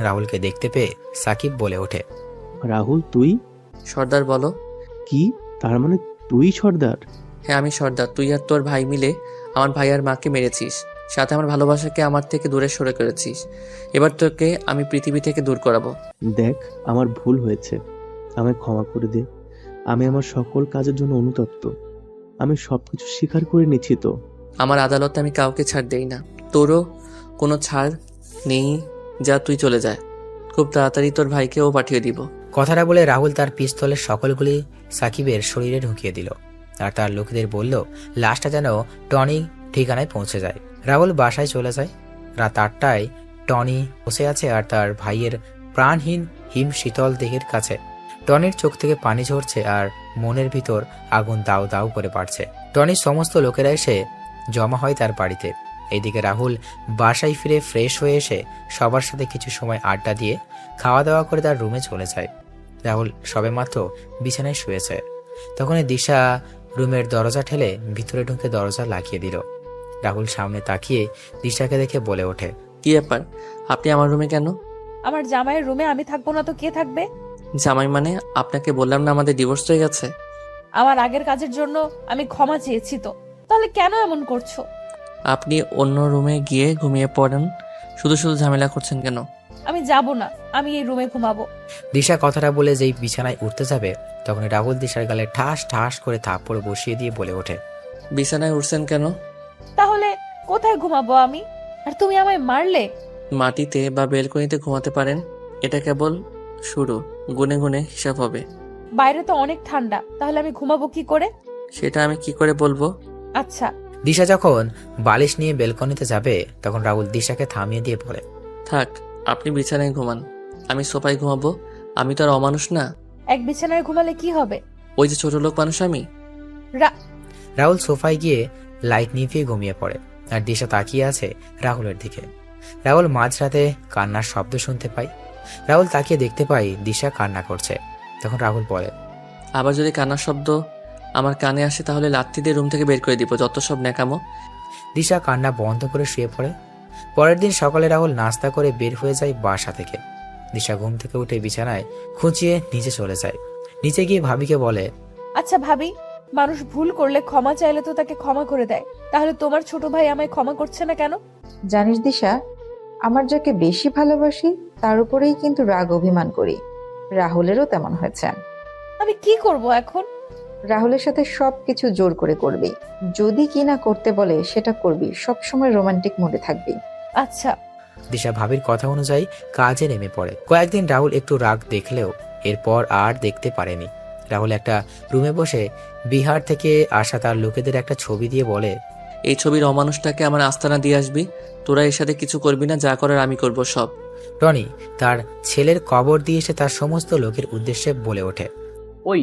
রাহুলকে দেখতে পেয়ে সাকিব বলে ওঠে, রাহুল তুই? সর্দার বলো। কি, তার মানে তুই সর্দার? হ্যাঁ আমি সর্দার। তুই আর তোর ভাই মিলে আমার ভাই আর মাকে মেরেছিস, সাথে আমার ভালোবাসাকে আমার থেকে দূরে সরে করেছিস। এবার তোকে আমি পৃথিবী থেকে দূর করাবো। দেখ, আমার ভুল হয়েছে, আমায় ক্ষমা করে দে। আমি আমার সকল কাজের জন্য অনুতপ্ত। আমি সবকিছু স্বীকার করে নিচ্ছি তো। আমার আদালতে আমি কাউকে ছাড় দেই না, তোরও কোনো ছাড় নেই। যা তুই চলে যায়, খুব তাড়াতাড়ি তোর ভাইকেও পাঠিয়ে দিব। কথাটা বলে রাহুল তার পিস্তলের সকলগুলি সাকিবের শরীরে ঢুকিয়ে দিল আর তার লোকেদের বলল লাশটা যেন টনি ঠিকানায় পৌঁছে যায়। রাহুল বাসায় চলে যায়। রাত 8টায় টনি বসে আছে আর তার ভাইয়ের প্রাণহীন হিম শীতল দেহের কাছে। টনির চোখ থেকে পানি ঝরছে আর মনের ভিতর আগুন দাউ দাউ করে বাড়ছে। টনির সমস্ত লোকেরা এসে জমা হয় তার বাড়িতে। এইদিকে রাহুল বাসায় ফিরে ফ্রেশ হয়ে এসে সবার সাথে কিছু সময় আড্ডা দিয়ে খাওয়া দাওয়া করে তার রুমে চলে যায়। রাহুল সবেমাত্র বিছানায় শুয়েছে, তখনই দিশা রুমের দরজা ঠেলে ভিতরে ঢুকে দরজা লাগিয়ে দিল। রাহুল সামনে তাকিয়ে দিশাকে দেখে বলে ওঠে, কি ব্যাপার, আপনি আমার রুমে কেন? আমার জামাইয়ের রুমে আমি থাকবো না তো কে থাকবে? জামাই মানে? আপনাকে বললাম না আমাদের ডিভোর্স হয়ে গেছে। আমার আগের কাজের জন্য আমি ক্ষমা চেয়েছি তো, তাহলে কেন এমন করছো? আপনি অন্য রুমে গিয়ে ঘুমিয়ে পড়েন, শুধু শুধু ঝামেলা করছেন কেন? আমি যাব না, আমি এই রুমে ঘুমাবো। দিশা কথাটা বলে যেই বিছানায় উঠতে যাবে তখন রাহুল দিশার গালে ঠাস ঠাস করে থাপ্পড় বসিয়ে দিয়ে বলে ওঠে, বিছানায় উঠছেন কেন? তাহলে কোথায় ঘুমাবো আমি? আর তুমি আমায় মারলে। মাটিতে বা বেলকনিতে ঘুমাতে পারেন, এটা কেবল শুরু, গুনে গুনে হিসাব হবে। বাইরে তো অনেক ঠান্ডা, তাহলে আমি ঘুমাবো কি করে? সেটা আমি কি করে বলবো? আচ্ছা। দিশা যখন বালিশ নিয়ে বেলকনিতে যাবে তখন রাহুল দিশাকে থামিয়ে দিয়ে বলে, থাক, আপনি বিছানায় ঘুমান, আমি সোফায় ঘুমাবো। আমি তো আর অমানুষ না। এক বিছানায় ঘুমালে কি হবে? ওই যে ছোট লোক মানুষ আমি। রাহুল সোফায় গিয়ে লাইট নিভিয়ে ঘুমিয়ে পড়ে আর দিশা তাকিয়ে আছে রাহুলের দিকে। রাহুল মাঝরাতে কান্নার শব্দ শুনতে পায়। রাহুল তাকিয়ে দেখতে পায় দিশা কান্না করছে। তখন রাহুল বলে, আবার যদি কান্নার শব্দ আমার কানে আসে তাহলে লাথি দিয়ে রুম থেকে বের করে দিব, যত সব ন্যাকামো। দিশা কান্না বন্ধ করে শুয়ে পড়ে। পরের দিন সকালে রাহুল নাস্তা করে বের হয়ে যায় বাসা থেকে। দিশা ঘুম থেকে উঠে বিছানায় খুঁচিয়ে নিচে চলে যায়। নিচে গিয়ে ভাবিকে বলে, আচ্ছা ভাবি, মানুষ ভুল করলে ক্ষমা চাইলে তো তাকে ক্ষমা করে দেয়, তাহলে তোমার ছোট ভাই আমায় ক্ষমা করছে না কেন? জানিস দিশা, আমার যাকে বেশি ভালোবাসি তার উপরেই কিন্তু রাগ অভিমান করি। রাহুলেরও তেমন হয়েছে। আমি কি করব এখন? রাহুলের সাথে সবকিছু জোর করে করবি, যদি কি না করতে বলে সেটা করবি, সবসময় রোমান্টিক মোডে থাকবি। আচ্ছা। দিশা ভাবির কথা অনুযায়ী কাজে নেমে পড়ে। কয়েকদিন রাহুল একটু রাগ দেখলেও এরপর আর দেখতে পারেনি। রাহুল একটা রুমে বসে বিহার থেকে আসা তার লোকেদের একটা ছবি দিয়ে বলে, এই ছবির অমানুষটাকে আমার আস্তানা দিয়ে আসবি, তোরা এর সাথে কিছু করবি না, যা করার আমি করব সব। টনি তার ছেলের কবর দিয়ে এসে তার সমস্ত লোকের উদ্দেশ্যে বলে ওঠে, ওই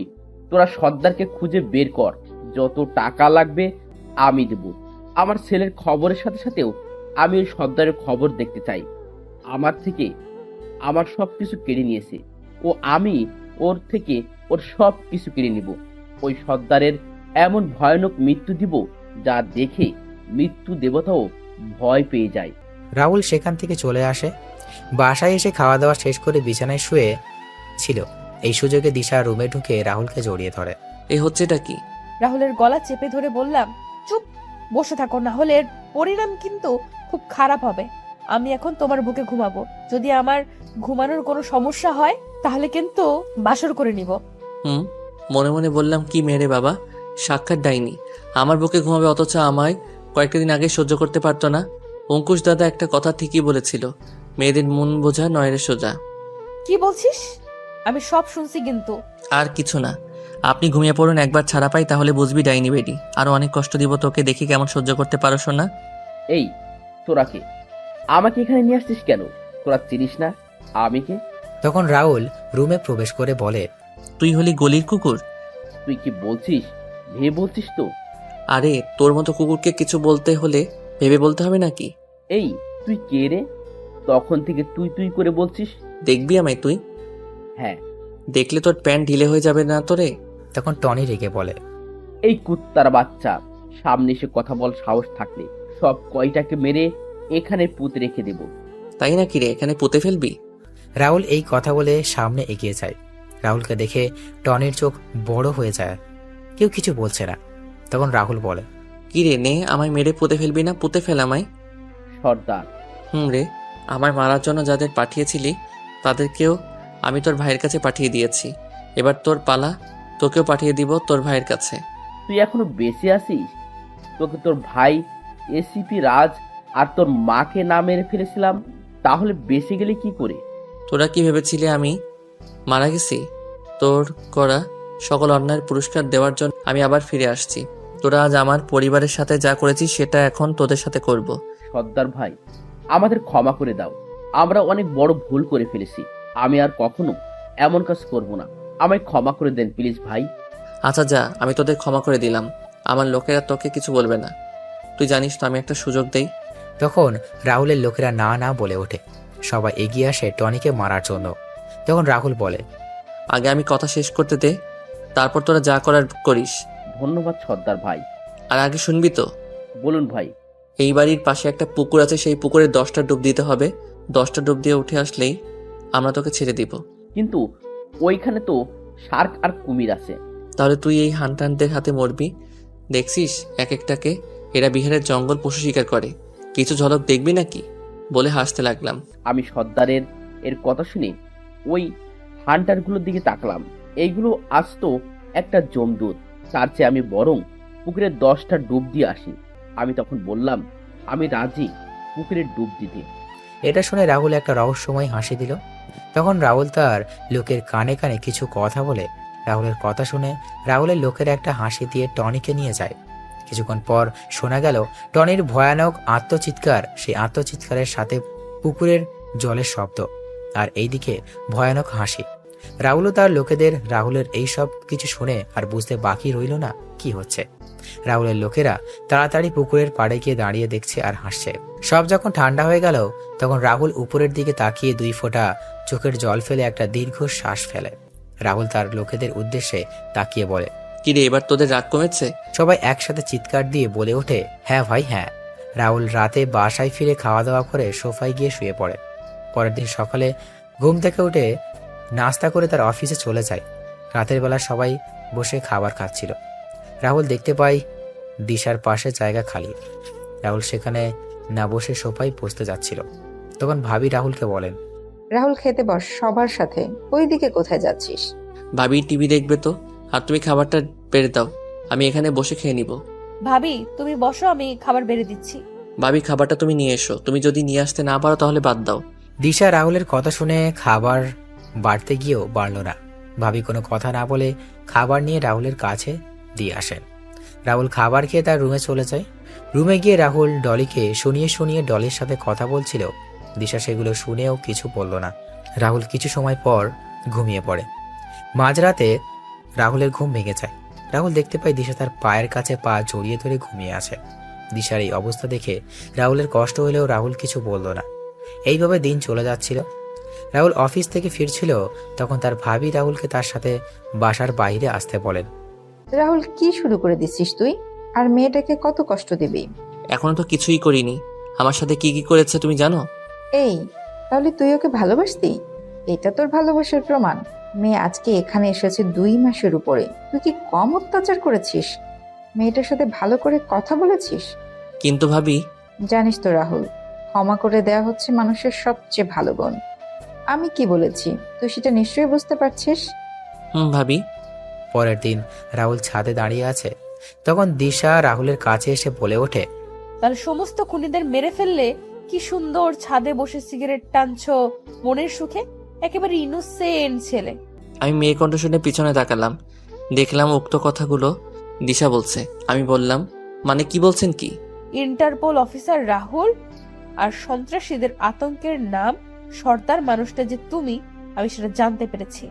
তোরা সর্দারকে খুঁজে বের কর, যত টাকা লাগবে আমি দেব। আমার ছেলের খবরের সাথে সাথেও আমি ওই সর্দারের খবর দেখতে চাই। আমার থেকে আমার সব কিছু কেড়ে নিয়েছে ও, আমি ওর থেকে ওর সব কিছু কেড়ে নিব। ওই সর্দারের এমন ভয়ানক মৃত্যু দিব যা দেখে মৃত্যু দেবতাও ভয় পেয়ে যায়। রাহুল সেখান থেকে চলে আসে। বাসায় এসে খাওয়া দাওয়া শেষ করে বিছানায় শুয়ে ছিল। এই সুযোগে দিশা রুমে ঢুকে রাহুলকে জড়িয়ে ধরে। এই হচ্ছেটা কি? রাহুলের গলা চেপে ধরে বললাম, চুপ বসে থাকো, না হলে এর পরিণাম কিন্তু খুব খারাপ হবে। আমি এখন তোমার বুকে ঘুমাবো, যদি আমার ঘুমানোর কোনো সমস্যা হয় তাহলে কিন্তু বাসর করে নিব। মনে মনে বললাম, কি মেরে বাবা, সাক্ষাৎ ডাইনি, আমার বুকে ঘুমাবে, অথচ আমায় কয়েকটা দিন আগে সহ্য করতে পারতো না। অঙ্কুশ দাদা একটা কথা ঠিকই বলেছিল, মেয়েদের মন বোঝা নয় রে সোজা। কি বলছিস? আমি সব শুনছি কিন্তু। আর কিছু না, আপনি ঘুমিয়ে পড়ুন, একবার ছাড়া পাই তাহলে বুঝবি ডাইনি বেডি। আরো অনেক কষ্ট দিব তোকে, দেখি কেমন সহ্য করতে পারো শোনা। এই তোরা কে? আমাকে এখানে নিয়ে আসছিস কেন? তোরা চিনিস না আমি কে? তখন রাহুল রুমে প্রবেশ করে বলে, তুই হলি গলির কুকুর। তুই কি বলছিস? ভেবে বলছিস তো? আরে তোর মতো কুকুরকে কিছু বলতে হলে ভেবে বলতে হবে নাকি? এই তুই কে রে? তখন থেকে তুই তুই করে বলছিস। দেখবি আমায় তুই? হ্যাঁ। দেখলে তোর প্যান্ট ঢিলে হয়ে যাবে না তোরে? তখন টনি রেগে বলে, এই কুত্তার বাচ্চা, সামনে এসে কথা বল সাহস থাকলে সব কয়টাকে মেরে এখানে পুঁতে রেখে দেব। তাই নাকি রে, এখানে পুঁতে ফেলবি? রাহুল এই কথা বলে সামনে এগিয়ে যায়। রাহুলকে দেখে টনির চোখ বড় হয়ে যায়। কেউ কিছু বলছে না। তখন রাহুল বলে, কি রে নে, আমায় মেরে পুঁতে ফেলবি না? পুঁতে ফেল আমায়। সর্দার, রে, আমায় মারার জন্য যাদের পাঠিয়েছিলি তাদেরকেও আমি তোর ভাইয়ের কাছে পাঠিয়ে দিয়েছি। এবার তোর পালা, তোকেও পাঠিয়ে দিব তোর ভাইয়ের কাছে। তুই এখনো বেঁচে আছিস? তোকে তোর ভাই এসিপি রাজ আর তোর মাকে না মেরে ফেলেছিলাম, তাহলে বেঁচে গেলে কি করে? তোরা কি ভেবেছিলি আমি মারা গেছি? তোর করা সকল অন্যায়ের পুরস্কার দেওয়ার জন্য আমি আবার ফিরে আসছি। তোরা আজ আমার পরিবারের সাথে যা করেছিস সেটা এখন তোদের সাথে করব। সর্দার ভাই, আমাদের ক্ষমা করে দাও। আমরা অনেক বড় ভুল করে ফেলেছি। আমি আর কখনো এমন কাজ করব না। আমায় ক্ষমা করে দেন প্লিজ ভাই। আচ্ছা যা, আমি তোদের ক্ষমা করে দিলাম। আমার লোকেরা তোকে কিছু বলবে না। তুই জানিস তো আমি একটা সুযোগ দেই। তখন রাহুলের লোকেরা না না বলে ওঠে। সবাই এগিয়ে আসে টনিকে মারার জন্য। তখন রাহুল বলে, আগে আমি কথা শেষ করতে দে, তারপর তোরা যা করার করিস। ধন্যবাদ সর্দার ভাই। আর আগে শুনবি তো? বলুন ভাই। এই বাড়ির পাশে একটা পুকুর আছে, সেই পুকুরে 10টা ডুব দিতে হবে। 10টা ডুব দিয়ে উঠে আসলেই আমরা তোকে ছেড়ে দিব। কিন্তু ওইখানে তো শার্ক আর কুমির আছে। তাহলে তুই এই হান্টারদের হাতে মরবি। দেখছিস এক একটাকে, এরা বিহারের জঙ্গল পশু শিকার করে। কিছু ঝলক দেখবি নাকি? বলে হাসতে লাগলাম। আমি সর্দারের এর কথা শুনে ওই হান্টারগুলোর দিকে তাকলাম। এইগুলো আসতো একটা জমদূত। তার চেয়ে আমি বরং পুকুরে 10টা ডুব দিয়ে আসি। আমি তখন বললাম, আমি রাজি পুকুরে ডুব দিতে। এটা শুনে রাহুল একটা রহস্যময় হাসি দিল। তখন রাহুল তার লোকের কানে কানে কিছু কথা বলে। রাহুলের কথা শুনে রাহুলের লোকেরা একটা হাসি দিয়ে টনিকে নিয়ে যায়। কিছুক্ষণ পর শোনা গেল টনির ভয়ানক আত্মচিৎকার। সেই আত্মচিৎকারের সাথে পুকুরের জলের শব্দ, আর এইদিকে ভয়ানক হাসি। রাহুলও তার লোকেদের রাহুলের এই সব কিছু শুনে আর বুঝতে বাকি রইল না কি হচ্ছে। রাহুলের লোকেরা তাড়াতাড়ি পুকুরের পাড়ে গিয়ে দাঁড়িয়ে দেখছে আর হাসছে। সব যখন ঠান্ডা হয়ে গেল তখন রাহুল উপরের দিকে তাকিয়ে 2 ফোঁটা চোখের জল ফেলে একটা দীর্ঘ শ্বাস ফেলে। রাহুল তার লোকেদের উদ্দেশ্যে তাকিয়ে বলে, কি রে, এবার তোদের রাগ কমেছে? সবাই একসাথে চিৎকার দিয়ে বলে ওঠে, হ্যাঁ ভাই হ্যাঁ। রাহুল রাতে বাসায় ফিরে খাওয়া দাওয়া করে সোফায় গিয়ে শুয়ে পড়ে। পরের দিন সকালে ঘুম থেকে উঠে নাস্তা করে তার অফিসে চলে যায়। রাতের বেলা সবাই বসে খাবার খাচ্ছিল। রাহুল দেখতে পায় দিশার পাশে জায়গা খালি। রাহুল সেখানে না বসে সোফায় বসতে যাচ্ছিল। তখন ভাবি রাহুলকে বলেন, রাহুল খেতে বস সবার সাথে, ওইদিকে কোথায় যাচ্ছিস? ভাবি টিভি দেখবে তো, আর তুমি খাবারটা বেড়ে দাও, আমি এখানে বসে খেয়ে নিব। ভাবি তুমি বসো, আমি খাবার বেড়ে দিচ্ছি। ভাবি খাবারটা তুমি নিয়ে এসো, তুমি যদি নিয়ে আসতে না পারো তাহলে বাদ দাও। দিশা রাহুলের কথা শুনে খাবার বাড়তে গিয়েও বাড়ল না। ভাবি কোনো কথা না বলে খাবার নিয়ে রাহুলের কাছে দিয়ে আসেন। রাহুল খাবার খেয়ে তার রুমে চলে যায়। রুমে গিয়ে রাহুল ডলিকে শুনিয়ে শুনিয়ে ডলির সাথে কথা বলছিল। দিশা সেগুলো শুনেও কিছু বলল না। রাহুল কিছু সময় পর ঘুমিয়ে পড়ে। মাঝরাতে রাহুলের ঘুম ভেঙে যায়। রাহুল দেখতে পায় দিশা তার পায়ের কাছে পা জড়িয়ে ধরে ঘুমিয়ে আছে। দিশার এই অবস্থা দেখে রাহুলের কষ্ট হলেও রাহুল কিছু বলল না। এইভাবে দিন চলে যাচ্ছিল। রাহুল অফিস থেকে ফিরছিল, তখন তার ভাবি রাহুলকে তার সাথে বাসার বাইরে আসতে বলেন। রাহুল কি শুরু করে দিচ্ছিস তুই? আর মেয়েটাকে কত কষ্ট দিবি? এখনো তো কিছুই করিনি। আমার সাথে কি কি করেছে তুমি জানো? এই, তাহলে তুই ওকে ভালোবাসতি? এটা তোর ভালোবাসার প্রমাণ? মেয়ে আজকে এখানে এসেছে 2 মাসের উপরে, তুই কি কম অত্যাচার করেছিস? মেয়েটার সাথে ভালো করে কথা বলেছিস? কিন্তু ভাবি, জানিস তো রাহুল, ক্ষমা করে দেয়া হচ্ছে মানুষের সবচেয়ে ভালো গুণ। আমি কি বলেছি তুই সেটা নিশ্চয়ই বুঝতে পারছিস। ভাবি। পরের দিন রাহুল ছাদে দাঁড়িয়ে আছে। তখন দিশা রাহুলের কাছে এসে বলে ওঠে, তাহলে সমস্ত খুনিদের মেরে ফেললে কি সুন্দর ছাদে বসে সিগারেট টানছো মনের সুখে, একেবারে ইনোসেন্ট ছেলে। আমি মেয়ে কণ্ঠ শুনে পিছনে তাকালাম, দেখলাম উক্ত কথাগুলো দিশা বলছে। আমি বললাম, মানে কি বলছেন কি? ইন্টারপোল অফিসার রাহুল আর সন্ত্রাসীদের আতঙ্কের নাম সর্দার মানুষটা যে তুমি, আমি সেটা জানতে পেরেছি।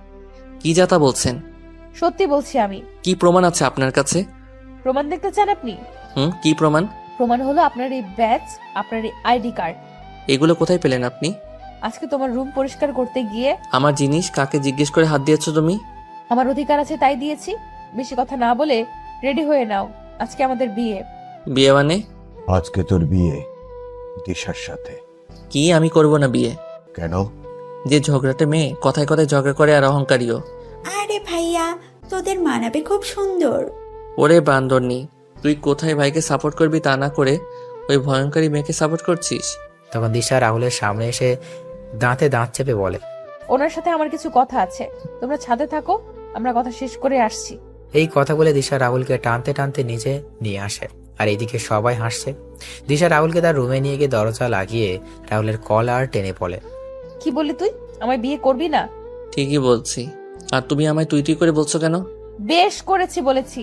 কি যাতা বলছেন? সত্যি বলছি আমি। কি প্রমাণ আছে আপনার কাছে? প্রমাণ দেখতে চান আপনি? কি প্রমাণ? প্রমাণ হলো আপনার এই ব্যাজ, আপনার এই আইডি কার্ড। এগুলো কোথায় পেলেন আপনি? আজকে তোমার রুম পরিষ্কার করতে গিয়ে। আমার জিনিস কাকে জিজ্ঞেস করে হাত দিয়েছো তুমি? আমার অধিকার আছে তাই দিয়েছি। বেশি কথা না বলে রেডি হয়ে নাও, আজকে আমাদের বিয়ে। বিয়ে মানে? আজকে তোর বিয়ে দিশার সাথে। কি, আমি করব না বিয়ে? কেন? যে ঝগড়াটে মেয়ে, কথায় কথায় ঝগড়া করে আর অহংকারীও। আরে ভাইয়া, তোদের মানাবে খুব সুন্দর। ওরে বান্দরনি, তুই কোথায় ভাইকে সাপোর্ট করবি তা না করে ওই ভয়ঙ্করী মেয়েকে সাপোর্ট করছিস? তখন দিশা রাহুলের সামনে এসে দাঁতে দাঁত চেপে বলে, ওনার সাথে আমার কিছু কথা আছে, তোমরা ছাদে থাকো, আমরা কথা শেষ করে আসছি। এই কথা বলে দিশা রাহুলকে টানতে টানতে নিচে নিয়ে আসে। আর এদিকে সবাই হাসছে। দিশা রাহুলকে তার রুমে নিয়ে গিয়ে দরজা লাগিয়ে রাহুলের কলার টেনে পড়ে। কি বললি তুই? আমায় বিয়ে করবি না? ঠিকই বলছি। আর তুমি আমায় তুই তুই করে বলছো কেন? বেশ করেছি বলেছি।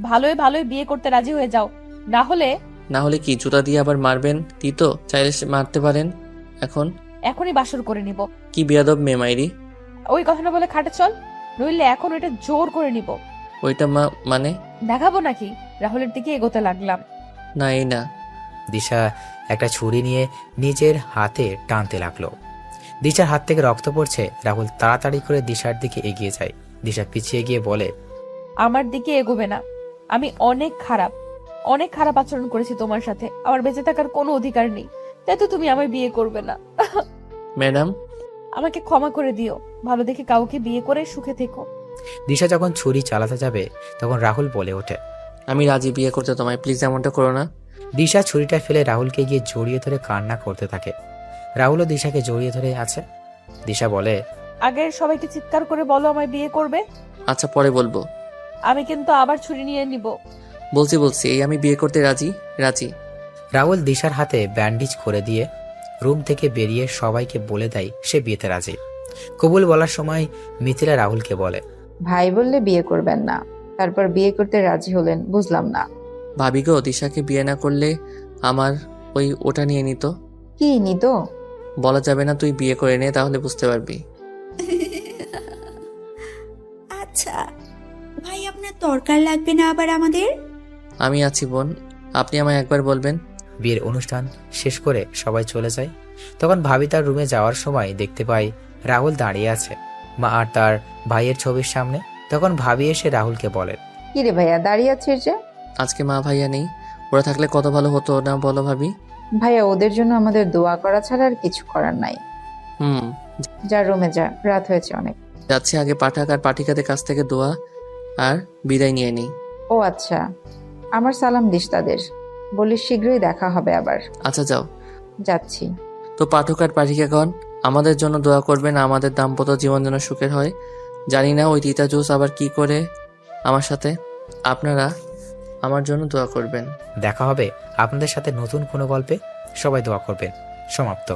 ভালোই ভালোই বিয়ে করতে রাজি হয়ে যাও, না হলে। না হলে কি জুতা দিয়ে আবার মারবেন? তো চাইলে মারতে পারেন। এখনই বাসর করে নিব। কি বেয়াদব মেয়ে মাইরি। ওই কথা না বলে খাটে চল, নইলে এখন ওইটা জোর করে নিব। ওইটা মানে? দেখাবো নাকি? রাহুলের দিকে এগোতে লাগলাম। না, এই না। দিশা একটা ছুরি নিয়ে নিজের হাতে টানতে লাগলো। দিশার হাত থেকে রক্ত পড়ছে। রাহুল তাড়াতাড়ি করে দিশার দিকে এগিয়ে যায়। দিশা পিছিয়ে গিয়ে বলে, আমার দিকে এগোবে না। আমি অনেক খারাপ আচরণ করেছি তোমার সাথে। আমার বেঁচে থাকার কোনো অধিকার নেই, তাই তো তুমি আমায় বিয়ে করবে না। ম্যাডাম, আমাকে ক্ষমা করে দিও। ভালো দেখে কাউকে বিয়ে করে সুখে থেকো। দিশা যখন ছুরি চালাতে যাবে তখন রাহুল বলে ওঠে, আমি রাজি বিয়ে করতে তোমায়, প্লিজ এমনটা করো না। দিশা ছুরিটা ফেলে রাহুলকে গিয়ে জড়িয়ে ধরে কান্না করতে থাকে। রাহুলও দিশাকে জড়িয়ে ধরে আছে। দিশা বলে, আগে সবাইকে চিৎকার করে বলো আমায় বিয়ে করবে। আচ্ছা, পরে বলবো। আমি কিন্তু আবার ছুরি নিয়ে নিব। বলছি এই আমি বিয়ে করতে রাজি। রাহুল দিশার হাতে ব্যান্ডেজ করে দিয়ে রুম থেকে বেরিয়ে সবাইকে বলে দেয় সে বিয়েতে রাজি। কবুল বলার সময় মিথিলা রাহুলকে বলে, ভাই বললে বিয়ে করবেন না, তারপর বিয়ে করতে রাজি হলেন, বুঝলাম না। ভাবি গো, দিশাকে বিয়ে না করলে আমার ওটা নিয়ে নিত। কি নিত? বলা যাবে না, তুই বিয়ে করে নে, তাহলে বুঝতে পারবি। আচ্ছা ভাই, আপনার দরকার লাগবে না আবার আমাদের? আমি আছি বোন, আপনি আমায় একবার বলবেন। বিয়ের অনুষ্ঠান শেষ করে সবাই চলে যায়। তখন ভাবি তার রুমে যাওয়ার সময় দেখতে পায় রাহুল দাঁড়িয়ে আছে মা আর তার ভাইয়ের ছবির সামনে। তখন ভাবি এসে রাহুলকে বলেন, কি রে ভাইয়া, দাঁড়িয়ে আছিস যে? আজকে মা ভাইয়া নেই, ওরা থাকলে কত ভালো হতো না বলো ভাবি? ভাইয়া, ওদের জন্য আমাদের দোয়া করা ছাড়া আর কিছু করার নাই। যা রুমে যা, রাত হয়েছে অনেক। যাচ্ছি, আগে পাঠাক আর পাঠিকাদের কাছ থেকে দোয়া আর বিদায় নিয়ে নিই। ও আচ্ছা, আমার সালাম দিস তাদের, বলিস শীঘ্রই দেখা হবে আবার। আচ্ছা যাও। যাচ্ছি। তো পাঠক আর পাঠিকাগণ, আমাদের জন্য দোয়া করবেন, আমাদের দাম্পত্য জীবন যেন সুখের হয়। জানি না ওই তিতা জুস আবার কি করে আমার সাথে। আপনারা আমার জন্য দোয়া করবেন। দেখা হবে আপনাদের সাথে নতুন কোনো গল্পে। সবাই দোয়া করবেন। সমাপ্ত।